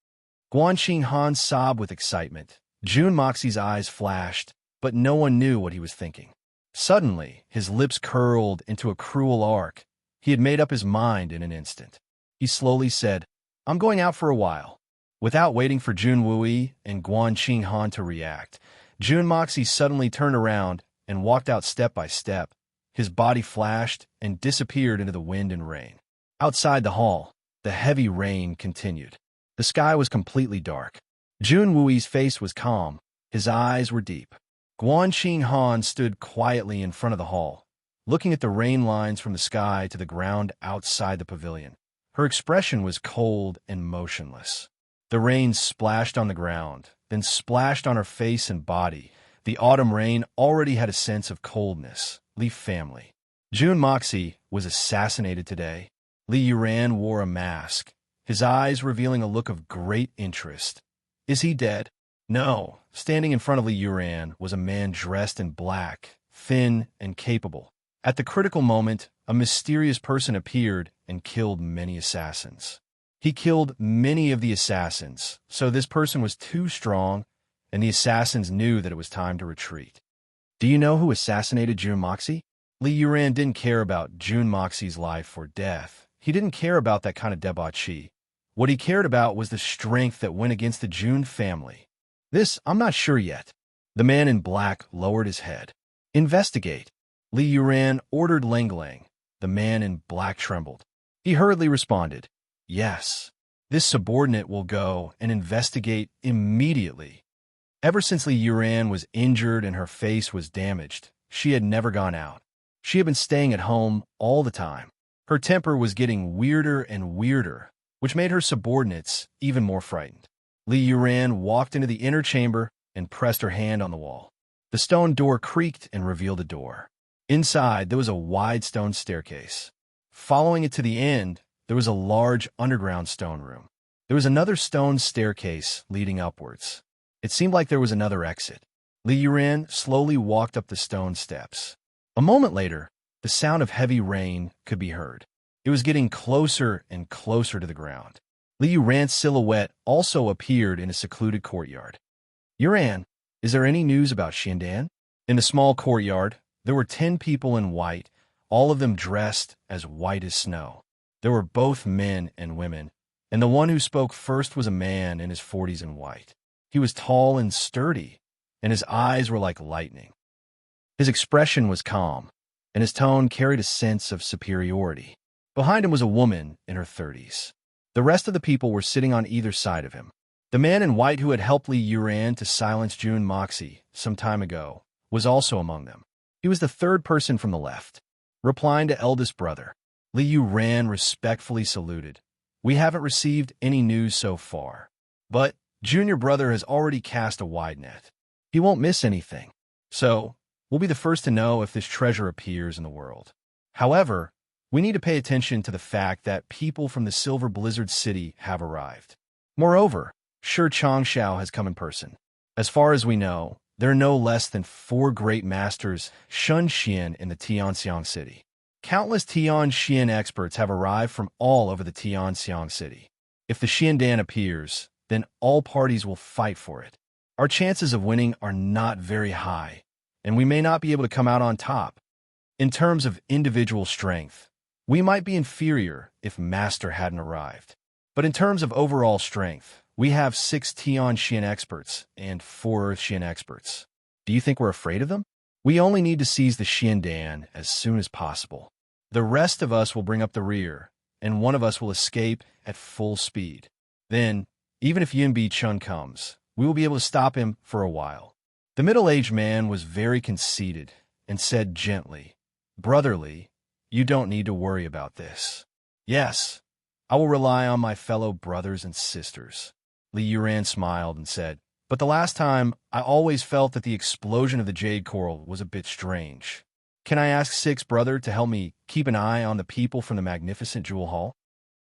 Speaker 1: Guanqing Han sobbed with excitement. Jun Moxie's eyes flashed, but no one knew what he was thinking. Suddenly, his lips curled into a cruel arc. He had made up his mind in an instant. He slowly said, "I'm going out for a while." Without waiting for Jun Wui and Guanqing Han to react, Jun Moxie suddenly turned around and walked out step by step. His body flashed and disappeared into the wind and rain. Outside the hall, the heavy rain continued. The sky was completely dark. Jun Wui's face was calm. His eyes were deep. Guanqing Han stood quietly in front of the hall, looking at the rain lines from the sky to the ground outside the pavilion. Her expression was cold and motionless. The rain splashed on the ground, then splashed on her face and body. The autumn rain already had a sense of coldness. Li family. Jun Moxie was assassinated today. Li Yuran wore a mask, his eyes revealing a look of great interest. Is he dead? No. Standing in front of Li Yuran was a man dressed in black, thin and capable. At the critical moment, a mysterious person appeared and killed many assassins. He killed many of the assassins, so this person was too strong, and the assassins knew that it was time to retreat. Do you know who assassinated Jun Moxie? Li Yuran didn't care about Jun Moxie's life or death. He didn't care about that kind of debauchee. What he cared about was the strength that went against the Jun family. This, I'm not sure yet. The man in black lowered his head. Investigate. Li Yuran ordered Lang Lang. The man in black trembled. He hurriedly responded, "Yes. This subordinate will go and investigate immediately." Ever since Li Yuran was injured and her face was damaged, she had never gone out. She had been staying at home all the time. Her temper was getting weirder and weirder, which made her subordinates even more frightened. Li Yuran walked into the inner chamber and pressed her hand on the wall. The stone door creaked and revealed a door. Inside, there was a wide stone staircase. Following it to the end, there was a large underground stone room. There was another stone staircase leading upwards. It seemed like there was another exit. Li Yuran slowly walked up the stone steps. A moment later, the sound of heavy rain could be heard. It was getting closer and closer to the ground. Li Yuran's silhouette also appeared in a secluded courtyard. "Yuran, is there any news about Xiandan?" In the small courtyard, there were 10 people in white, all of them dressed as white as snow. There were both men and women, and the one who spoke first was a man in his 40s in white. He was tall and sturdy, and his eyes were like lightning. His expression was calm, and his tone carried a sense of superiority. Behind him was a woman in her 30s. The rest of the people were sitting on either side of him. The man in white who had helped Li Yuran to silence Jun Moxie some time ago was also among them. He was the third person from the left. Replying to eldest brother, Li Yuran respectfully saluted. We haven't received any news so far, but junior brother has already cast a wide net. He won't miss anything, so we'll be the first to know if this treasure appears in the world. However, we need to pay attention to the fact that people from the Silver Blizzard City have arrived. Moreover, Shi Changshao has come in person. As far as we know, there are no less than 4 great masters Shun Xian in the Tianxiang City. Countless Tianxian experts have arrived from all over the Tianxiang City. If the Xiandan appears, then all parties will fight for it. Our chances of winning are not very high, and we may not be able to come out on top. In terms of individual strength, we might be inferior if Master hadn't arrived. But in terms of overall strength, we have 6 Tianxian experts and 4 Xian experts. Do you think we're afraid of them? We only need to seize the Xiandan as soon as possible. The rest of us will bring up the rear, and one of us will escape at full speed. Then, even if Yunbi Chun comes, we will be able to stop him for a while. The middle-aged man was very conceited and said gently, Brotherly, you don't need to worry about this. Yes, I will rely on my fellow brothers and sisters. Li Yuran smiled and said, but the last time, I always felt that the explosion of the jade coral was a bit strange. Can I ask Sixth Brother to help me keep an eye on the people from the magnificent jewel hall?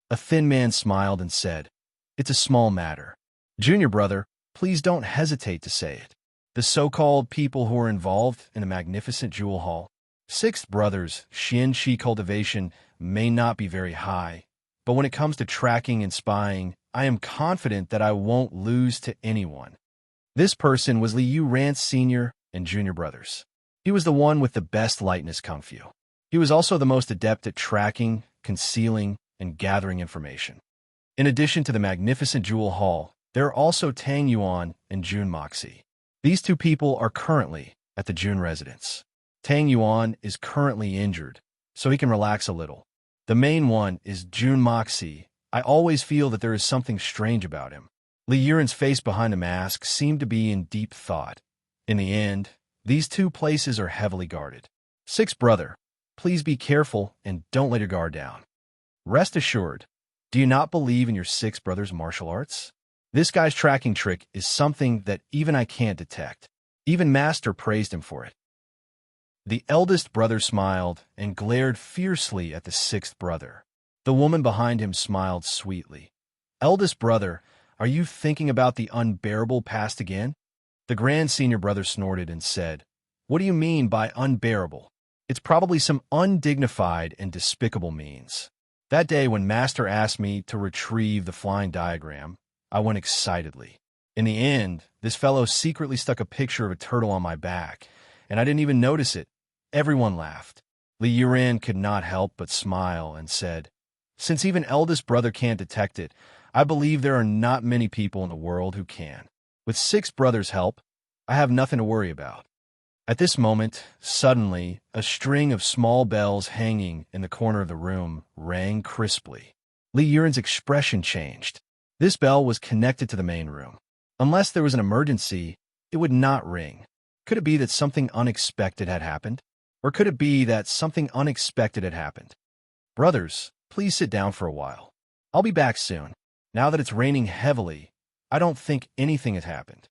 Speaker 1: A thin man smiled and said, it's a small matter. Junior Brother, please don't hesitate to say it. The so-called people who are involved in the magnificent jewel hall. Sixth Brother's Xian Qi cultivation may not be very high, but when it comes to tracking and spying, I am confident that I won't lose to anyone. This person was Li Yuran's senior and junior brothers. He was the one with the best lightness kung fu. He was also the most adept at tracking, concealing, and gathering information. In addition to the magnificent jewel hall, there are also Tang Yuan and Jun Moxie. These 2 people are currently at the Jun residence. Tang Yuan is currently injured, so he can relax a little. The main one is Jun Moxie. I always feel that there is something strange about him. Li Yuran's face behind the mask seemed to be in deep thought. In the end, these 2 places are heavily guarded. Sixth Brother, please be careful and don't let your guard down. Rest assured, do you not believe in your Sixth Brother's martial arts? This guy's tracking trick is something that even I can't detect. Even Master praised him for it. The eldest brother smiled and glared fiercely at the sixth brother. The woman behind him smiled sweetly. Eldest brother, are you thinking about the unbearable past again? The grand senior brother snorted and said, what do you mean by unbearable? It's probably some undignified and despicable means. That day when Master asked me to retrieve the flying diagram, I went excitedly. In the end, this fellow secretly stuck a picture of a turtle on my back, and I didn't even notice it. Everyone laughed. Li Yuran could not help but smile and said, since even eldest brother can't detect it, I believe there are not many people in the world who can. With sixth brother's help, I have nothing to worry about. At this moment, suddenly, a string of small bells hanging in the corner of the room rang crisply. Li Yuran's expression changed. This bell was connected to the main room. Unless there was an emergency, it would not ring. Could it be that something unexpected had happened? Or could it be that something unexpected had happened? Brothers, please sit down for a while. I'll be back soon. Now that it's raining heavily, I don't think anything has happened.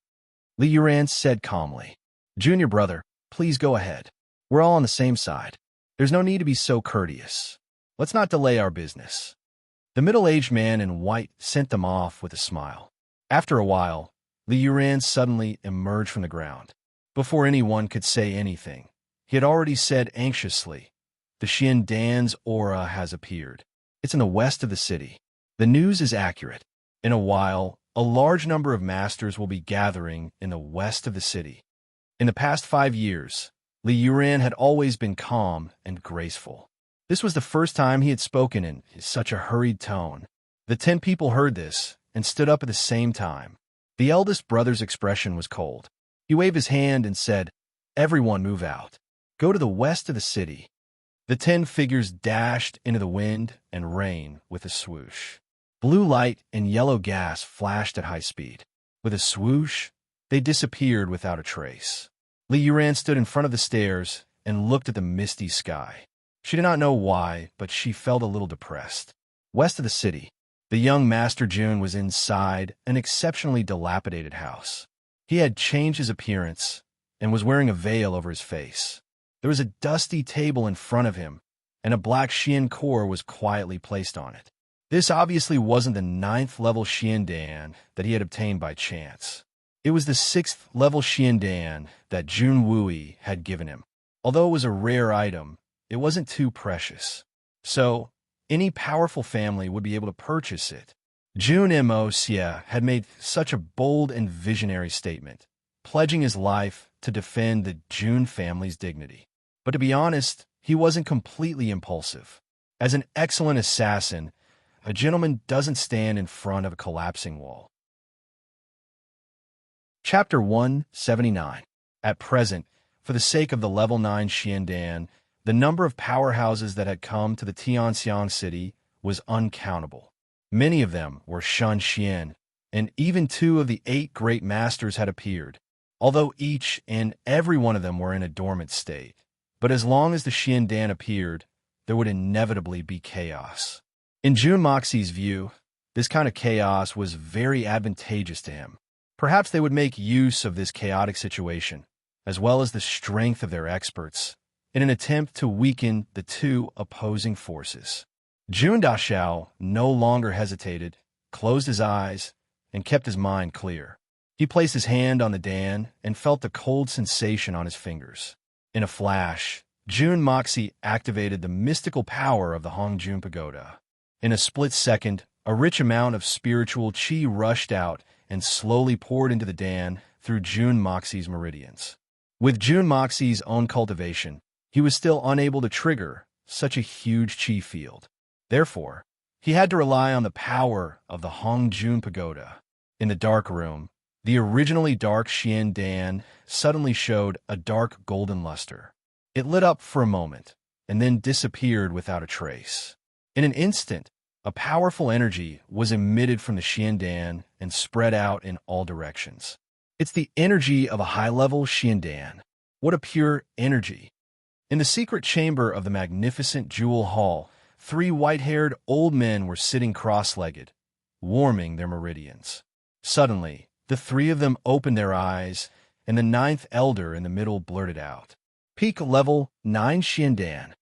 Speaker 1: Li Yuran said calmly. Junior brother, please go ahead. We're all on the same side. There's no need to be so courteous. Let's not delay our business. The middle-aged man in white sent them off with a smile. After a while, Li Yuran suddenly emerged from the ground. Before anyone could say anything, he had already said anxiously, the Xiandan's aura has appeared. It's in the west of the city. The news is accurate. In a while, a large number of masters will be gathering in the west of the city. In the past 5 years, Li Yuran had always been calm and graceful. This was the first time he had spoken in such a hurried tone. The 10 people heard this and stood up at the same time. The eldest brother's expression was cold. He waved his hand and said, "Everyone move out. Go to the west of the city." The 10 figures dashed into the wind and rain with a swoosh. Blue light and yellow gas flashed at high speed. With a swoosh, they disappeared without a trace. Li Yuran stood in front of the stairs and looked at the misty sky. She did not know why, but she felt a little depressed. West of the city, the young Master Jun was inside an exceptionally dilapidated house. He had changed his appearance and was wearing a veil over his face. There was a dusty table in front of him, and a black Xian core was quietly placed on it. This obviously wasn't the 9th level Xian Dan that he had obtained by chance. It was the 6th level Xian Dan that Jun Wui had given him. Although it was a rare item, it wasn't too precious. So, any powerful family would be able to purchase it. Jun Mo Xie had made such a bold and visionary statement, pledging his life to defend the Jun family's dignity. But to be honest, he wasn't completely impulsive. As an excellent assassin, a gentleman doesn't stand in front of a collapsing wall. Chapter 179. At present, for the sake of the level 9 Xiandan, the number of powerhouses that had come to the Tianxiang city was uncountable. Many of them were Shan Xian, and even 2 of the 8 great masters had appeared, although each and every one of them were in a dormant state. But as long as the Xiandan appeared, there would inevitably be chaos. In Jun Moxie's view, this kind of chaos was very advantageous to him. Perhaps they would make use of this chaotic situation, as well as the strength of their experts, in an attempt to weaken the 2 opposing forces. Jun Dashao no longer hesitated, closed his eyes, and kept his mind clear. He placed his hand on the Dan and felt the cold sensation on his fingers. In a flash, Jun Moxie activated the mystical power of the Hongjun Pagoda. In a split second, a rich amount of spiritual qi rushed out and slowly poured into the Dan through Jun Moxie's meridians. With Jun Moxie's own cultivation, he was still unable to trigger such a huge qi field. Therefore, he had to rely on the power of the Hongjun Pagoda. In the dark room, the originally dark Xian Dan suddenly showed a dark golden luster. It lit up for a moment, and then disappeared without a trace. In an instant, a powerful energy was emitted from the Xian Dan and spread out in all directions. It's the energy of a high-level Xian Dan. What a pure energy! In the secret chamber of the magnificent Jewel Hall, 3 white-haired old men were sitting cross-legged, warming their meridians. Suddenly, the 3 of them opened their eyes, and the 9th elder in the middle blurted out, "Peak level 9 Xiandan."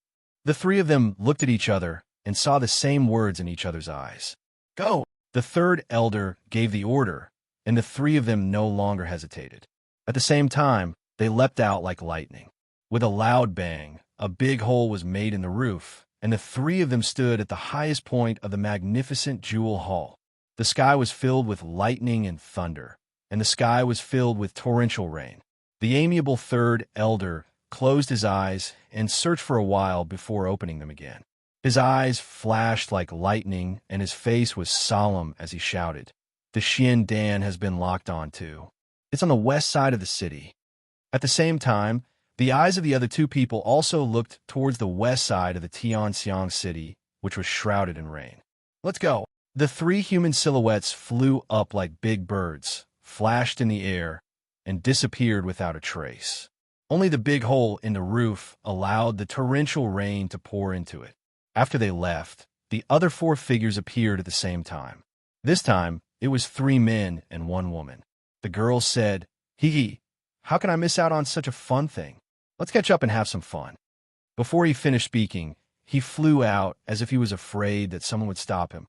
Speaker 1: The 3 of them looked at each other and saw the same words in each other's eyes. "Go!" The 3rd elder gave the order, and the 3 of them no longer hesitated. At the same time, they leapt out like lightning. With a loud bang, a big hole was made in the roof, and the 3 of them stood at the highest point of the magnificent Jewel Hall. The sky was filled with lightning and thunder, and the sky was filled with torrential rain. The amiable 3rd elder closed his eyes and searched for a while before opening them again. His eyes flashed like lightning, and his face was solemn as he shouted, "The Xian Dan has been locked on too. It's on the west side of the city." At the same time, the eyes of the other 2 people also looked towards the west side of the Tianxiang city, which was shrouded in rain. "Let's go!" The 3 human silhouettes flew up like big birds, flashed in the air, and disappeared without a trace. Only the big hole in the roof allowed the torrential rain to pour into it. After they left, the other 4 figures appeared at the same time. This time, it was 3 men and 1 woman. The girl said, "Hee, how can I miss out on such a fun thing? Let's catch up and have some fun." Before he finished speaking, he flew out as if he was afraid that someone would stop him.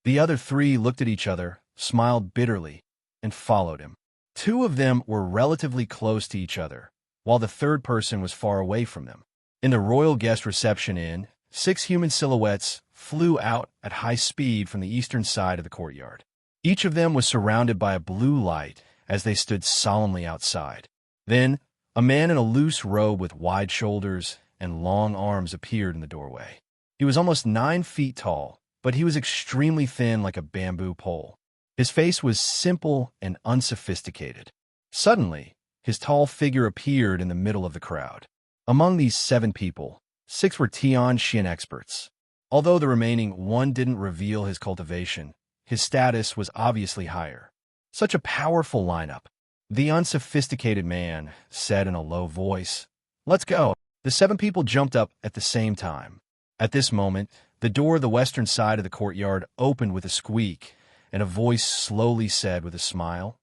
Speaker 1: The other 3 looked at each other, smiled bitterly, and followed him. 2 of them were relatively close to each other, while the 3rd person was far away from them. In the royal guest reception inn, 6 human silhouettes flew out at high speed from the eastern side of the courtyard. Each of them was surrounded by a blue light as they stood solemnly outside. Then, a man in a loose robe with wide shoulders and long arms appeared in the doorway. He was almost 9 feet tall, but he was extremely thin like a bamboo pole. His face was simple and unsophisticated. Suddenly, his tall figure appeared in the middle of the crowd. Among these 7 people, 6 were Tian experts. Although the remaining one didn't reveal his cultivation, his status was obviously higher. Such a powerful lineup. The unsophisticated man said in a low voice, "Let's go." The 7 people jumped up at the same time. At this moment, the door of the western side of the courtyard opened with a squeak, and a voice slowly said with a smile,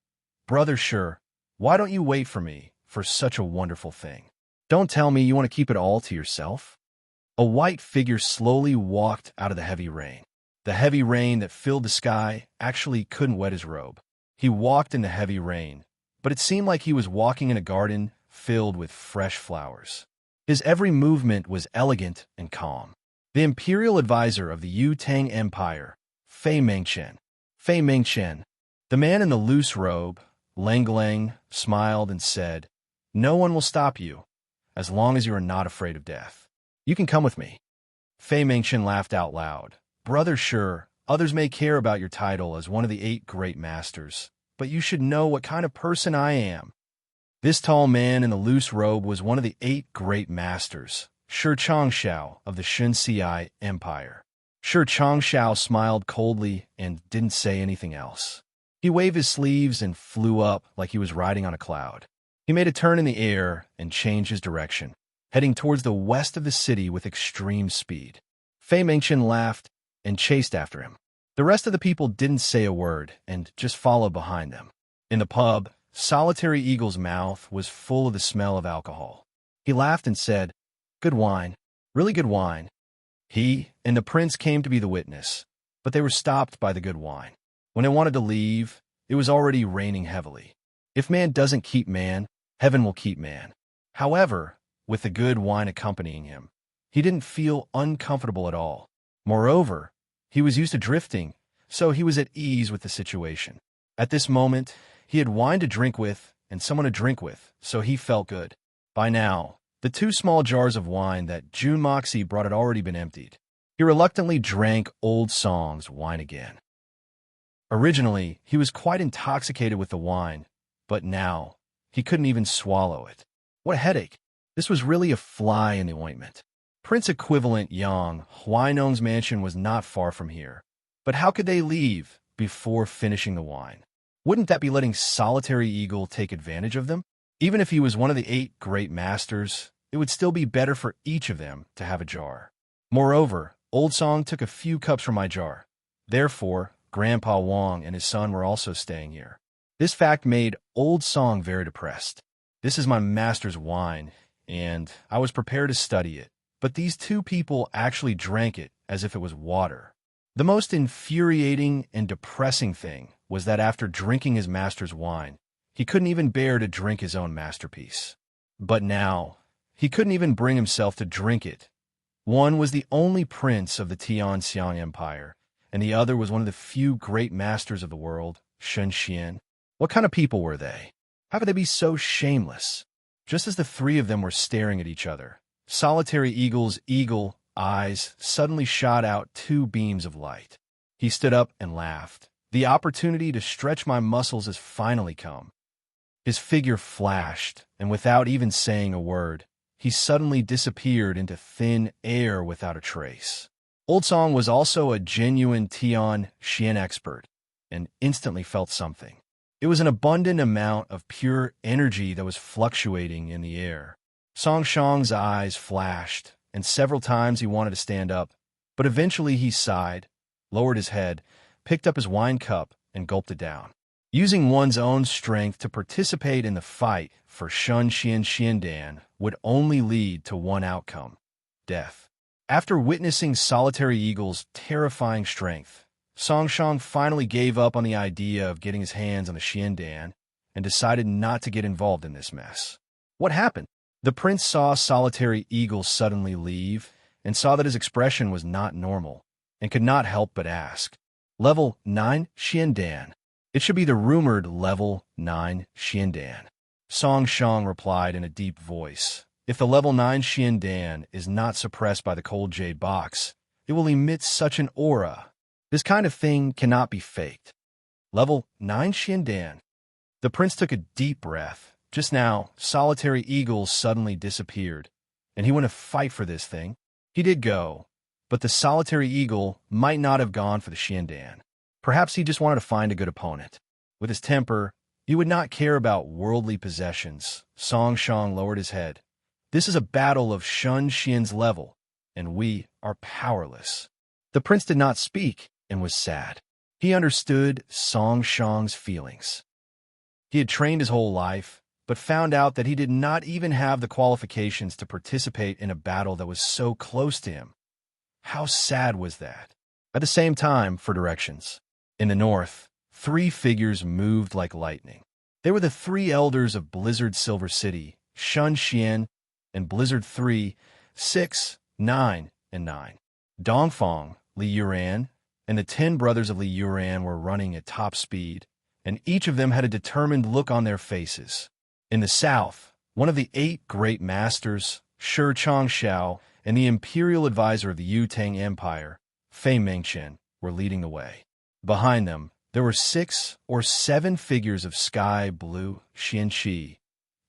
Speaker 1: "Brother Sure, why don't you wait for me for such a wonderful thing? Don't tell me you want to keep it all to yourself?" A white figure slowly walked out of the heavy rain. The heavy rain that filled the sky actually couldn't wet his robe. He walked in the heavy rain, but it seemed like he was walking in a garden filled with fresh flowers. His every movement was elegant and calm. The imperial advisor of the Yu Tang Empire, Fei Mengchen. Fei Mengchen. The man in the loose robe, Lang, smiled and said, "No one will stop you, as long as you are not afraid of death. You can come with me." Fei Mengchen laughed out loud. "Brother Sure, others may care about your title as one of the 8 great masters, but you should know what kind of person I am." This tall man in the loose robe was one of the 8 great masters, Shi Changshao of the Xinxi Empire. Shi Changshao smiled coldly and didn't say anything else. He waved his sleeves and flew up like he was riding on a cloud. He made a turn in the air and changed his direction, heading towards the west of the city with extreme speed. Fei Mengchen laughed and chased after him. The rest of the people didn't say a word and just followed behind them. In the pub, Solitary Eagle's mouth was full of the smell of alcohol. He laughed and said, "Good wine, really good wine." He and the prince came to be the witness, but they were stopped by the good wine. When they wanted to leave, it was already raining heavily. If man doesn't keep man, heaven will keep man. However, with the good wine accompanying him, he didn't feel uncomfortable at all. Moreover, he was used to drifting, so he was at ease with the situation. At this moment, he had wine to drink with and someone to drink with, so he felt good. By now, the 2 small jars of wine that June Moxie brought had already been emptied. He reluctantly drank Old Song's wine again. Originally, he was quite intoxicated with the wine, but now, he couldn't even swallow it. What a headache! This was really a fly in the ointment. Prince Equivalent Yang Huainong's mansion was not far from here. But how could they leave before finishing the wine? Wouldn't that be letting Solitary Eagle take advantage of them? Even if he was one of the 8 great masters, it would still be better for each of them to have a jar. Moreover, Old Song took a few cups from my jar. Therefore, Grandpa Wong and his son were also staying here. This fact made Old Song very depressed. This is my master's wine, and I was prepared to study it. But these 2 people actually drank it as if it was water. The most infuriating and depressing thing was that after drinking his master's wine, he couldn't even bear to drink his own masterpiece. But now, he couldn't even bring himself to drink it. One was the only prince of the Tianxiang Empire, and the other was one of the few great masters of the world, Shen Xian. What kind of people were they? How could they be so shameless? Just as the 3 of them were staring at each other, Solitary Eagle's eagle eyes suddenly shot out 2 beams of light. He stood up and laughed. "The opportunity to stretch my muscles has finally come." His figure flashed, and without even saying a word, he suddenly disappeared into thin air without a trace. Old Song was also a genuine Tian Xian expert, and instantly felt something. It was an abundant amount of pure energy that was fluctuating in the air. Song Shang's eyes flashed, and several times he wanted to stand up, but eventually he sighed, lowered his head, picked up his wine cup, and gulped it down. Using one's own strength to participate in the fight for Shun Xian Xiandan would only lead to one outcome: death. After witnessing Solitary Eagle's terrifying strength, Song Shang finally gave up on the idea of getting his hands on the Xiandan and decided not to get involved in this mess. What happened? The prince saw Solitary Eagle suddenly leave and saw that his expression was not normal and could not help but ask, "Level 9 Xiandan. It should be the rumored level 9 Xiandan." Song Shang replied in a deep voice, "If the level 9 Xiandan is not suppressed by the cold jade box, it will emit such an aura. This kind of thing cannot be faked." Level 9 Xiandan. The prince took a deep breath. Just now, solitary eagles suddenly disappeared, and he went to fight for this thing. He did go, but the solitary eagle might not have gone for the Xiandan. Perhaps he just wanted to find a good opponent. With his temper, he would not care about worldly possessions. Song Shang lowered his head. This is a battle of Shun Xian's level, and we are powerless. The prince did not speak and was sad. He understood Song Shang's feelings. He had trained his whole life, but found out that he did not even have the qualifications to participate in a battle that was so close to him. How sad was that? At the same time, for directions. In the north, 3 figures moved like lightning. They were the 3 elders of Blizzard Silver City, Shun Xian, and Blizzard 3, 6, 9, and 9. Dongfang, Li Yuran, and the 10 brothers of Li Yuran were running at top speed, and each of them had a determined look on their faces. In the south, one of the 8 great masters, Shi Changxiao, and the imperial advisor of the Yutang Empire, Fei Mengchen, were leading the way. Behind them, there were 6 or 7 figures of sky blue Xianqi,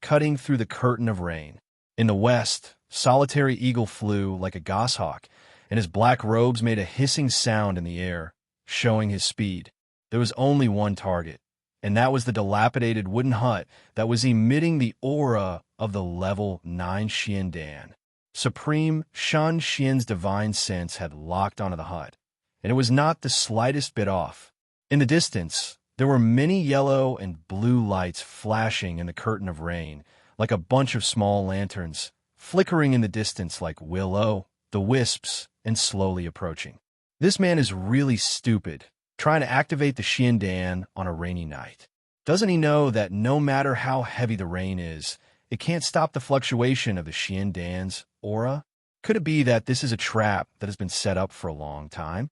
Speaker 1: cutting through the curtain of rain. In the west, solitary eagle flew like a goshawk, and his black robes made a hissing sound in the air, showing his speed. There was only one target, and that was the dilapidated wooden hut that was emitting the aura of the level 9 Xiandan. Supreme Shun Xian's divine sense had locked onto the hut, and it was not the slightest bit off. In the distance, there were many yellow and blue lights flashing in the curtain of rain, like a bunch of small lanterns, flickering in the distance like willow, the wisps, and slowly approaching. This man is really stupid, trying to activate the Xiandan on a rainy night. Doesn't he know that no matter how heavy the rain is, it can't stop the fluctuation of the Xiandan's aura? Could it be that this is a trap that has been set up for a long time?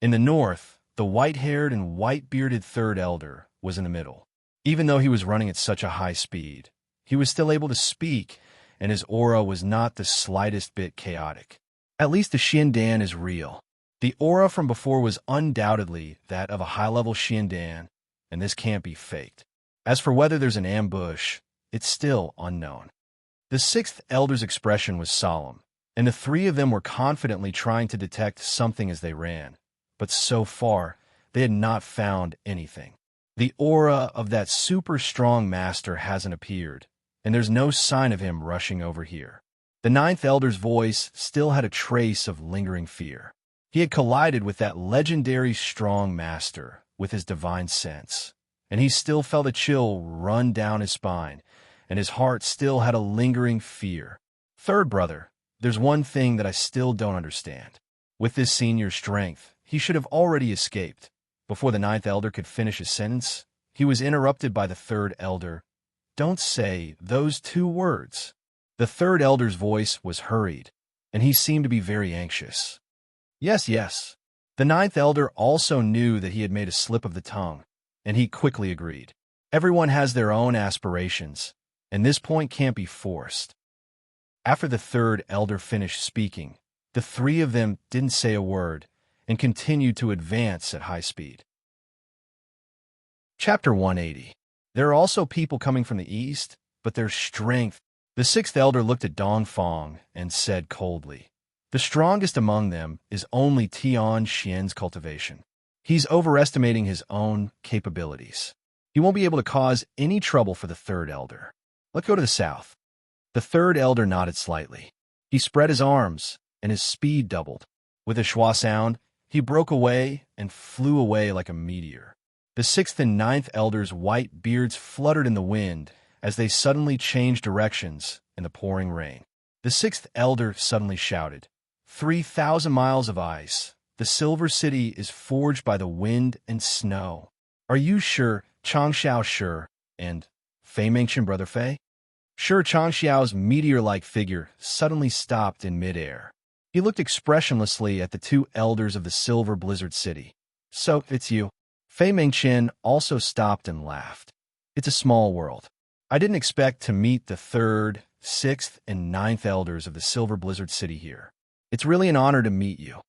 Speaker 1: In the north, the white-haired and white-bearded third elder was in the middle. Even though he was running at such a high speed, he was still able to speak, and his aura was not the slightest bit chaotic. At least the Xiandan is real. The aura from before was undoubtedly that of a high-level Xiandan, and this can't be faked. As for whether there's an ambush, it's still unknown. The 6th elder's expression was solemn, and the 3 of them were confidently trying to detect something as they ran. But so far, they had not found anything. The aura of that super strong master hasn't appeared, and there's no sign of him rushing over here. The 9th elder's voice still had a trace of lingering fear. He had collided with that legendary strong master with his divine sense, and he still felt a chill run down his spine, and his heart still had a lingering fear. Third brother, there's one thing that I still don't understand. With this senior strength, he should have already escaped. Before the 9th elder could finish his sentence, he was interrupted by the 3rd elder. Don't say those 2 words. The 3rd elder's voice was hurried, and he seemed to be very anxious. Yes, yes. The 9th elder also knew that he had made a slip of the tongue, and he quickly agreed. Everyone has their own aspirations, and this point can't be forced. After the 3rd elder finished speaking, the 3 of them didn't say a word and continued to advance at high speed. Chapter 180. There are also people coming from the east, but their strength. The 6th elder looked at Dongfang and said coldly, "The strongest among them is only Tian Xian's cultivation. He's overestimating his own capabilities. He won't be able to cause any trouble for the 3rd elder. Let's go to the south." The 3rd elder nodded slightly. He spread his arms, and his speed doubled. With a schwa sound, he broke away and flew away like a meteor. The 6th and 9th elders' white beards fluttered in the wind as they suddenly changed directions in the pouring rain. The 6th elder suddenly shouted, 3,000 miles of ice. The Silver City is forged by the wind and snow. Are you sure, Changxiao sure, and Fei Mengchen brother Fei? Sure, Changxiao's meteor-like figure suddenly stopped in midair. He looked expressionlessly at the 2 elders of the Silver Blizzard City. So, it's you. Fei Mengchen also stopped and laughed. It's a small world. I didn't expect to meet the 3rd, 6th, and 9th elders of the Silver Blizzard City here. It's really an honor to meet you.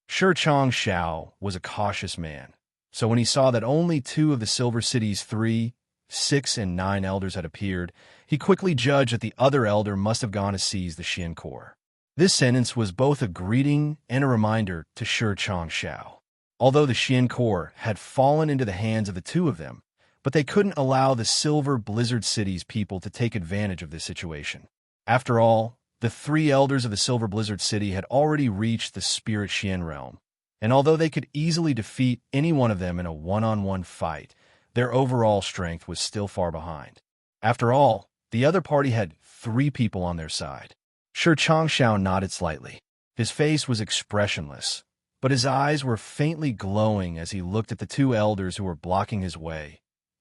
Speaker 1: Sure, Changxiao was a cautious man, So when he saw that only 2 of the Silver City's 3, 6, and 9 elders had appeared, he quickly judged that the other elder must have gone to seize the Xian core. This sentence was both a greeting and a reminder to Shi Changshao. Although the Xian core had fallen into the hands of the 2 of them, but they couldn't allow the Silver Blizzard City's people to take advantage of this situation. After all, the 3 elders of the Silver Blizzard City had already reached the Spirit Xian realm, and although they could easily defeat any one of them in a one-on-one fight, their overall strength was still far behind. After all, the other party had 3 people on their side. Shi Changshao nodded slightly. His face was expressionless, but his eyes were faintly glowing as he looked at the 2 elders who were blocking his way.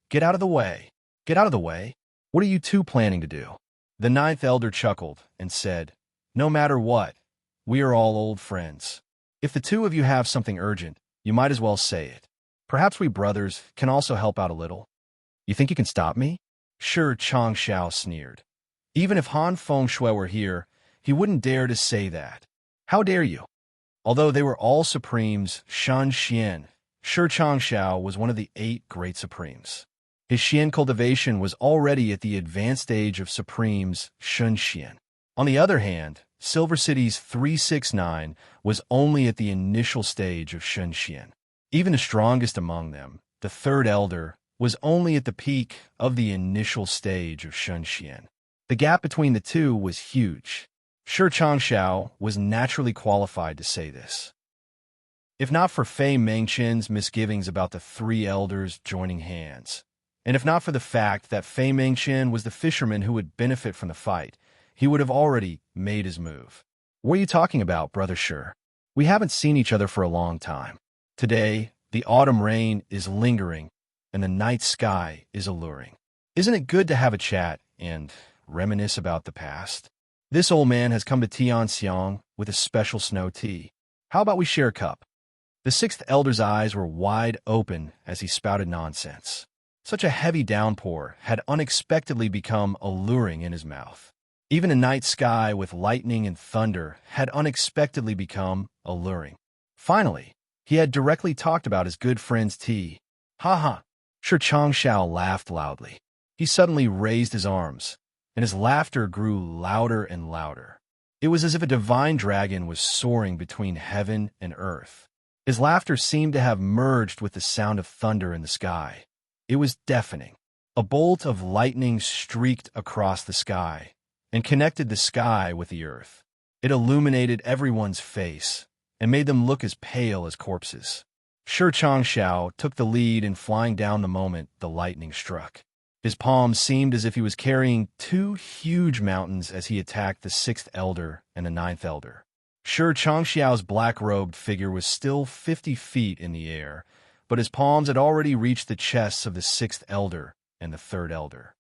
Speaker 1: "Get out of the way! Get out of the way! What are you 2 planning to do?" The 9th elder chuckled and said, "No matter what, we are all old friends. If the 2 of you have something urgent, you might as well say it. Perhaps we brothers can also help out a little. You think you can stop me?" Shi Changshao sneered. Even if Han Fengshui were here, he wouldn't dare to say that. How dare you? Although they were all Supremes, Shan Xian, Shi Changshao was one of the 8 great Supremes. His Xian cultivation was already at the advanced stage of Supremes, Shun Xian. On the other hand, Silver City's 369 was only at the initial stage of Shun Xian. Even the strongest among them, the 3rd elder, was only at the peak of the initial stage of Shun Xian. The gap between the 2 was huge. Shi Changshao was naturally qualified to say this. If not for Fei Mengqian's misgivings about the 3 elders joining hands, and if not for the fact that Fei Mengqian was the fisherman who would benefit from the fight, he would have already made his move. "What are you talking about, Brother Shi? We haven't seen each other for a long time. Today, the autumn rain is lingering, and the night sky is alluring. Isn't it good to have a chat and reminisce about the past? This old man has come to Tianxiang with a special snow tea. How about we share a cup?" The 6th elder's eyes were wide open as he spouted nonsense. Such a heavy downpour had unexpectedly become alluring in his mouth. Even a night sky with lightning and thunder had unexpectedly become alluring. Finally, he had directly talked about his good friend's tea. "Ha ha!" Shi Changshao laughed loudly. He suddenly raised his arms, and his laughter grew louder and louder. It was as if a divine dragon was soaring between heaven and earth. His laughter seemed to have merged with the sound of thunder in the sky. It was deafening. A bolt of lightning streaked across the sky and connected the sky with the earth. It illuminated everyone's face and made them look as pale as corpses. Shi Changshao took the lead in flying down the moment the lightning struck. His palms seemed as if he was carrying 2 huge mountains as he attacked the 6th elder and the 9th elder. Shi Changshao's black-robed figure was still 50 feet in the air, but his palms had already reached the chests of the 6th elder and the 3rd elder.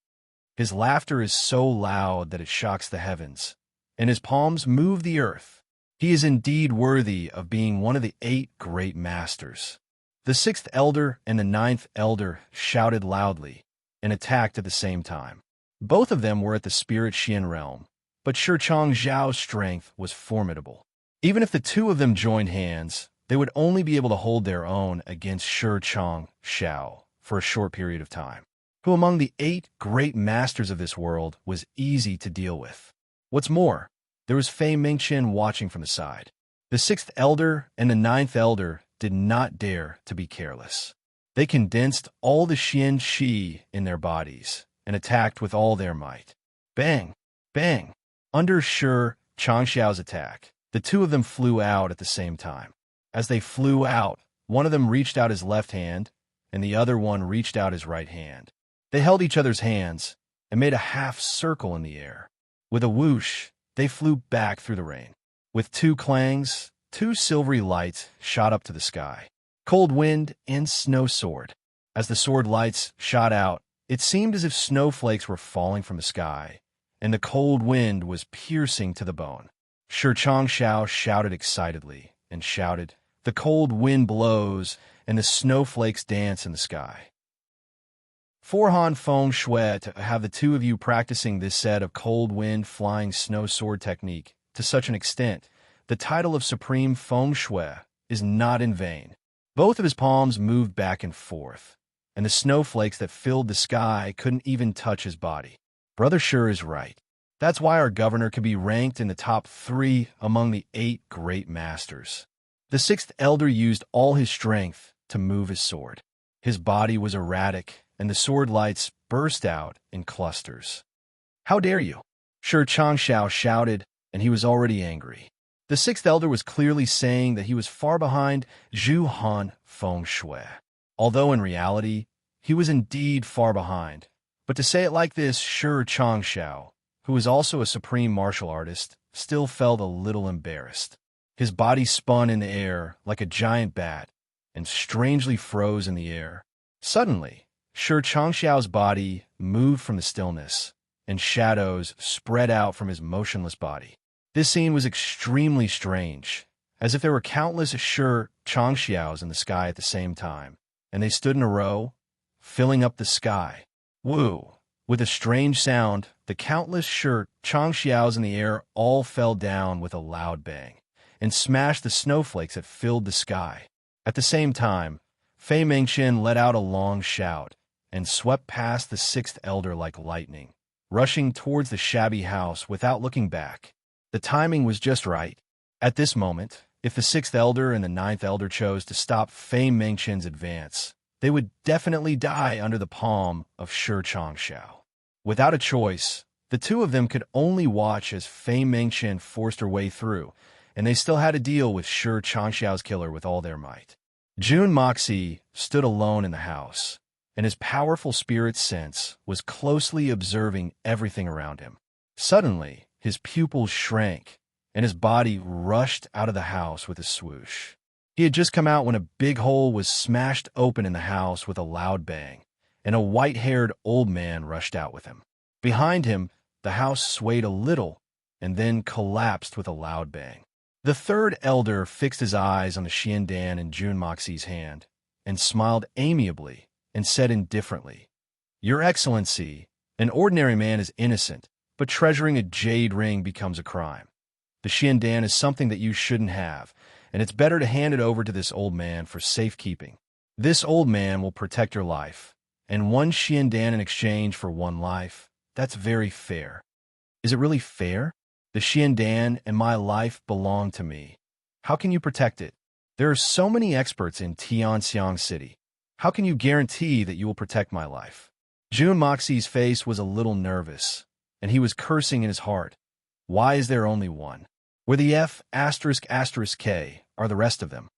Speaker 1: His laughter is so loud that it shocks the heavens, and his palms move the earth. He is indeed worthy of being one of the 8 great masters. The 6th elder and the 9th elder shouted loudly and attacked at the same time. Both of them were at the Spirit Xian realm, but Shi Changzhao's strength was formidable. Even if the 2 of them joined hands, they would only be able to hold their own against Shi Changshao for a short period of time, who among the 8 great masters of this world was easy to deal with. What's more, there was Fei Mingqian watching from the side. The 6th elder and the 9th elder did not dare to be careless. They condensed all the Xian Qi in their bodies and attacked with all their might. Bang! Bang! Under Shi Changshao's attack, the 2 of them flew out at the same time. As they flew out, one of them reached out his left hand, and the other one reached out his right hand. They held each other's hands and made a half circle in the air. With a whoosh, they flew back through the rain. With 2 clangs, 2 silvery lights shot up to the sky. Cold wind and snow sword. As the sword lights shot out, it seemed as if snowflakes were falling from the sky, and the cold wind was piercing to the bone. Shi Changshao shouted excitedly and shouted, "The cold wind blows, and the snowflakes dance in the sky." For Han Feng Shui to have the 2 of you practicing this set of cold wind flying snow sword technique to such an extent, the title of Supreme Feng Shui is not in vain. Both of his palms moved back and forth, and the snowflakes that filled the sky couldn't even touch his body. Brother Sure is right. That's why our governor could be ranked in the top 3 among the 8 great masters. The 6th elder used all his strength to move his sword. His body was erratic, and the sword lights burst out in clusters. "How dare you?" Shi Changxiao shouted, and he was already angry. The 6th elder was clearly saying that he was far behind Zhu Han Feng Shui. Although in reality, he was indeed far behind. But to say it like this, Shi Changxiao, who was also a supreme martial artist, still felt a little embarrassed. His body spun in the air like a giant bat and strangely froze in the air. Suddenly, Shi Changxiao's body moved from the stillness, and shadows spread out from his motionless body. This scene was extremely strange, as if there were countless Shi Changxiaos in the sky at the same time, and they stood in a row, filling up the sky. Woo! With a strange sound, the countless Shi Changxiaos in the air all fell down with a loud bang, and smashed the snowflakes that filled the sky. At the same time, Fei Mengqian let out a long shout and swept past the 6th elder like lightning, rushing towards the shabby house without looking back. The timing was just right. At this moment, if the 6th elder and the 9th elder chose to stop Fei Mengqian's advance, they would definitely die under the palm of Shi Changxiao. Without a choice, the two of them could only watch as Fei Mengqian forced her way through, and they still had to deal with Shi Changxiao's killer with all their might. Jun Moxie stood alone in the house, and his powerful spirit sense was closely observing everything around him. Suddenly, his pupils shrank, and his body rushed out of the house with a swoosh. He had just come out when a big hole was smashed open in the house with a loud bang, and a white-haired old man rushed out with him. Behind him, the house swayed a little and then collapsed with a loud bang. The 3rd elder fixed his eyes on the Xiandan in Jun Moxie's hand and smiled amiably and said indifferently, "Your Excellency, an ordinary man is innocent, but treasuring a jade ring becomes a crime. The Xiandan is something that you shouldn't have, and it's better to hand it over to this old man for safekeeping. This old man will protect your life, and 1 Xiandan in exchange for 1 life. That's very fair." "Is it really fair? The Xiandan and my life belong to me. How can you protect it? There are so many experts in Tianxiang City. How can you guarantee that you will protect my life?" Jun Moxie's face was a little nervous, and he was cursing in his heart. Why is there only one? Where the F***K are the rest of them?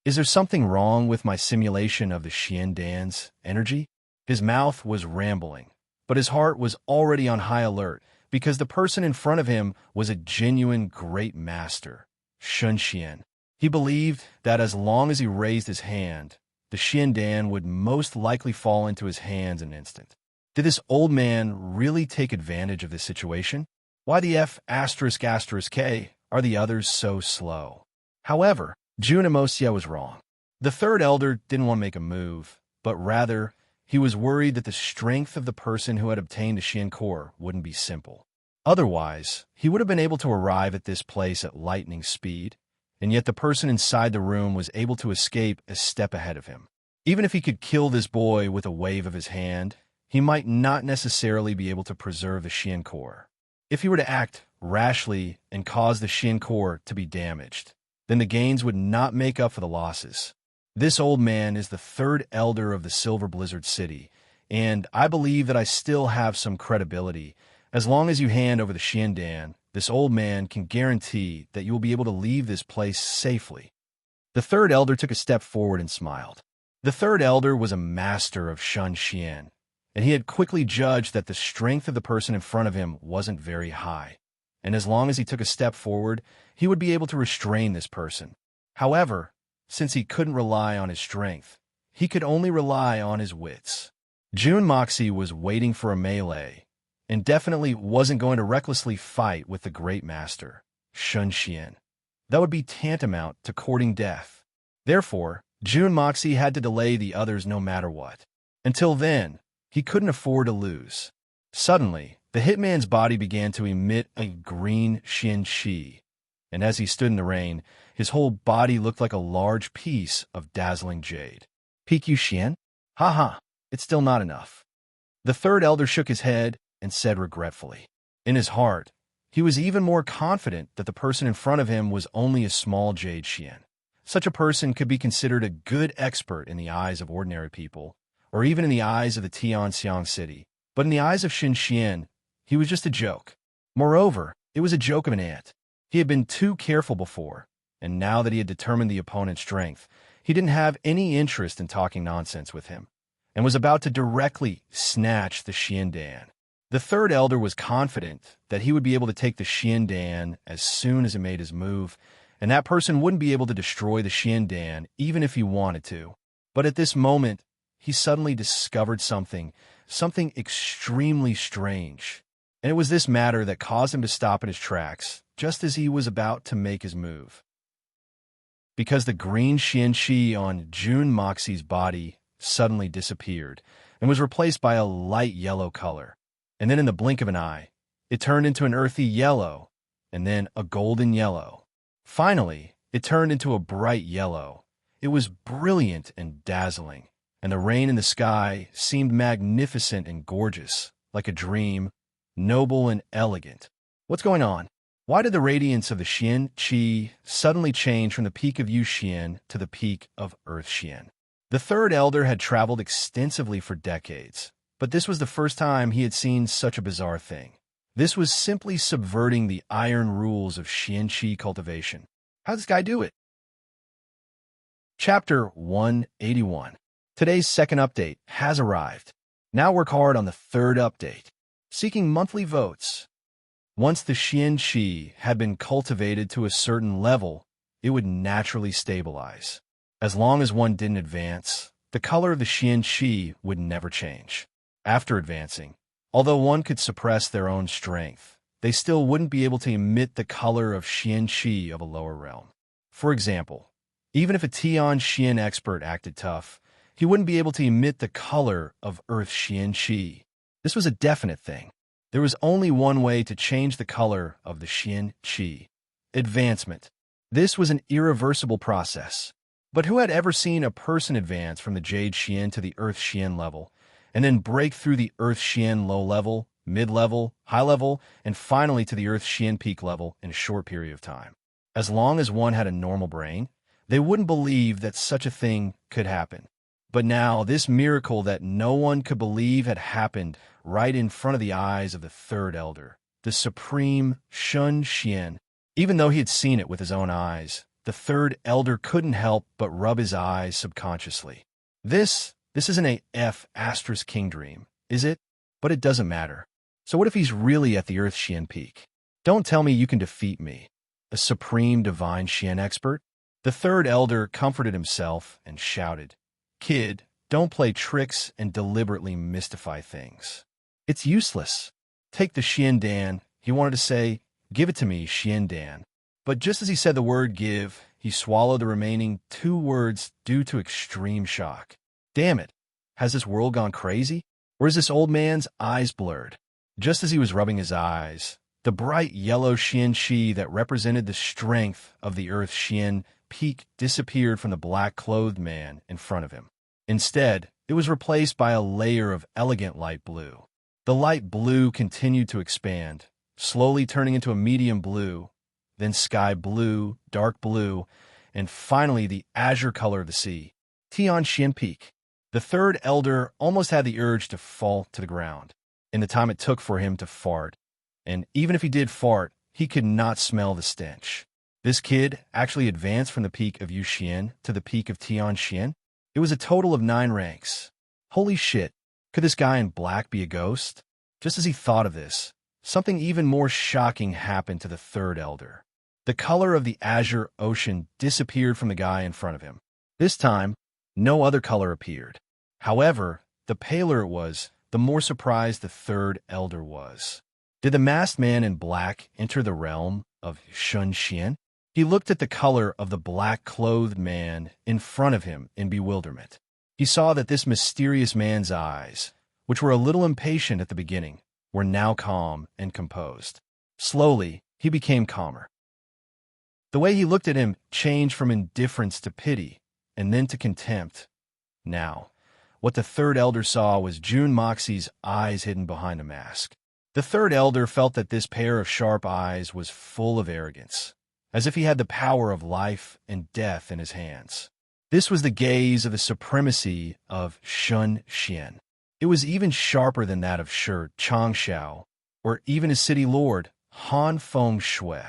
Speaker 1: Is there something wrong with my simulation of the Xiandan's energy? His mouth was rambling, but his heart was already on high alert, because the person in front of him was a genuine great master, Shun Xian. He believed that as long as he raised his hand, the Xiandan would most likely fall into his hands in an instant. Did this old man really take advantage of this situation? Why the F***K are the others so slow? However, Jun Moxie was wrong. The 3rd elder didn't want to make a move, but rather, he was worried that the strength of the person who had obtained the Xian core wouldn't be simple. Otherwise, he would have been able to arrive at this place at lightning speed, and yet the person inside the room was able to escape a step ahead of him. Even if he could kill this boy with a wave of his hand, he might not necessarily be able to preserve the Xian core. If he were to act rashly and cause the Xian core to be damaged, then the gains would not make up for the losses. This old man is the 3rd elder of the Silver Blizzard City, and I believe that I still have some credibility. As long as you hand over the Xiandan, this old man can guarantee that you will be able to leave this place safely. The 3rd elder took a step forward and smiled. The 3rd elder was a master of Shun Xian, and he had quickly judged that the strength of the person in front of him wasn't very high, and as long as he took a step forward, he would be able to restrain this person. However, since he couldn't rely on his strength, he could only rely on his wits. Jun Moxie was waiting for a melee, and definitely wasn't going to recklessly fight with the great master, Shun Xian. That would be tantamount to courting death. Therefore, Jun Moxie had to delay the others no matter what. Until then, he couldn't afford to lose. Suddenly, the hitman's body began to emit a green Xian Qi, and as he stood in the rain, his whole body looked like a large piece of dazzling jade. Peak Yu Xian? Ha ha, it's still not enough. The third elder shook his head and said regretfully. In his heart, he was even more confident that the person in front of him was only a small jade Xian. Such a person could be considered a good expert in the eyes of ordinary people, or even in the eyes of the Tianxiang city. But in the eyes of Xin Xian, he was just a joke. Moreover, it was a joke of an ant. He had been too careful before, and now that he had determined the opponent's strength, he didn't have any interest in talking nonsense with him, and was about to directly snatch the Xian Dan. The third elder was confident that he would be able to take the Xian Dan as soon as it made his move, and that person wouldn't be able to destroy the Xian Dan even if he wanted to. But at this moment, he suddenly discovered something extremely strange. And it was this matter that caused him to stop in his tracks just as he was about to make his move. Because the green Xian Qi on Jun Moxie's body suddenly disappeared and was replaced by a light yellow color. And then in the blink of an eye, it turned into an earthy yellow, and then a golden yellow. Finally, it turned into a bright yellow. It was brilliant and dazzling, and the rain in the sky seemed magnificent and gorgeous, like a dream, noble and elegant. What's going on? Why did the radiance of the Xian Qi suddenly change from the peak of Yu Xian to the peak of Earth Xian? The third elder had traveled extensively for decades, but this was the first time he had seen such a bizarre thing. This was simply subverting the iron rules of Xian Qi cultivation. How did this guy do it? Chapter 181. Today's second update has arrived. Now work hard on the third update. Seeking monthly votes. Once the Xian Qi had been cultivated to a certain level, it would naturally stabilize. As long as one didn't advance, the color of the Xian Qi would never change. After advancing, although one could suppress their own strength, they still wouldn't be able to emit the color of Xian Qi of a lower realm. For example, even if a Tian Xian expert acted tough, he wouldn't be able to emit the color of Earth Xian Qi. This was a definite thing. There was only one way to change the color of the Xian Qi: advancement. This was an irreversible process. But who had ever seen a person advance from the Jade Xian to the Earth Xian level, and then break through the Earth Xian low level, mid-level, high level, and finally to the Earth Xian peak level in a short period of time? As long as one had a normal brain, they wouldn't believe that such a thing could happen. But now, this miracle that no one could believe had happened right in front of the eyes of the third elder, the supreme Shun Xian. Even though he had seen it with his own eyes, the third elder couldn't help but rub his eyes subconsciously. This isn't a F** king dream, is it? But it doesn't matter. So what if he's really at the Earth Xian peak? Don't tell me you can defeat me, a supreme divine Xian expert. The third elder comforted himself and shouted, "Kid, don't play tricks and deliberately mystify things. It's useless. Take the Xian Dan." He wanted to say, "Give it to me, Xian Dan." But just as he said the word give, he swallowed the remaining 2 words due to extreme shock. Damn it. Has this world gone crazy? Or is this old man's eyes blurred? Just as he was rubbing his eyes, the bright yellow Xian Qi that represented the strength of the Earth Xian peak disappeared from the black-clothed man in front of him. Instead, it was replaced by a layer of elegant light blue. The light blue continued to expand, slowly turning into a medium blue, then sky blue, dark blue, and finally the azure color of the sea. Tian Xian Peak. The third elder almost had the urge to fall to the ground in the time it took for him to fart. And even if he did fart, he could not smell the stench. This kid actually advanced from the peak of Yu Xian to the peak of Tian Xian. It was a total of 9 ranks. Holy shit, could this guy in black be a ghost? Just as he thought of this, something even more shocking happened to the third elder. The color of the azure ocean disappeared from the guy in front of him. This time, no other color appeared. However, the paler it was, the more surprised the third elder was. Did the masked man in black enter the realm of Shun Xian? He looked at the color of the black-clothed man in front of him in bewilderment. He saw that this mysterious man's eyes, which were a little impatient at the beginning, were now calm and composed. Slowly, he became calmer. The way he looked at him changed from indifference to pity, and then to contempt. Now, what the third elder saw was June Moxie's eyes hidden behind a mask. The third elder felt that this pair of sharp eyes was full of arrogance, as if he had the power of life and death in his hands. This was the gaze of the supremacy of Shun Xian. It was even sharper than that of Shi Changshao, or even his city lord, Han Feng Shui.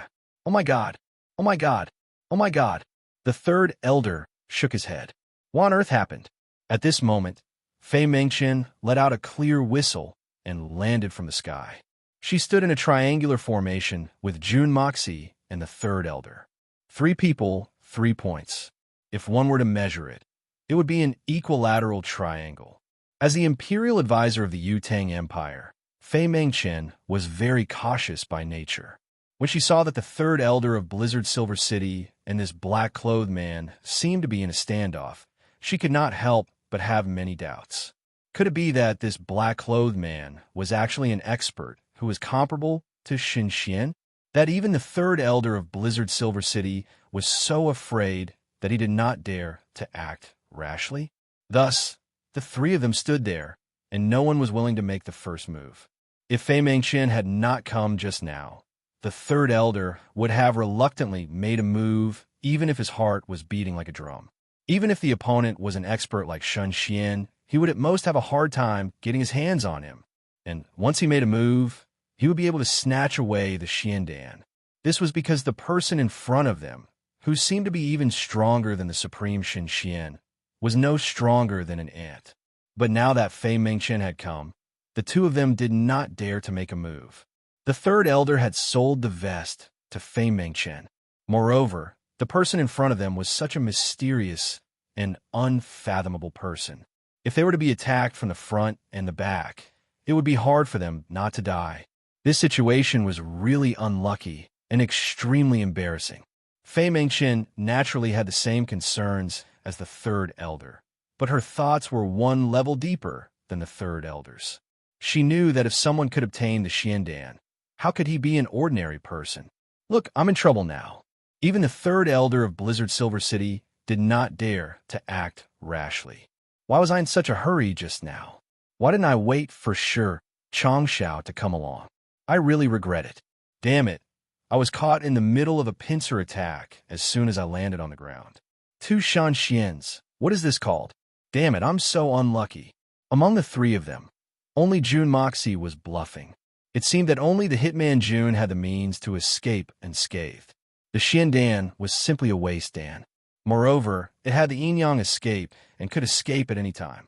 Speaker 1: Oh my God! Oh my God! Oh my God! The third elder shook his head. What on earth happened? At this moment, Fei Mengqian let out a clear whistle and landed from the sky. She stood in a triangular formation with June Moxie and the third elder. 3 people, 3 points. If one were to measure it, it would be an equilateral triangle. As the imperial advisor of the Yutang Empire, Fei Mengqian was very cautious by nature. When she saw that the third elder of Blizzard Silver City and this black-clothed man seemed to be in a standoff, she could not help but have many doubts. Could it be that this black-clothed man was actually an expert who was comparable to Xin Xian? That even the third elder of Blizzard Silver City was so afraid that he did not dare to act rashly? Thus, the 3 of them stood there, and no one was willing to make the first move. If Fei Mengqian had not come just now, the third elder would have reluctantly made a move even if his heart was beating like a drum. Even if the opponent was an expert like Shun Xian, he would at most have a hard time getting his hands on him. And once he made a move, he would be able to snatch away the Xiandan. This was because the person in front of them, who seemed to be even stronger than the supreme Xin Xian, was no stronger than an ant. But now that Fei Mengqian had come, the 2 of them did not dare to make a move. The third elder had sold the vest to Fei Mengqian. Moreover, the person in front of them was such a mysterious and unfathomable person. If they were to be attacked from the front and the back, it would be hard for them not to die. This situation was really unlucky and extremely embarrassing. Fei Mengqian naturally had the same concerns as the third elder, but her thoughts were one level deeper than the third elder's. She knew that if someone could obtain the Xiandan, how could he be an ordinary person? Look, I'm in trouble now. Even the third elder of Blizzard Silver City did not dare to act rashly. Why was I in such a hurry just now? Why didn't I wait for Shi Changshao to come along? I really regret it. Damn it. I was caught in the middle of a pincer attack as soon as I landed on the ground. 2 Shan Xians. What is this called? Damn it, I'm so unlucky. Among the 3 of them, only June Moxie was bluffing. It seemed that only the hitman June had the means to escape unscathed. The Xiandan was simply a waste dan. Moreover, it had the yin-yang escape and could escape at any time.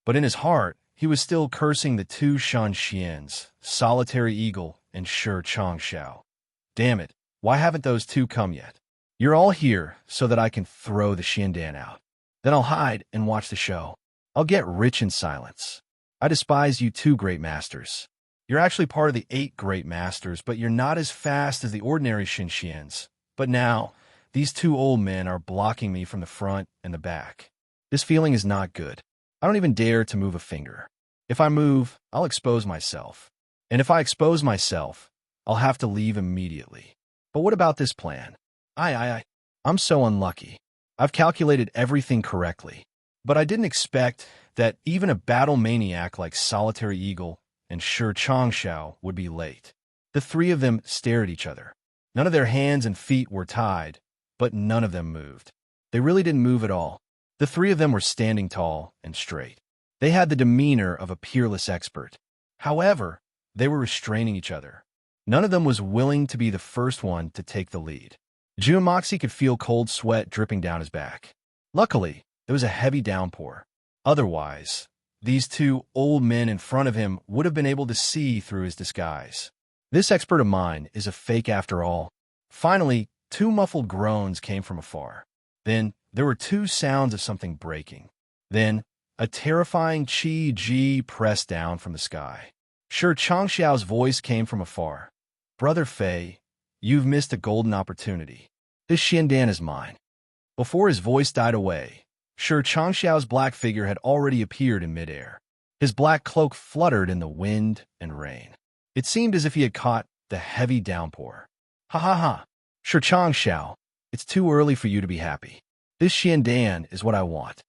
Speaker 1: But in his heart, he was still cursing the 2 Shan Xians, Solitary Eagle and Shi Changshao. Damn it, why haven't those 2 come yet? You're all here so that I can throw the Xiandan out. Then I'll hide and watch the show. I'll get rich in silence. I despise you 2 great masters. You're actually part of the 8 great masters, but you're not as fast as the ordinary Xin Xians. But now, these 2 old men are blocking me from the front and the back. This feeling is not good. I don't even dare to move a finger. If I move, I'll expose myself. And if I expose myself, I'll have to leave immediately. But what about this plan? I'm so unlucky. I've calculated everything correctly. But I didn't expect that even a battle maniac like Solitary Eagle and Shi Changshao would be late. The 3 of them stared at each other. None of their hands and feet were tied, but none of them moved. They really didn't move at all. The 3 of them were standing tall and straight. They had the demeanor of a peerless expert. However, they were restraining each other. None of them was willing to be the first one to take the lead. June Moxie could feel cold sweat dripping down his back. Luckily, there was a heavy downpour. Otherwise, these 2 old men in front of him would have been able to see through his disguise. This expert of mine is a fake after all. Finally, 2 muffled groans came from afar. Then, there were 2 sounds of something breaking. Then, a terrifying chi-ji pressed down from the sky. Shi Changshao's voice came from afar. Brother Fei, you've missed a golden opportunity. This Xiandan is mine. Before his voice died away, Shi Changshao's black figure had already appeared in midair. His black cloak fluttered in the wind and rain. It seemed as if he had caught the heavy downpour. Ha ha ha! Shang Xiao, it's too early for you to be happy. This Xiandan is what I want.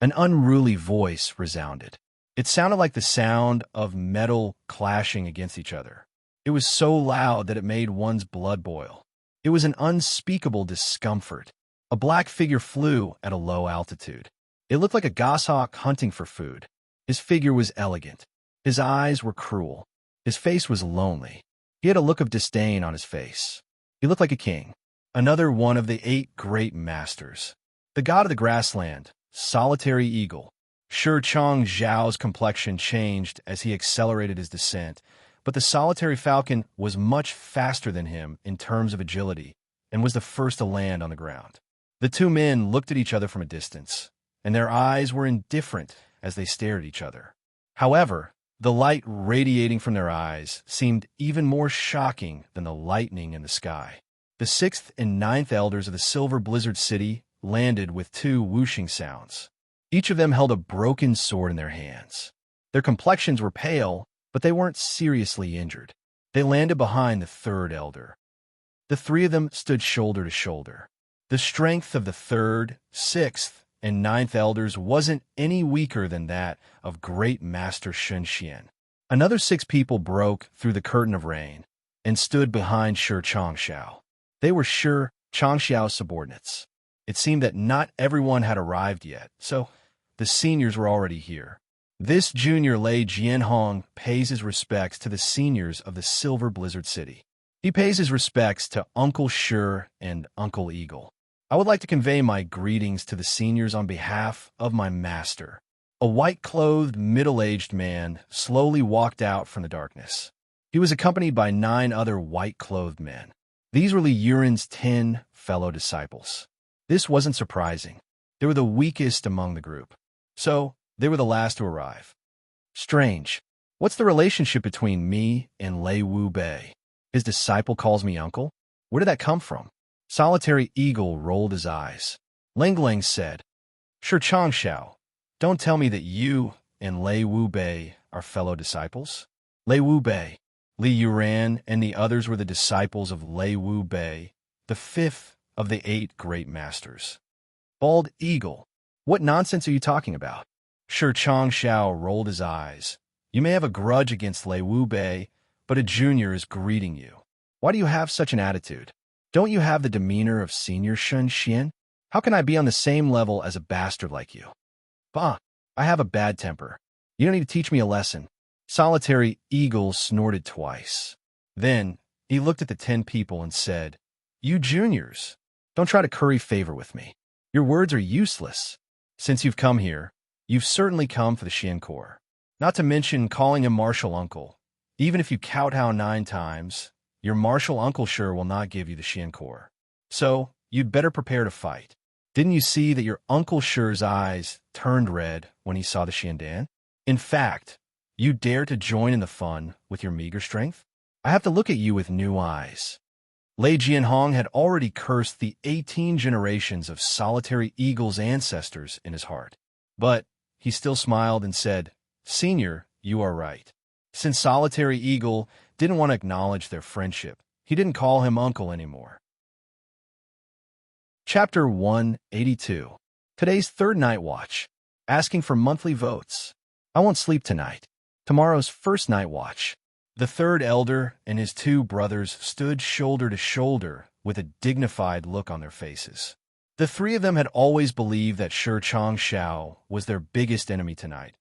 Speaker 1: An unruly voice resounded. It sounded like the sound of metal clashing against each other. It was so loud that it made one's blood boil. It was an unspeakable discomfort. A black figure flew at a low altitude. It looked like a goshawk hunting for food. His figure was elegant. His eyes were cruel. His face was lonely. He had a look of disdain on his face. He looked like a king. Another one of the 8 great masters. The god of the grassland, solitary eagle. Chang Zhao's complexion changed as he accelerated his descent, but the solitary falcon was much faster than him in terms of agility and was the first to land on the ground. The two men looked at each other from a distance, and their eyes were indifferent as they stared at each other. However, the light radiating from their eyes seemed even more shocking than the lightning in the sky. The 6th and 9th elders of the Silver Blizzard City landed with 2 whooshing sounds. Each of them held a broken sword in their hands. Their complexions were pale, but they weren't seriously injured. They landed behind the 3rd elder. The 3 of them stood shoulder to shoulder. The strength of the 3rd, 6th, and 9th elders wasn't any weaker than that of Great Master Sun Xian. Another 6 people broke through the curtain of rain and stood behind Chang Xiao. They were Chang Xiao's subordinates. It seemed that not everyone had arrived yet, so the seniors were already here. This junior Lei Jianhong pays his respects to the seniors of the Silver Blizzard City. He pays his respects to Uncle Shi and Uncle Eagle. I would like to convey my greetings to the seniors on behalf of my master. A white-clothed, middle-aged man slowly walked out from the darkness. He was accompanied by 9 other white-clothed men. These were Li Yuren's 10 fellow disciples. This wasn't surprising. They were the weakest among the group, so they were the last to arrive. Strange. What's the relationship between me and Lei Wu Bei? His disciple calls me uncle? Where did that come from? Solitary Eagle rolled his eyes. Lang said, Chang Xiao, don't tell me that you and Lei Wu Bei are fellow disciples. Lei Wu Bei, Li Yuran, and the others were the disciples of Lei Wu Bei, the 5th of the 8 great masters. Bald Eagle, what nonsense are you talking about? Chang Xiao rolled his eyes. You may have a grudge against Lei Wu Bei, but a junior is greeting you. Why do you have such an attitude? Don't you have the demeanor of senior Sun Xian? How can I be on the same level as a bastard like you? Bah, I have a bad temper. You don't need to teach me a lesson. Solitary Eagle snorted twice. Then he looked at the 10 people and said, You juniors, don't try to curry favor with me. Your words are useless. Since you've come here, you've certainly come for the Xian Core. Not to mention calling him martial uncle. Even if you kowtow 9 times, your martial uncle sure will not give you the Xian Core. So, you'd better prepare to fight. Didn't you see that your Uncle Shi's eyes turned red when he saw the Xiandan? In fact, you dare to join in the fun with your meager strength? I have to look at you with new eyes. Lei Jianhong had already cursed the 18 generations of Solitary Eagle's ancestors in his heart. But he still smiled and said, Senior, you are right. Since Solitary Eagle didn't want to acknowledge their friendship, he didn't call him uncle anymore. Chapter 182. Today's 3rd night watch. Asking for monthly votes. I won't sleep tonight. Tomorrow's 1st night watch. The 3rd elder and his 2 brothers stood shoulder to shoulder with a dignified look on their faces. The 3 of them had always believed that Chang Xiao was their biggest enemy tonight,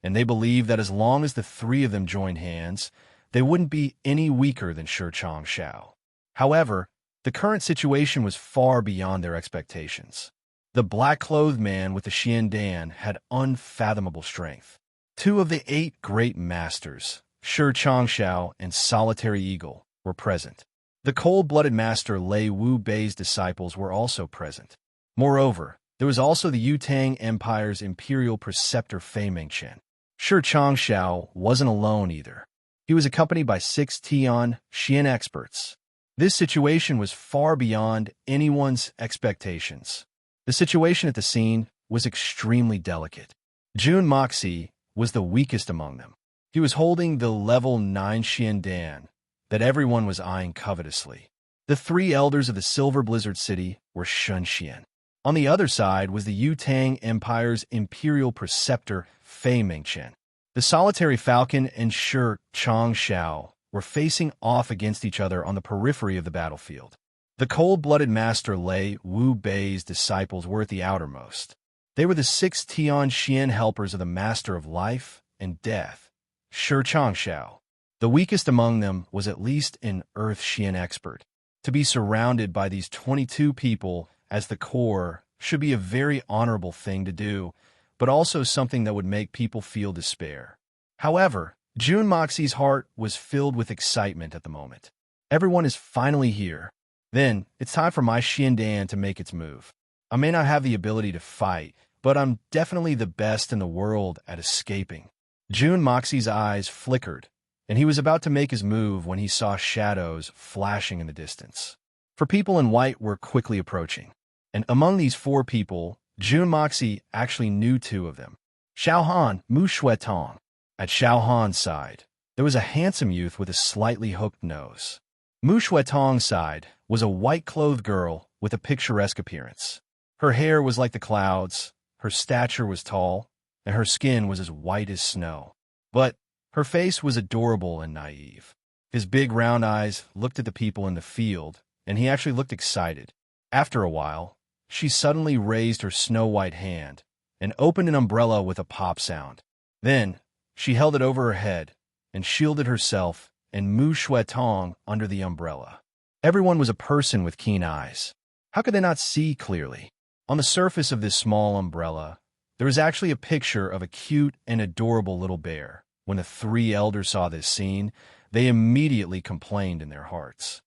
Speaker 1: and they believed that as long as the 3 of them joined hands, they wouldn't be any weaker than Chang Xiao. However, the current situation was far beyond their expectations. The black-clothed man with the Xiandan had unfathomable strength. 2 of the 8 great masters, Chang Xiao and Solitary Eagle, were present. The cold-blooded master Lei Wu Bei's disciples were also present. Moreover, there was also the Yutang Empire's imperial preceptor Fei Mengchen. Chang Xiao wasn't alone either. He was accompanied by 6 Tian Xian experts. This situation was far beyond anyone's expectations. The situation at the scene was extremely delicate. Jun Moxie was the weakest among them. He was holding the level 9 Xiandan that everyone was eyeing covetously. The three elders of the Silver Blizzard City were Shun Xian. On the other side was the Yu-Tang Empire's imperial preceptor, Fei Mingchen. The solitary falcon and Shi Changshao were facing off against each other on the periphery of the battlefield. The cold-blooded master Lei Wu Bei's disciples were at the outermost. They were the 6 Tian Xian helpers of the Master of Life and Death, Shi Changshao. The weakest among them was at least an Earth Xian expert. To be surrounded by these 22 people as the core should be a very honorable thing to do, but also something that would make people feel despair. However, Jun Moxie's heart was filled with excitement at the moment. Everyone is finally here. Then, it's time for my Xiandan to make its move. I may not have the ability to fight, but I'm definitely the best in the world at escaping. Jun Moxie's eyes flickered, and he was about to make his move when he saw shadows flashing in the distance. 4 people in white were quickly approaching, and among these 4 people, Jun Moxie actually knew 2 of them. Xiao Han, Mu Shuetong. At Xiao Han's side, there was a handsome youth with a slightly hooked nose. Mu Shuetong's side was a white-clothed girl with a picturesque appearance. Her hair was like the clouds, her stature was tall, and her skin was as white as snow. But her face was adorable and naive. His big round eyes looked at the people in the field, and he actually looked excited. After a while, she suddenly raised her snow-white hand and opened an umbrella with a pop sound. Then, she held it over her head and shielded herself and Mu Shuetong under the umbrella. Everyone was a person with keen eyes. How could they not see clearly? On the surface of this small umbrella, there was actually a picture of a cute and adorable little bear. When the 3 elders saw this scene, they immediately complained in their hearts.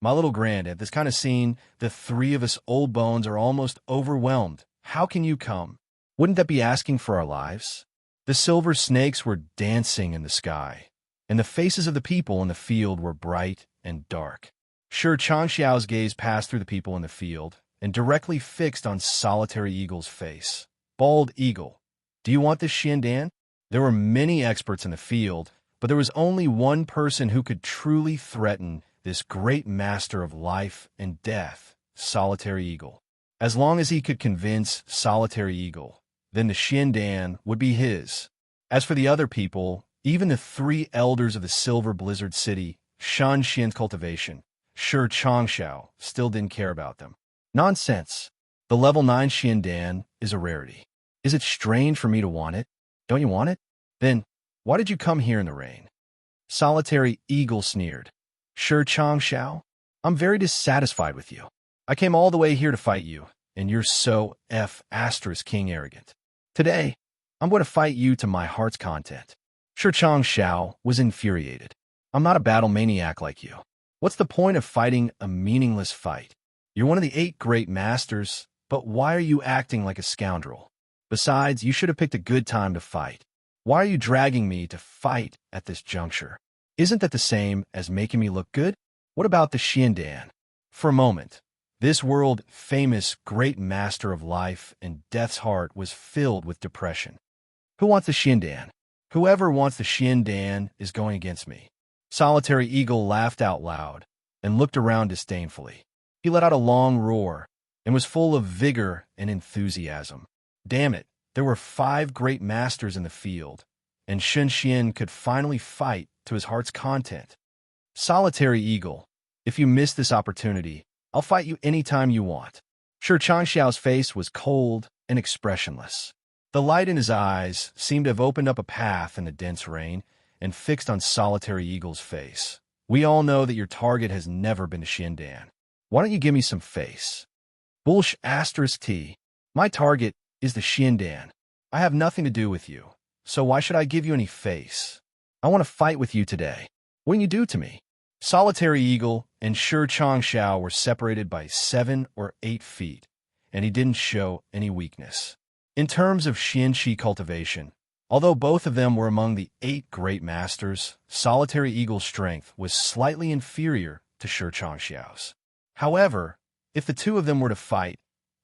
Speaker 1: My little grand, at this kind of scene, the 3 of us old bones are almost overwhelmed. How can you come? Wouldn't that be asking for our lives? The silver snakes were dancing in the sky, and the faces of the people in the field were bright and dark. Shi Changxiao's gaze passed through the people in the field and directly fixed on Solitary Eagle's face. Bald Eagle, do you want this Xiandan? There were many experts in the field, but there was only one person who could truly threaten this great master of life and death, Solitary Eagle. As long as he could convince Solitary Eagle, then the Xiandan would be his. As for the other people, even the 3 elders of the Silver Blizzard City, Shan Xian's cultivation, Shi Changshao, still didn't care about them. Nonsense. The level 9 Xiandan is a rarity. Is it strange for me to want it? Don't you want it? Then, why did you come here in the rain? Solitary Eagle sneered. Shi Changshao, I'm very dissatisfied with you. I came all the way here to fight you, and you're so King arrogant. Today, I'm going to fight you to my heart's content. Shi Changshao was infuriated. I'm not a battle maniac like you. What's the point of fighting a meaningless fight? You're one of the 8 great masters, but why are you acting like a scoundrel? Besides, you should have picked a good time to fight. Why are you dragging me to fight at this juncture? Isn't that the same as making me look good? What about the Xiandan? For a moment, this world-famous great master of life and death's heart was filled with depression. Who wants the Xiandan? Whoever wants the Xiandan is going against me. Solitary Eagle laughed out loud and looked around disdainfully. He let out a long roar and was full of vigor and enthusiasm. Damn it, there were 5 great masters in the field, and Shun Xian could finally fight to his heart's content. Solitary Eagle, if you miss this opportunity, I'll fight you anytime you want. Shi Changxiao's face was cold and expressionless. The light in his eyes seemed to have opened up a path in the dense rain and fixed on Solitary Eagle's face. We all know that your target has never been a Xiandan. Why don't you give me some face? Bullsh *T. My target is the Xiandan. I have nothing to do with you, so why should I give you any face? I want to fight with you today. What can you do to me? Solitary Eagle and Shi Changshao were separated by 7 or 8 feet, and he didn't show any weakness. In terms of Xianqi cultivation, although both of them were among the 8 great masters, Solitary Eagle's strength was slightly inferior to Shi Changxiao's. However, if the 2 of them were to fight,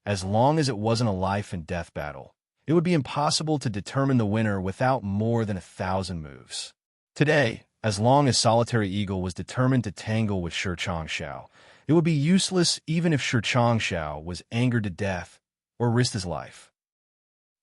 Speaker 1: as long as it wasn't a life-and-death battle, it would be impossible to determine the winner without more than 1,000 moves. Today, as long as Solitary Eagle was determined to tangle with Shi Changshao, It would be useless even if Shi Changshao was angered to death or risked his life.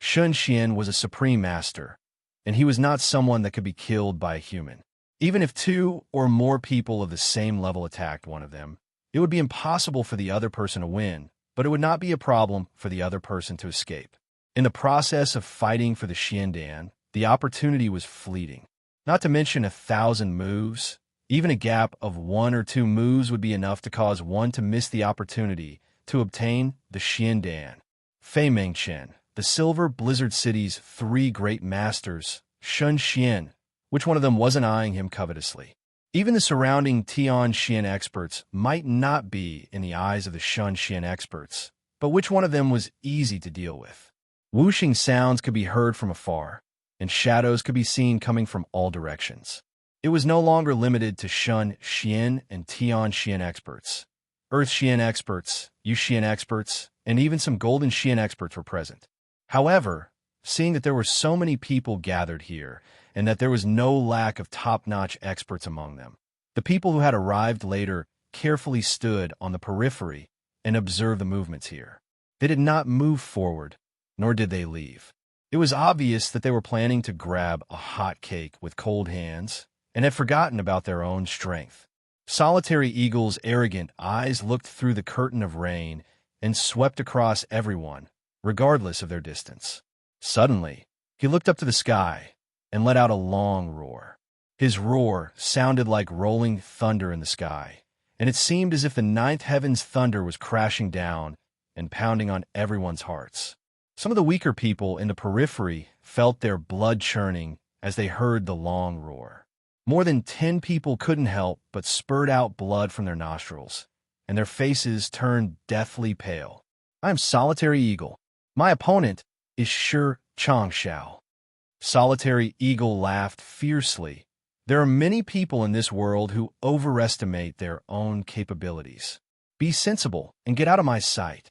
Speaker 1: Sun Xian was a supreme master, and he was not someone that could be killed by a human. Even if two or more people of the same level attacked one of them, it would be impossible for the other person to win, but it would not be a problem for the other person to escape. In the process of fighting for the Xiandan, the opportunity was fleeting. Not to mention 1,000 moves, even a gap of 1 or 2 moves would be enough to cause one to miss the opportunity to obtain the Xiandan. Fei Mengchen, the Silver Blizzard City's 3 great masters, Sun Xian, which one of them wasn't eyeing him covetously? Even the surrounding Tian Xian experts might not be in the eyes of the Sun Xian experts, but which one of them was easy to deal with? Whooshing sounds could be heard from afar, and shadows could be seen coming from all directions. It was no longer limited to Sun Xian and Tian Xian experts. Earth Xian experts, Yu Xian experts, and even some Golden Xian experts were present. However, seeing that there were so many people gathered here, and that there was no lack of top-notch experts among them, the people who had arrived later carefully stood on the periphery and observed the movements here. They did not move forward, nor did they leave. It was obvious that they were planning to grab a hot cake with cold hands and had forgotten about their own strength. Solitary Eagle's arrogant eyes looked through the curtain of rain and swept across everyone, regardless of their distance. Suddenly, he looked up to the sky and let out a long roar. His roar sounded like rolling thunder in the sky, and it seemed as if the ninth heaven's thunder was crashing down and pounding on everyone's hearts. Some of the weaker people in the periphery felt their blood churning as they heard the long roar. More than 10 people couldn't help but spurt out blood from their nostrils, and their faces turned deathly pale. I am Solitary Eagle. My opponent is Shi Changshao. Solitary Eagle laughed fiercely. There are many people in this world who overestimate their own capabilities. Be sensible and get out of my sight.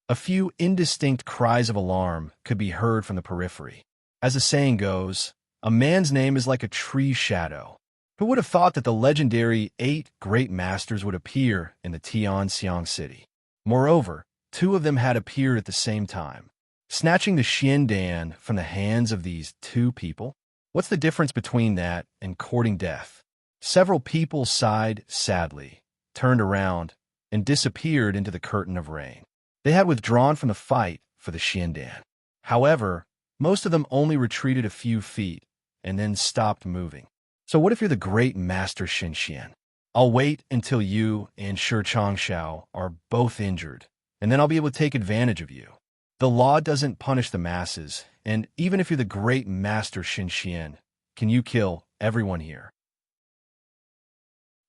Speaker 1: A few indistinct cries of alarm could be heard from the periphery. As the saying goes, a man's name is like a tree's shadow. Who would have thought that the legendary 8 great masters would appear in the Tianxiang city? Moreover, 2 of them had appeared at the same time. Snatching the Xiandan from the hands of these 2 people? What's the difference between that and courting death? Several people sighed sadly, turned around, and disappeared into the curtain of rain. They had withdrawn from the fight for the Xiandan. However, most of them only retreated a few feet and then stopped moving. So what if you're the great master Sun Xian? I'll wait until you and Shi Changshao are both injured, and then I'll be able to take advantage of you. The law doesn't punish the masses, and even if you're the great master Sun Xian, can you kill everyone here?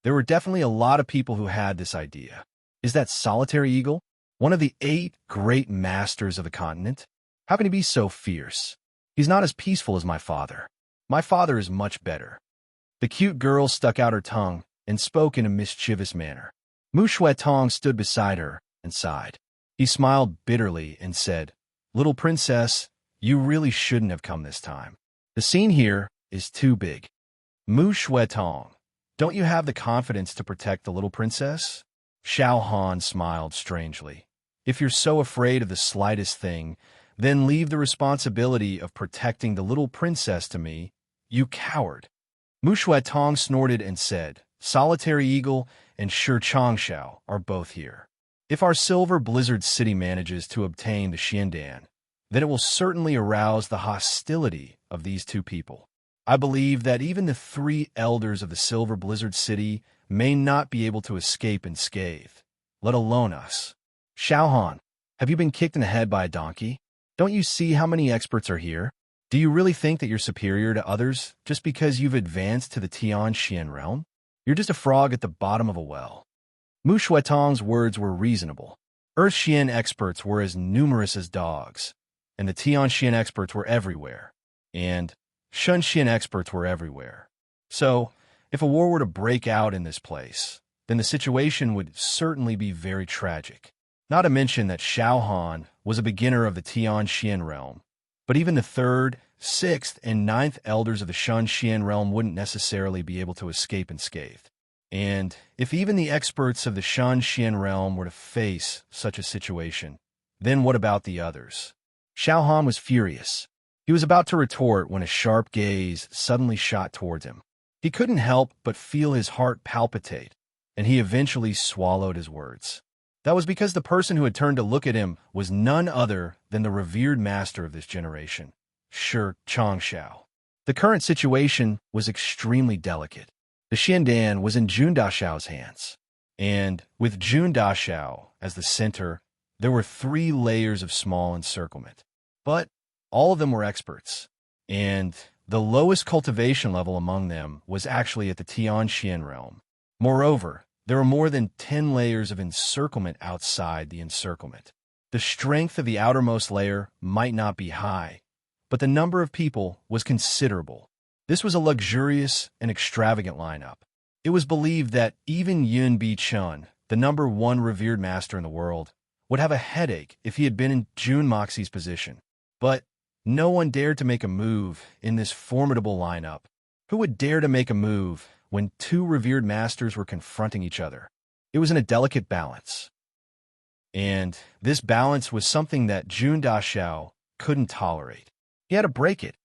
Speaker 1: There were definitely a lot of people who had this idea. Is that Solitary Eagle? One of the 8 great masters of the continent? How can he be so fierce? He's not as peaceful as my father. My father is much better. The cute girl stuck out her tongue and spoke in a mischievous manner. Mu Shuetong stood beside her and sighed. He smiled bitterly and said, "Little princess, you really shouldn't have come this time. The scene here is too big. Mu Shuetong, don't you have the confidence to protect the little princess?" Xiao Han smiled strangely. "If you're so afraid of the slightest thing, then leave the responsibility of protecting the little princess to me, you coward." Mu Shuetong snorted and said, "Solitary Eagle and Shi Changshao are both here. If our Silver Blizzard City manages to obtain the Xiandan, then it will certainly arouse the hostility of these 2 people. I believe that even the 3 elders of the Silver Blizzard City may not be able to escape unscathed, let alone us. Xiao Han, have you been kicked in the head by a donkey? Don't you see how many experts are here? Do you really think that you're superior to others just because you've advanced to the Tian Xian realm? You're just a frog at the bottom of a well." Mu Shuetong's words were reasonable. Earth Xian experts were as numerous as dogs, and the Tian Xian experts were everywhere, and Sun Xian experts were everywhere. So, if a war were to break out in this place, then the situation would certainly be very tragic. Not to mention that Xiao Han was a beginner of the Tian Xian realm, but even the 3rd, 6th, and 9th elders of the Sun Xian realm wouldn't necessarily be able to escape unscathed. And if even the experts of the Shan Xian realm were to face such a situation, then what about the others? Xiao Han was furious. He was about to retort when a sharp gaze suddenly shot towards him. He couldn't help but feel his heart palpitate, and he eventually swallowed his words. That was because the person who had turned to look at him was none other than the revered master of this generation, Shi Changshao. The current situation was extremely delicate. The Xiandan was in Jun Daxiao's hands, and with Jun Daxiao as the center, there were 3 layers of small encirclement. But all of them were experts, and the lowest cultivation level among them was actually at the Tianxian realm. Moreover, there were more than 10 layers of encirclement outside the encirclement. The strength of the outermost layer might not be high, but the number of people was considerable. This was a luxurious and extravagant lineup. It was believed that even Yun Bi-chun, the #1 revered master in the world, would have a headache if he had been in Jun Moxie's position. But no one dared to make a move in this formidable lineup. Who would dare to make a move when 2 revered masters were confronting each other? It was in a delicate balance. And this balance was something that Jun Daxiao couldn't tolerate. He had to break it.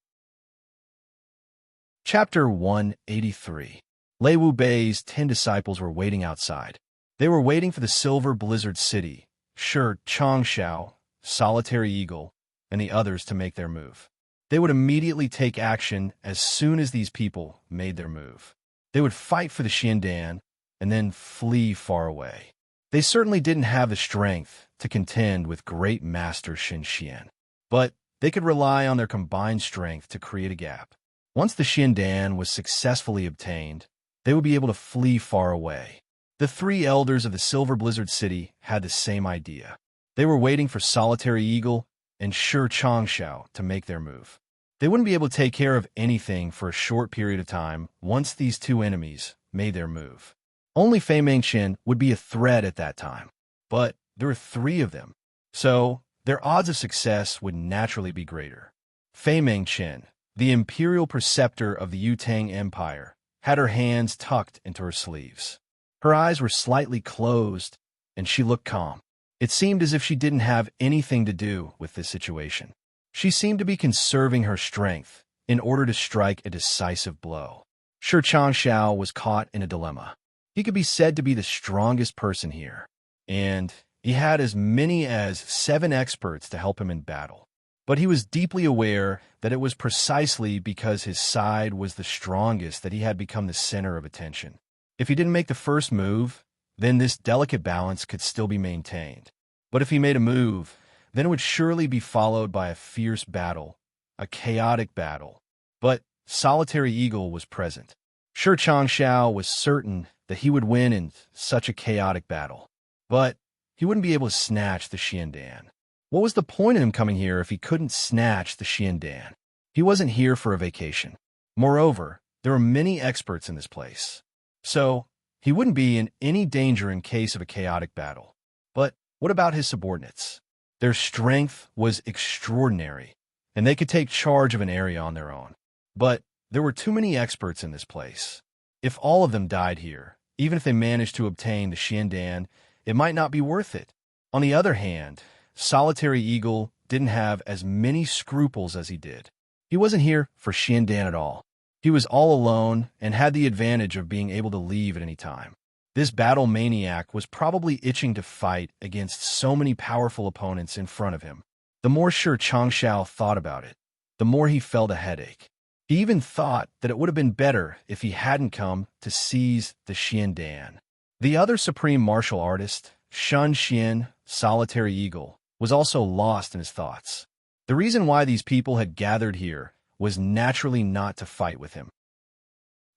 Speaker 1: Chapter 183. Lei Wu Bei's 10 disciples were waiting outside. They were waiting for the Silver Blizzard City, Shi Changshao, Solitary Eagle, and the others to make their move. They would immediately take action as soon as these people made their move. They would fight for the Xiandan and then flee far away. They certainly didn't have the strength to contend with great master Xin Xian, but they could rely on their combined strength to create a gap. Once the Xiandan was successfully obtained, they would be able to flee far away. The 3 elders of the Silver Blizzard City had the same idea. They were waiting for Solitary Eagle and Shi Changshao to make their move. They wouldn't be able to take care of anything for a short period of time once these 2 enemies made their move. Only Fei Mengqian would be a threat at that time, but there were 3 of them, so their odds of success would naturally be greater. Fei Mengqian, the imperial preceptor of the Yutang Empire, had her hands tucked into her sleeves. Her eyes were slightly closed, and she looked calm. It seemed as if she didn't have anything to do with this situation. She seemed to be conserving her strength in order to strike a decisive blow. Shi Changshao was caught in a dilemma. He could be said to be the strongest person here, and he had as many as 7 experts to help him in battle. But he was deeply aware that it was precisely because his side was the strongest that he had become the center of attention. If he didn't make the first move, then this delicate balance could still be maintained. But if he made a move, then it would surely be followed by a fierce battle, a chaotic battle. But Solitary Eagle was present. Shi Changshao was certain that he would win in such a chaotic battle. But he wouldn't be able to snatch the Xiandan. What was the point of him coming here if he couldn't snatch the Xiandan? He wasn't here for a vacation. Moreover, there were many experts in this place. So, he wouldn't be in any danger in case of a chaotic battle. But what about his subordinates? Their strength was extraordinary, and they could take charge of an area on their own. But there were too many experts in this place. If all of them died here, even if they managed to obtain the Xiandan, it might not be worth it. On the other hand, Solitary Eagle didn't have as many scruples as he did. He wasn't here for Xiandan at all. He was all alone and had the advantage of being able to leave at any time. This battle maniac was probably itching to fight against so many powerful opponents in front of him. The more Shi Changshao thought about it, the more he felt a headache. He even thought that it would have been better if he hadn't come to seize the Xiandan. The other supreme martial artist, Shan Xian, Solitary Eagle, was also lost in his thoughts. The reason why these people had gathered here was naturally not to fight with him.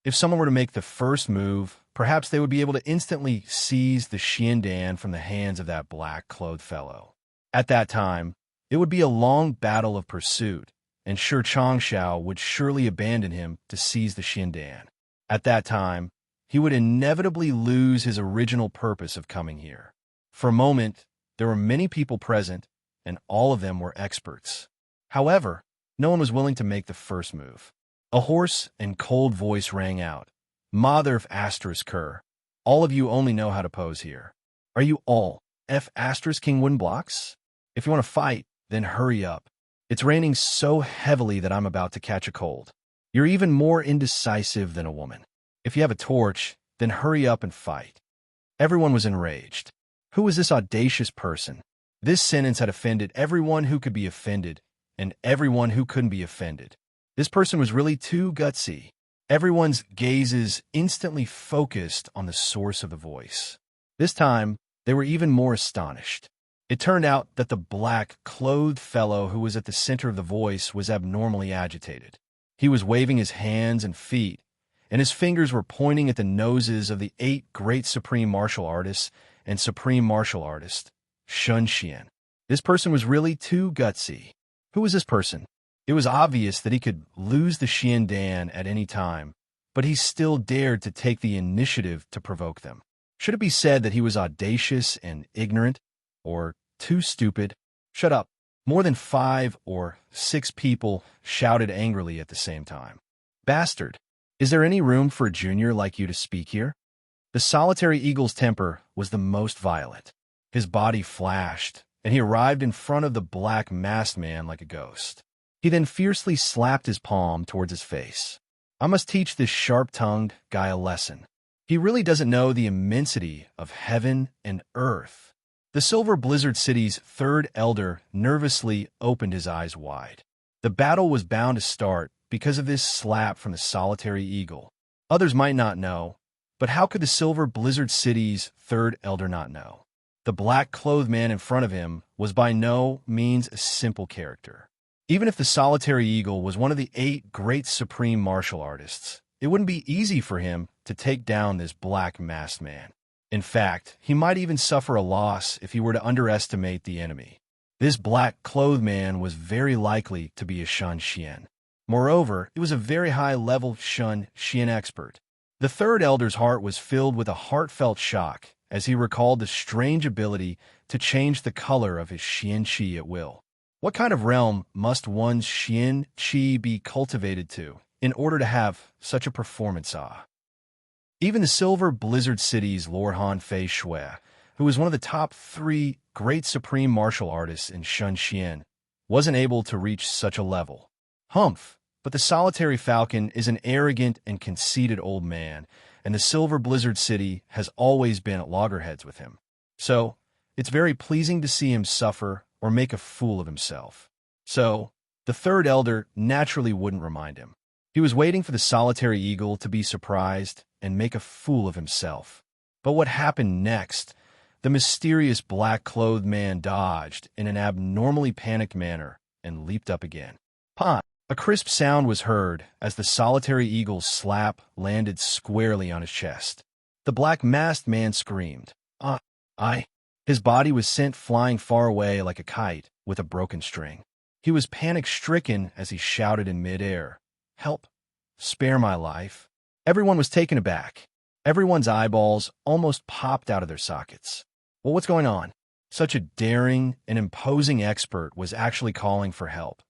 Speaker 1: If someone were to make the first move, perhaps they would be able to instantly seize the Xiandan from the hands of that black-clothed fellow. At that time, it would be a long battle of pursuit, and Shi Changshao would surely abandon him to seize the Xiandan. At that time, he would inevitably lose his original purpose of coming here. For a moment, there were many people present, and all of them were experts. However, no one was willing to make the first move. A hoarse and cold voice rang out. Mother of Asterisk Kerr, All of you only know how to pose here. Are you all F asterisk king wooden blocks? If you want to fight, then hurry up. It's raining so heavily that I'm about to catch a cold. You're even more indecisive than a woman. If you have a torch, then hurry up and fight. Everyone was enraged. Who was this audacious person? This sentence had offended everyone who could be offended, and everyone who couldn't be offended. This person was really too gutsy. Everyone's gazes instantly focused on the source of the voice. This time, they were even more astonished. It turned out that the black-clothed fellow who was at the center of the voice was abnormally agitated. He was waving his hands and feet, and his fingers were pointing at the noses of the 8 great supreme martial artists and supreme martial artist, Shun Xian. This person was really too gutsy. Who was this person? It was obvious that he could lose the Xian Dan at any time, but he still dared to take the initiative to provoke them. Should it be said that he was audacious and ignorant, or too stupid? Shut up. More than 5 or 6 people shouted angrily at the same time. Bastard! Is there any room for a junior like you to speak here? The solitary eagle's temper was the most violent. His body flashed, and he arrived in front of the black masked man like a ghost. He then fiercely slapped his palm towards his face. I must teach this sharp-tongued guy a lesson. He really doesn't know the immensity of heaven and earth. The Silver Blizzard City's 3rd elder nervously opened his eyes wide. The battle was bound to start because of this slap from the solitary eagle. Others might not know, but how could the Silver Blizzard City's 3rd elder not know? The black-clothed man in front of him was by no means a simple character. Even if the solitary eagle was one of the 8 great supreme martial artists, it wouldn't be easy for him to take down this black masked man. In fact, he might even suffer a loss if he were to underestimate the enemy. This black-clothed man was very likely to be a Shun Xian. Moreover, it was a very high-level Shun Xian expert. The 3rd elder's heart was filled with a heartfelt shock as he recalled the strange ability to change the color of his Xian Qi at will. What kind of realm must one's Xian Qi be cultivated to in order to have such a performance? Even the Silver Blizzard City's Lord Han Fei Shui, who was one of the top 3 great supreme martial artists in Shun Xian, wasn't able to reach such a level. Humph! But the solitary falcon is an arrogant and conceited old man, and the Silver Blizzard City has always been at loggerheads with him. So, it's very pleasing to see him suffer or make a fool of himself. So, the 3rd elder naturally wouldn't remind him. He was waiting for the solitary eagle to be surprised and make a fool of himself. But what happened next? The mysterious black-clothed man dodged in an abnormally panicked manner and leaped up again. Pah! A crisp sound was heard as the solitary eagle's slap landed squarely on his chest. The black-masked man screamed. I. His body was sent flying far away like a kite with a broken string. He was panic-stricken as he shouted in midair, "Help! Spare my life!" Everyone was taken aback. Everyone's eyeballs almost popped out of their sockets. Well, what's going on? Such a daring and imposing expert was actually calling for help.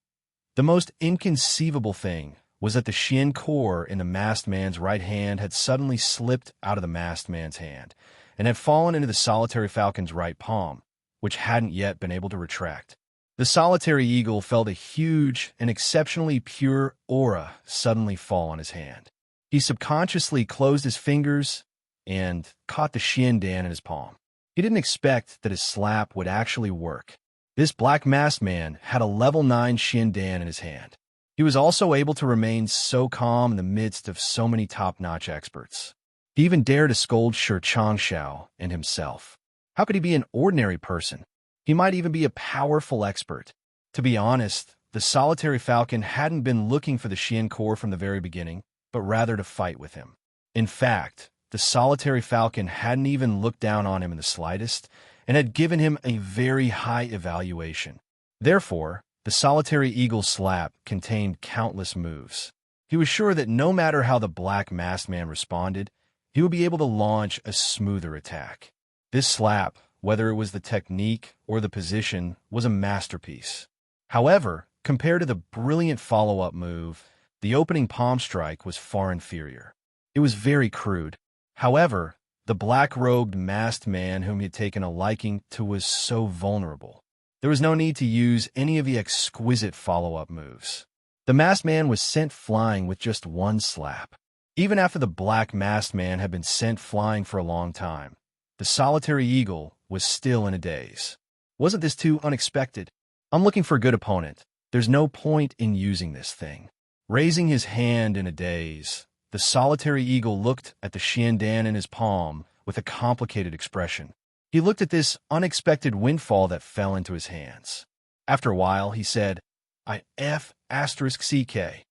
Speaker 1: The most inconceivable thing was that the Xian core in the masked man's right hand had suddenly slipped out of the masked man's hand and had fallen into the solitary falcon's right palm, which hadn't yet been able to retract. The solitary eagle felt a huge and exceptionally pure aura suddenly fall on his hand. He subconsciously closed his fingers and caught the Xian Dan in his palm. He didn't expect that his slap would actually work. This black-masked man had a level 9 Xian Dan in his hand. He was also able to remain so calm in the midst of so many top-notch experts. He even dared to scold Shi Changshao and himself. How could he be an ordinary person? He might even be a powerful expert. To be honest, the solitary falcon hadn't been looking for the Xian core from the very beginning, but rather to fight with him. In fact, the solitary falcon hadn't even looked down on him in the slightest, and had given him a very high evaluation. Therefore, the solitary eagle's slap contained countless moves. He was sure that no matter how the black-masked man responded, he would be able to launch a smoother attack. This slap, whether it was the technique or the position, was a masterpiece. However, compared to the brilliant follow-up move, the opening palm strike was far inferior. It was very crude. However, The black-robed masked man whom he had taken a liking to was so vulnerable. There was no need to use any of the exquisite follow-up moves. The masked man was sent flying with just one slap. Even after the black masked man had been sent flying for a long time, the solitary eagle was still in a daze. Wasn't this too unexpected? I'm looking for a good opponent. There's no point in using this thing. Raising his hand in a daze, the solitary eagle looked at the xiandan in his palm with a complicated expression. He looked at this unexpected windfall that fell into his hands. After a while, he said, I F***CK.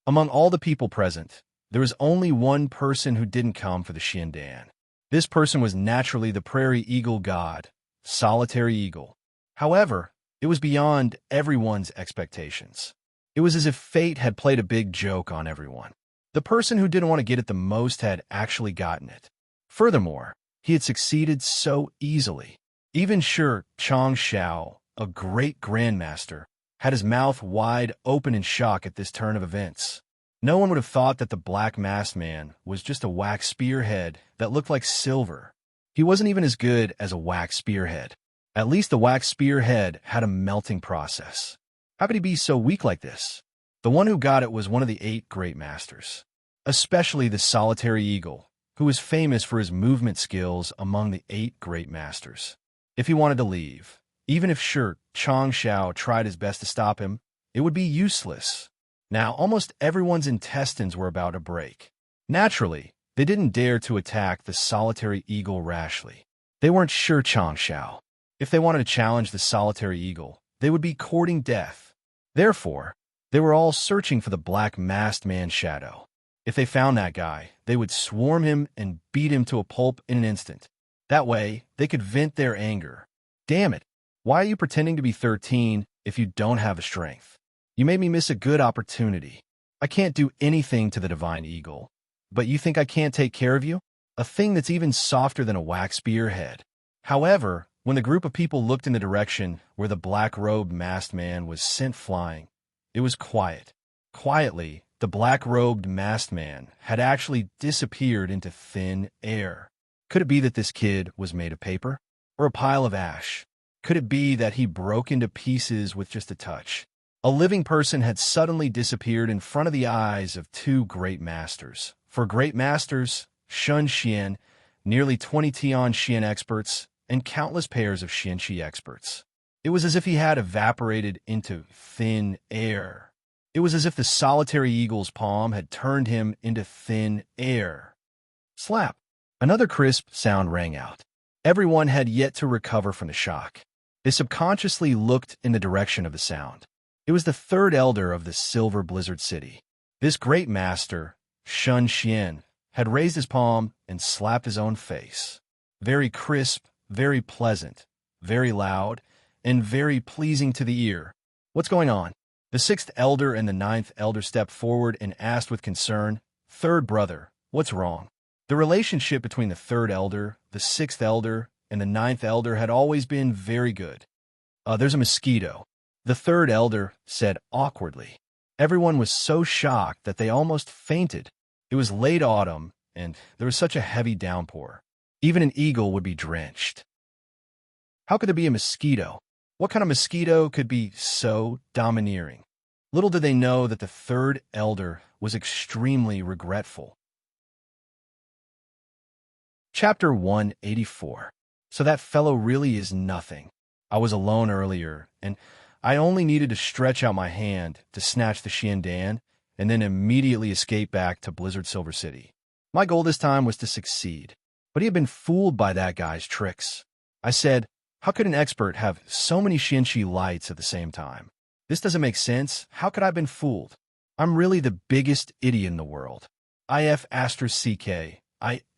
Speaker 1: Among all the people present, there was only one person who didn't come for the xiandan. This person was naturally the prairie eagle god, solitary eagle. However, it was beyond everyone's expectations. It was as if fate had played a big joke on everyone. The person who didn't want to get it the most had actually gotten it. Furthermore, he had succeeded so easily. Even Shi Changshao, a great grandmaster, had his mouth wide open in shock at this turn of events. No one would have thought that the black masked man was just a wax spearhead that looked like silver. He wasn't even as good as a wax spearhead. At least the wax spearhead had a melting process. How could he be so weak like this? The one who got it was one of the 8 great masters, especially the solitary eagle, who was famous for his movement skills among the 8 great masters. If he wanted to leave, even if Shi Changshao tried his best to stop him, it would be useless. Now, almost everyone's intestines were about to break. Naturally, they didn't dare to attack the solitary eagle rashly. They weren't Shi Changshao. If they wanted to challenge the solitary eagle, they would be courting death. Therefore, they were all searching for the black masked man's shadow. If they found that guy, they would swarm him and beat him to a pulp in an instant. That way, they could vent their anger. Damn it, why are you pretending to be 13 if you don't have the strength? You made me miss a good opportunity. I can't do anything to the divine eagle. But you think I can't take care of you? A thing that's even softer than a wax spearhead. However, when the group of people looked in the direction where the black-robed masked man was sent flying, it was quiet. Quietly, the black-robed masked man had actually disappeared into thin air. Could it be that this kid was made of paper? Or a pile of ash? Could it be that he broke into pieces with just a touch? A living person had suddenly disappeared in front of the eyes of 2 great masters. For great masters, Shun Xian, nearly 20 Tian Xian experts, and countless pairs of Xianqi experts. It was as if he had evaporated into thin air. It was as if the solitary eagle's palm had turned him into thin air. Slap! Another crisp sound rang out. Everyone had yet to recover from the shock. They subconsciously looked in the direction of the sound. It was the 3rd elder of the Silver Blizzard City. This great master, Shun Xian, had raised his palm and slapped his own face. Very crisp, very pleasant, very loud, and very pleasing to the ear. What's going on? The 6th elder and the 9th elder stepped forward and asked with concern, Third brother, what's wrong? The relationship between the 3rd elder, the 6th elder, and the 9th elder had always been very good. There's a mosquito, the 3rd elder said awkwardly. Everyone was so shocked that they almost fainted. It was late autumn, and there was such a heavy downpour. Even an eagle would be drenched. How could there be a mosquito? What kind of mosquito could be so domineering? Little did they know that the 3rd elder was extremely regretful. Chapter 184. So that fellow really is nothing. I was alone earlier, and I only needed to stretch out my hand to snatch the xiandan and then immediately escape back to Blizzard Silver City. My goal this time was to succeed, but he had been fooled by that guy's tricks. I said, how could an expert have so many Xianqi lights at the same time? This doesn't make sense. How could I have been fooled? I'm really the biggest idiot in the world. IF***CK.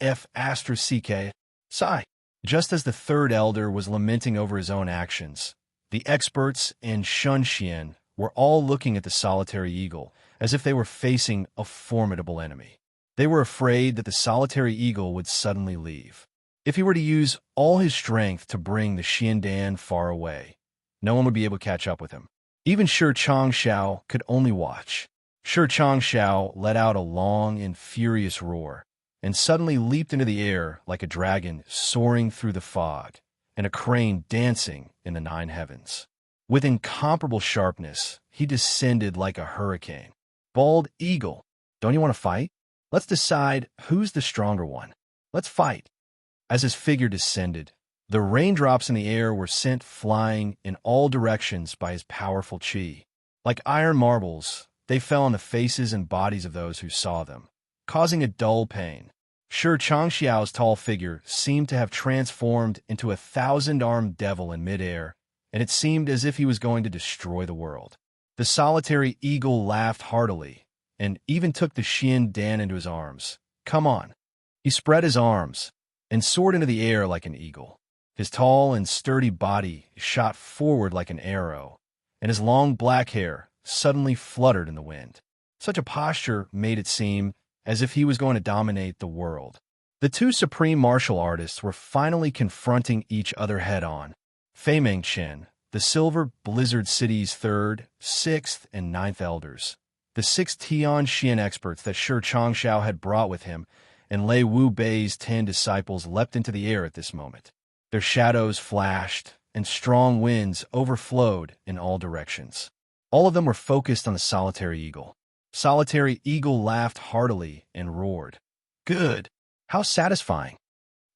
Speaker 1: IF***CK. Sigh. Just as the 3rd elder was lamenting over his own actions, the experts and Shun Xian were all looking at the solitary eagle as if they were facing a formidable enemy. They were afraid that the solitary eagle would suddenly leave. If he were to use all his strength to bring the xiandan far away, no one would be able to catch up with him. Even Shi Changshao could only watch. Shi Changshao let out a long and furious roar, and suddenly leaped into the air like a dragon soaring through the fog, and a crane dancing in the nine heavens. With incomparable sharpness, he descended like a hurricane. Bald eagle, don't you want to fight? Let's decide who's the stronger one. Let's fight. As his figure descended, the raindrops in the air were sent flying in all directions by his powerful chi. Like iron marbles, they fell on the faces and bodies of those who saw them, causing a dull pain. Shi Changxiao's tall figure seemed to have transformed into a thousand-armed devil in midair, and it seemed as if he was going to destroy the world. The solitary eagle laughed heartily, and even took the Xian Dan into his arms. Come on. He spread his arms and soared into the air like an eagle. His tall and sturdy body shot forward like an arrow, and his long black hair suddenly fluttered in the wind. Such a posture made it seem as if he was going to dominate the world. The two supreme martial artists were finally confronting each other head-on. Fei Mengchen, the Silver Blizzard City's 3rd, 6th, and 9th elders, the 6 Tian Xian experts that Shi Changxiao had brought with him, and Lei Wu Bei's 10 disciples leapt into the air at this moment. Their shadows flashed, and strong winds overflowed in all directions. All of them were focused on the solitary eagle. Solitary eagle laughed heartily and roared. Good! How satisfying!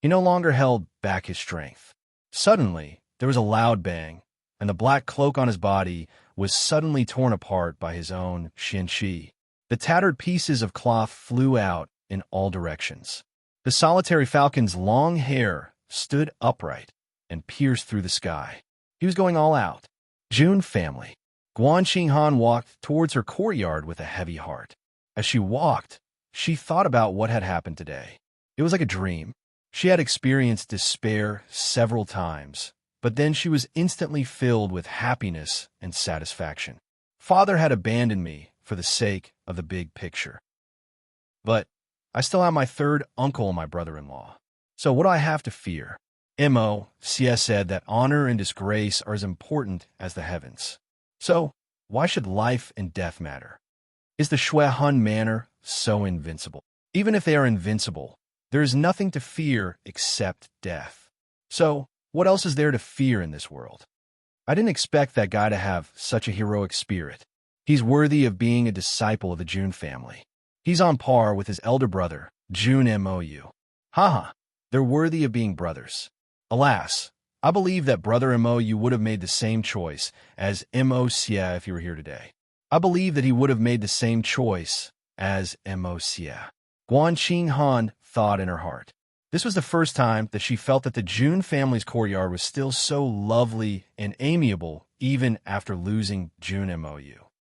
Speaker 1: He no longer held back his strength. Suddenly, there was a loud bang, and the black cloak on his body was suddenly torn apart by his own Xianqi. The tattered pieces of cloth flew out in all directions. The solitary falcon's long hair stood upright and pierced through the sky. He was going all out. June family. Guan Xinghan walked towards her courtyard with a heavy heart. As she walked, she thought about what had happened today. It was like a dream. She had experienced despair several times, but then she was instantly filled with happiness and satisfaction. Father had abandoned me for the sake of the big picture. But I still have my 3rd uncle and my brother-in-law. So what do I have to fear? Mo. Xie said that honor and disgrace are as important as the heavens. So why should life and death matter? Is the Shuihun manor so invincible? Even if they are invincible, there is nothing to fear except death. So what else is there to fear in this world? I didn't expect that guy to have such a heroic spirit. He's worthy of being a disciple of the Jun family. He's on par with his elder brother, Jun Mou. Haha, they're worthy of being brothers. Alas, I believe that Brother Mou would have made the same choice as Mo Xie if he were here today. I believe that he would have made the same choice as Mo Xie. Guan Xinghan thought in her heart. This was the first time that she felt that the Jun family's courtyard was still so lovely and amiable even after losing Jun Mou.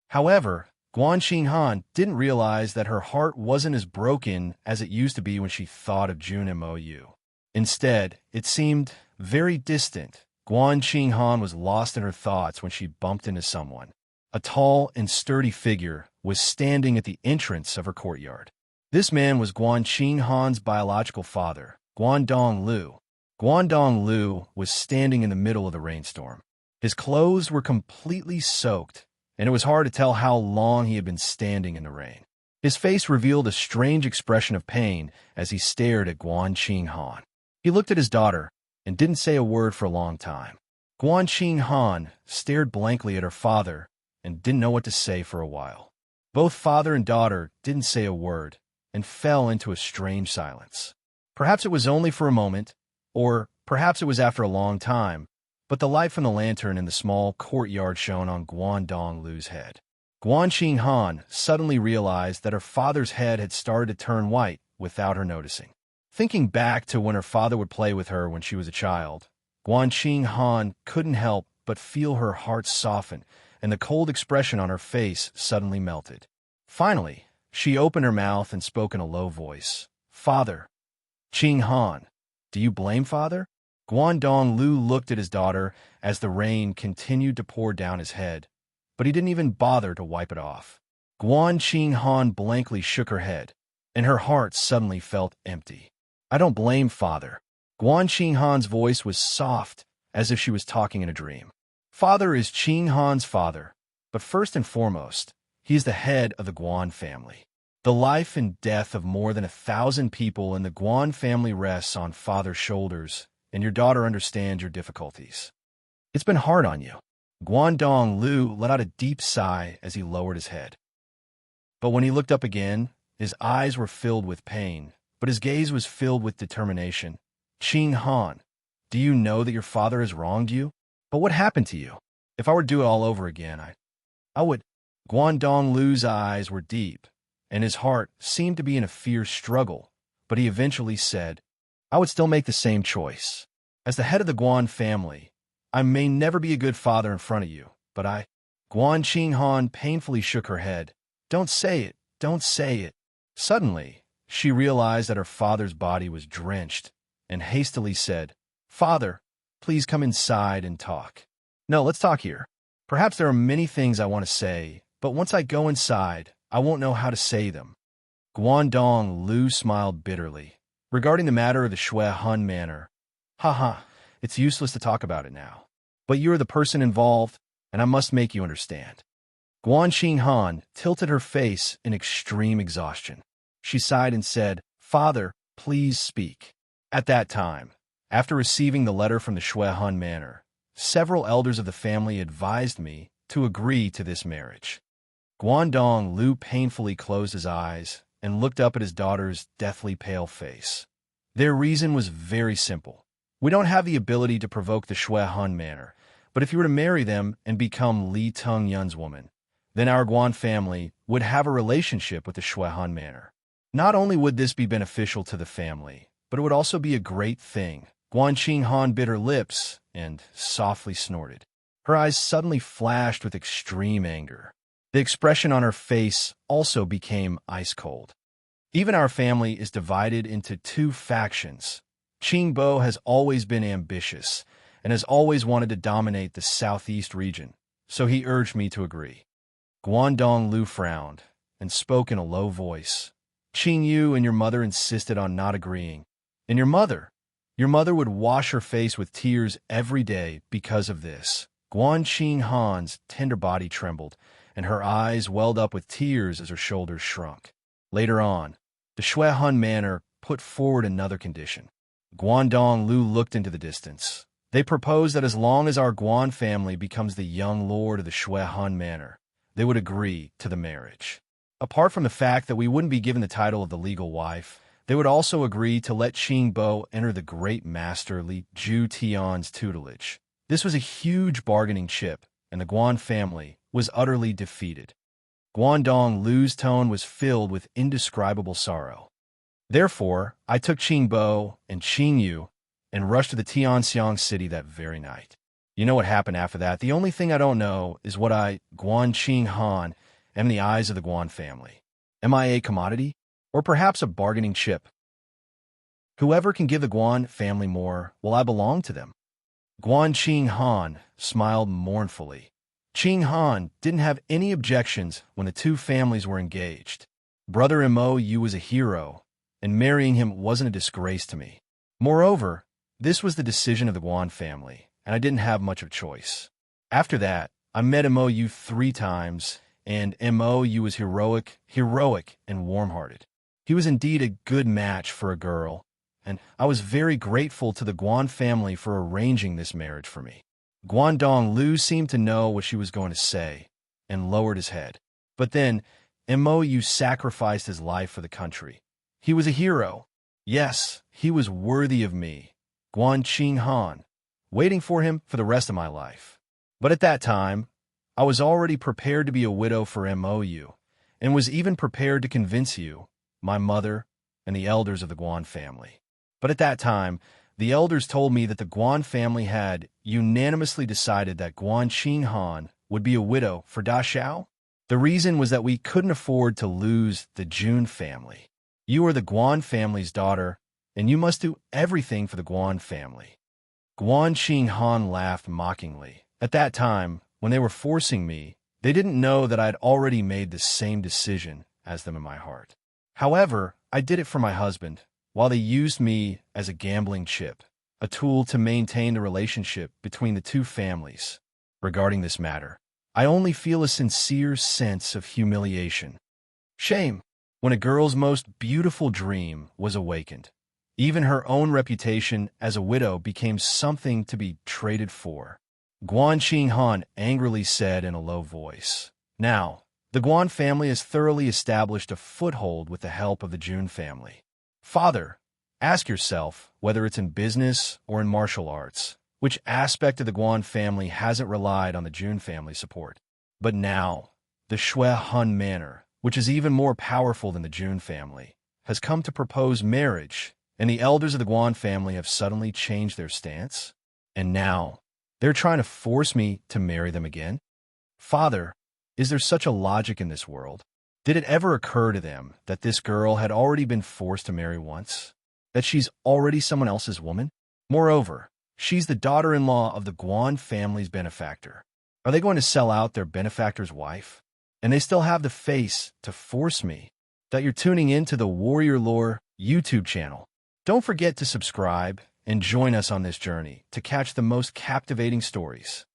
Speaker 1: However, Guan Xinghan didn't realize that her heart wasn't as broken as it used to be when she thought of Jun Mou. Instead, it seemed very distant. Guan Xinghan was lost in her thoughts when she bumped into someone. A tall and sturdy figure was standing at the entrance of her courtyard. This man was Guan Xinghan's biological father, Guandong Lu. Guandong Lu was standing in the middle of the rainstorm. His clothes were completely soaked, and it was hard to tell how long he had been standing in the rain. His face revealed a strange expression of pain as he stared at Guan Xinghan. He looked at his daughter and didn't say a word for a long time. Guan Xinghan stared blankly at her father and didn't know what to say for a while. Both father and daughter didn't say a word and fell into a strange silence. Perhaps it was only for a moment, or perhaps it was after a long time, but the light from the lantern in the small courtyard shone on Guandong Lu's head. Guan Xinghan suddenly realized that her father's head had started to turn white without her noticing. Thinking back to when her father would play with her when she was a child, Guan Xinghan couldn't help but feel her heart soften, and the cold expression on her face suddenly melted. Finally, she opened her mouth and spoke in a low voice. Father. Xinghan, do you blame father? Guandong Lu looked at his daughter as the rain continued to pour down his head, but he didn't even bother to wipe it off. Guan Xinghan blankly shook her head, and her heart suddenly felt empty. I don't blame father. Guan Xinghan's voice was soft, as if she was talking in a dream. Father is Xinghan's father, but first and foremost, he is the head of the Guan family. The life and death of more than 1,000 people in the Guan family rests on father's shoulders, and your daughter understands your difficulties. It's been hard on you. Guangdong Lu let out a deep sigh as he lowered his head. But when he looked up again, his eyes were filled with pain, but his gaze was filled with determination. Qing Han, do you know that your father has wronged you? But what happened to you? If I were to do it all over again, I would. Guangdong Lu's eyes were deep, and his heart seemed to be in a fierce struggle, but he eventually said, I would still make the same choice. As the head of the Guan family, I may never be a good father in front of you, but Guan Qing Han painfully shook her head. Don't say it, don't say it. Suddenly, she realized that her father's body was drenched, and hastily said, Father, please come inside and talk. No, let's talk here. Perhaps there are many things I want to say, but once I go inside, I won't know how to say them. Guangdong Lu smiled bitterly. Regarding the matter of the Shui Hun manor, it's useless to talk about it now. But you are the person involved, and I must make you understand. Guan Qing Han tilted her face in extreme exhaustion. She sighed and said, Father, please speak. At that time, after receiving the letter from the Shui Hun manor, several elders of the family advised me to agree to this marriage. Guangdong Lu painfully closed his eyes and looked up at his daughter's deathly pale face. Their reason was very simple. We don't have the ability to provoke the Shui Hun manor, but if you were to marry them and become Li Tung Yun's woman, then our Guan family would have a relationship with the Shui Han manor. Not only would this be beneficial to the family, but it would also be a great thing. Guan Qing Han bit her lips and softly snorted. Her eyes suddenly flashed with extreme anger. The expression on her face also became ice-cold. Even our family is divided into two factions. Qing Bo has always been ambitious and has always wanted to dominate the southeast region, so he urged me to agree. Guangdong Lu frowned and spoke in a low voice. Qing Yu and your mother insisted on not agreeing. And your mother would wash her face with tears every day because of this. Guan Qing Han's tender body trembled, and her eyes welled up with tears as her shoulders shrunk. Later on, the Shui Hun manor put forward another condition. Guangdong Lu looked into the distance. They proposed that as long as our Guan family becomes the young lord of the Shui Hun manor, they would agree to the marriage. Apart from the fact that we wouldn't be given the title of the legal wife, they would also agree to let Qing Bo enter the great master Li Ju Tian's tutelage. This was a huge bargaining chip, and the Guan family was utterly defeated. Guangdong Lu's tone was filled with indescribable sorrow. Therefore, I took Qing Bo and Qing Yu and rushed to the Tianxiang city that very night. You know what happened after that. The only thing I don't know is what Guan Qing Han, am in the eyes of the Guan family. Am I a commodity? Or perhaps a bargaining chip? Whoever can give the Guan family more, will I belong to them? Guan Qing Han smiled mournfully. Qing Han didn't have any objections when the two families were engaged. Brother Mo Yu was a hero, and marrying him wasn't a disgrace to me. Moreover, this was the decision of the Guan family, and I didn't have much of choice. After that, I met Mo Yu 3 times, and Mo Yu was heroic, and warm-hearted. He was indeed a good match for a girl, and I was very grateful to the Guan family for arranging this marriage for me. Guangdong Lu seemed to know what she was going to say, and lowered his head. But then, Mo Yu sacrificed his life for the country. He was a hero. Yes, he was worthy of me, Guan Qing Han, waiting for him for the rest of my life. But at that time, I was already prepared to be a widow for Mo Yu, and was even prepared to convince you, my mother, and the elders of the Guan family. But at that time, the elders told me that the Guan family had unanimously decided that Guan Qing Han would be a widow for Da Xiao. The reason was that we couldn't afford to lose the Jun family. You are the Guan family's daughter, and you must do everything for the Guan family. Guan Qing Han laughed mockingly. At that time, when they were forcing me, they didn't know that I had already made the same decision as them in my heart. However, I did it for my husband, while they used me as a gambling chip, a tool to maintain the relationship between the two families. Regarding this matter, I only feel a sincere sense of humiliation. Shame. when a girl's most beautiful dream was awakened. Even her own reputation as a widow became something to be traded for. Guan Qinghan angrily said in a low voice. Now, the Guan family has thoroughly established a foothold with the help of the Jun family. Father, ask yourself, whether it's in business or in martial arts, which aspect of the Guan family hasn't relied on the Jun family support? But now, the Shui Hun manor, which is even more powerful than the Jun family, has come to propose marriage, and the elders of the Guan family have suddenly changed their stance. And now, they're trying to force me to marry them again? Father, is there such a logic in this world? Did it ever occur to them that this girl had already been forced to marry once? That she's already someone else's woman? Moreover, she's the daughter-in-law of the Guan family's benefactor. Are they going to sell out their benefactor's wife? And they still have the face to force me. That you're tuning in to the Warrior Lore YouTube channel. Don't forget to subscribe and join us on this journey to catch the most captivating stories.